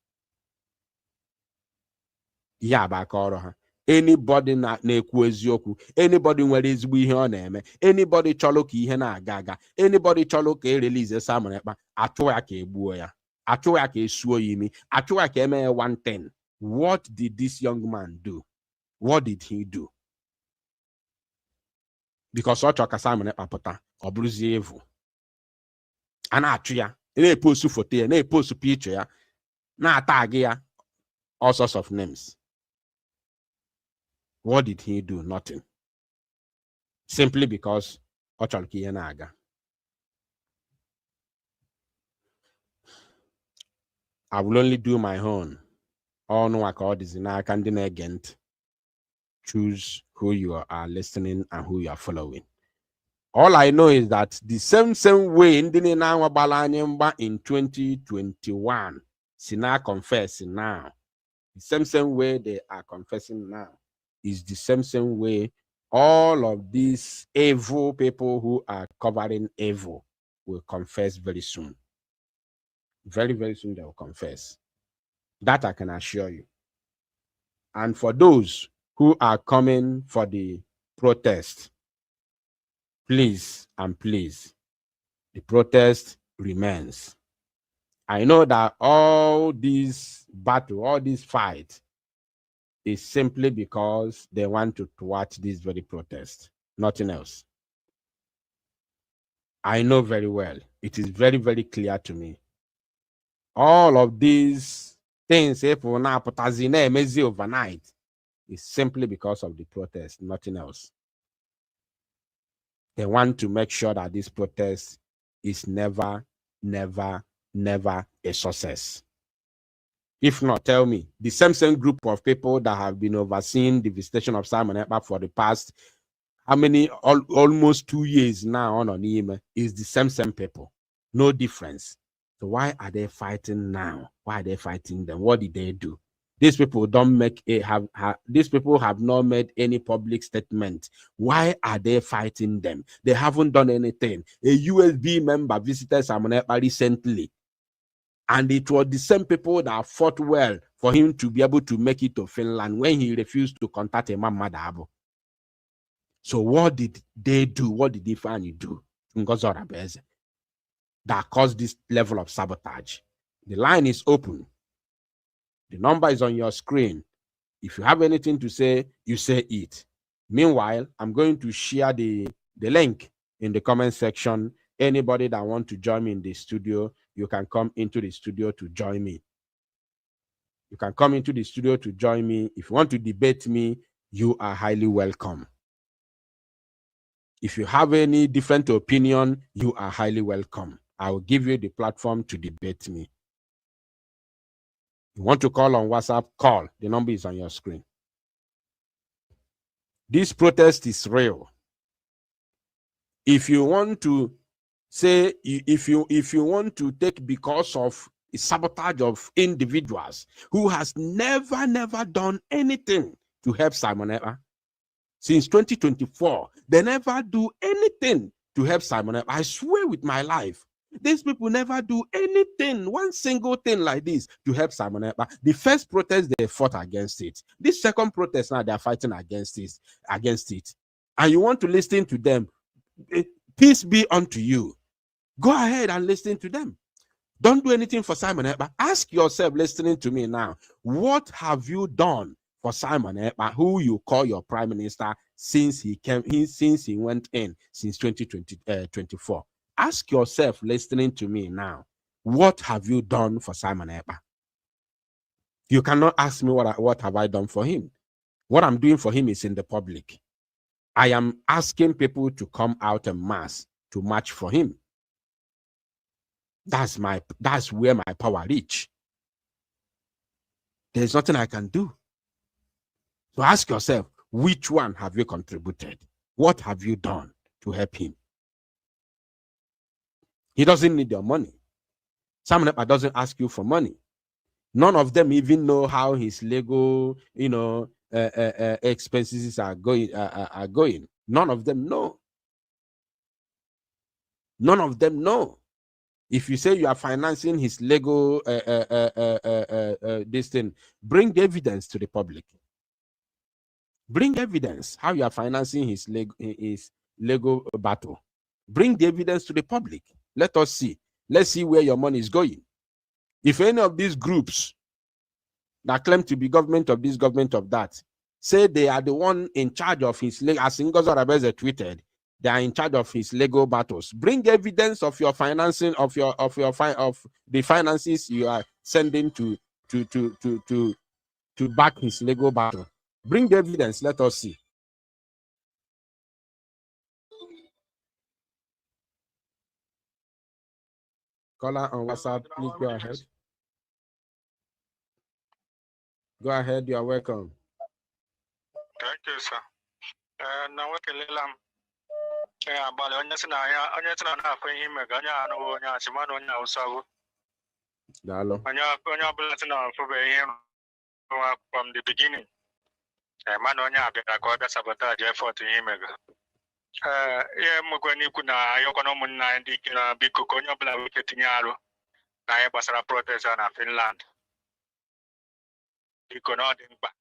S4: Yeah, back or anybody na-ekwu eziokwu, anybody nwere ezigbo ihe ọ na-eme, anybody chọrọ ka ihe na-aga, anybody chọrọ ka release Simon Ekpa, achụ ya ka egbuo ya, achụ ya ka esuo ya imi, achụ ya ka eme 110. What did this young man do? What did he do? Because ọ chọrọ ka Simon Ekpa pụta, ọ bụrụzie evil. A na-achụ ya, na-epost foto ya, na-epost picture ya, na-atag ya all sorts of names. What did he do? Nothing. Simply because Ochalki Naga. I will only do my own. All no accord is in our candidate agent. Choose who you are listening and who you are following. All I know is that the same way in 2021, Sina confessing now. The same way they are confessing now is the same way all of these evil people who are covering evil will confess very soon. Very, very soon they will confess. That I can assure you. And for those who are coming for the protest, please and please, the protest remains. I know that all this battle, all this fight is simply because they want to thwart this very protest, nothing else. I know very well. It is very, very clear to me. All of these things, if we're not overnight, is simply because of the protest, nothing else. They want to make sure that this protest is never, never, never a success. If not, tell me, the same group of people that have been overseeing the visitation of Simon Ekpa for the past, how many, almost 2 years now on Ime, is the same people. No difference. So why are they fighting now? Why are they fighting them? What did they do? These people don't make these people have not made any public statement. Why are they fighting them? They haven't done anything. A USB member visited Simon Ekpa recently. And it was the same people that fought well for him to be able to make it to Finland when he refused to contact Imam Madabo. So what did they do? What did Ifeanyi do? That caused this level of sabotage. The line is open. The number is on your screen. If you have anything to say, you say it. Meanwhile, I'm going to share the link in the comment section. Anybody that wants to join me in the studio, you can come into the studio to join me. You can come into the studio to join me. If you want to debate me, you are highly welcome. If you have any different opinion, you are highly welcome. I will give you the platform to debate me. You want to call on WhatsApp, call. The number is on your screen. This protest is real. If you want to say if you want to take because of sabotage of individuals who has never done anything to help Simon Ekpa. Since 2024, they never do anything to help Simon Ekpa. I swear with my life, these people never do anything, one single thing like this to help Simon Ekpa. The first protest, they fought against it. This second protest, now they're fighting against it. And you want to listen to them. Peace be unto you. Go ahead and listen to them. Don't do anything for Simon Ekpa. Ask yourself, listening to me now, what have you done for Simon Ekpa, who you call your prime minister since he went in since 2024? Ask yourself, listening to me now, what have you done for Simon Ekpa? You cannot ask me what have I done for him. What I'm doing for him is in the public. I am asking people to come out en masse to march for him. That's where my power reach. There's nothing I can do. So ask yourself, which one have you contributed? What have you done to help him? He doesn't need your money. Simon Ekpa doesn't ask you for money. None of them even know how his legal, expenses are going. None of them know. None of them know. If you say you are financing his legal this thing, bring evidence to the public. Bring evidence how you are financing his legal battle. Bring the evidence to the public. Let us see. Let's see where your money is going. If any of these groups that claim to be government of this, government of that, say they are the one in charge of his legal, as Ngozi Orebeze tweeted, they are in charge of his legal battles. Bring evidence of your financing of the finances you are sending to back his legal battle. Bring the evidence. Let us see. Caller on WhatsApp, please go ahead. Go ahead. You are welcome.
S16: Thank you, sir. Now, what can I about on yes, and I not for him, Ganya, no, Shimano, now, so.
S4: Dalo.
S16: On your blessing for him from the beginning. Man on your got a sabotage effort to him. Yeah, Mugani Kuna, Yokonomun 90, Biku Konya Blackmail, I was a protest on Finland. You could not back.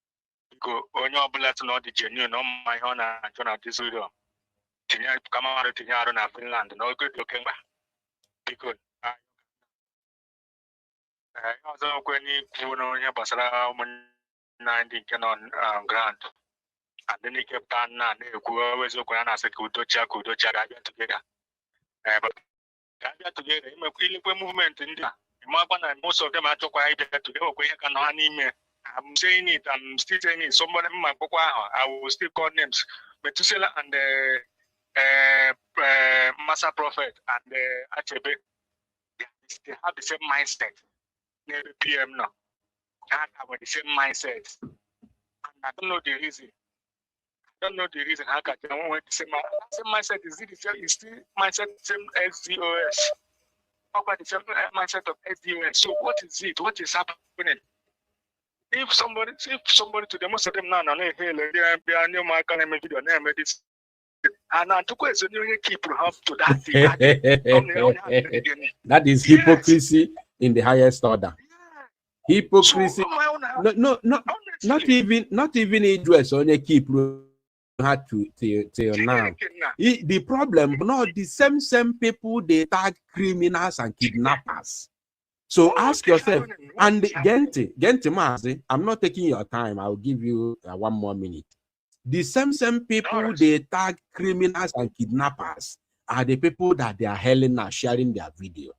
S16: Go on your blessing, not the genuine, no, my honor, and turn out this video. Come out to Finland, no good looking back. Because I also when you know, Basara 90 Canon grant. And then he kept on always look at us a kudo together. But together, movement in there. Most of them are to quiet together. I'm saying it, I'm still saying it. Somebody I will still call names. Methuselah and Master Prophet and Achebe, they have the same mindset. Maybe PM now. They have the same mindset. And I don't know the reason. How can they want the same mindset? Is it the same? Is still mindset same SDOS? How about the same mindset of SDOS? So what is it? What is happening? If somebody to them, most of them now, hey, they are new market and video name this. And I took question you keep up to that.
S4: That is hypocrisy in the highest order. Hypocrisy. No, not even Idris only keep had till now. The problem, no, the same people they tag criminals and kidnappers. So ask yourself, and Gente Mazi, I'm not taking your time. I'll give you 1 more minute. The same people they tag criminals and kidnappers are the people that they are hailing now, sharing their video.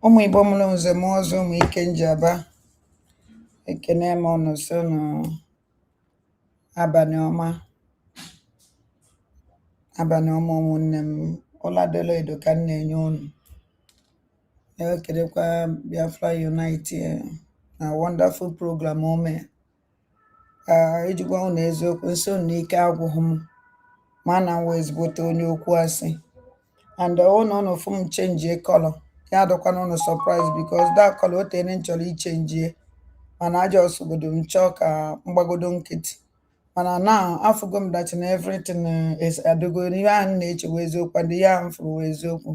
S2: ụmụ Igbo mụrụ nze m ọzọ ụmụ ike njaba ekene m ọnụ so abalị ọma ụmụnne m ụladolo edo ka m na-enye unu ekelekwa Biafra Unite na wonderful program ome ejikwa unu eziokwu nso n'ike agwụghị m ma na nwa ezigbote onye okwu asị and ụnụ fụ m chenjie color ya adọkwana ụnụ surprise because that color o tere m chọrọ ichenjie mana aja ọsọgodo m chọọ ka mgbagodo nkịtị mana na afụgo m that na everything is adogo ihe ahụ na-echewe eziokwu ndị ya ahụ fụrụ eziokwu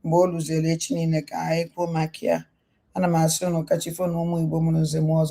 S2: mgbe o lụziere echi niile ka anyị kwuo maka ya ana m asị ụnụ kachifo na ụmụ Igbo mụrụ nze m ọzọ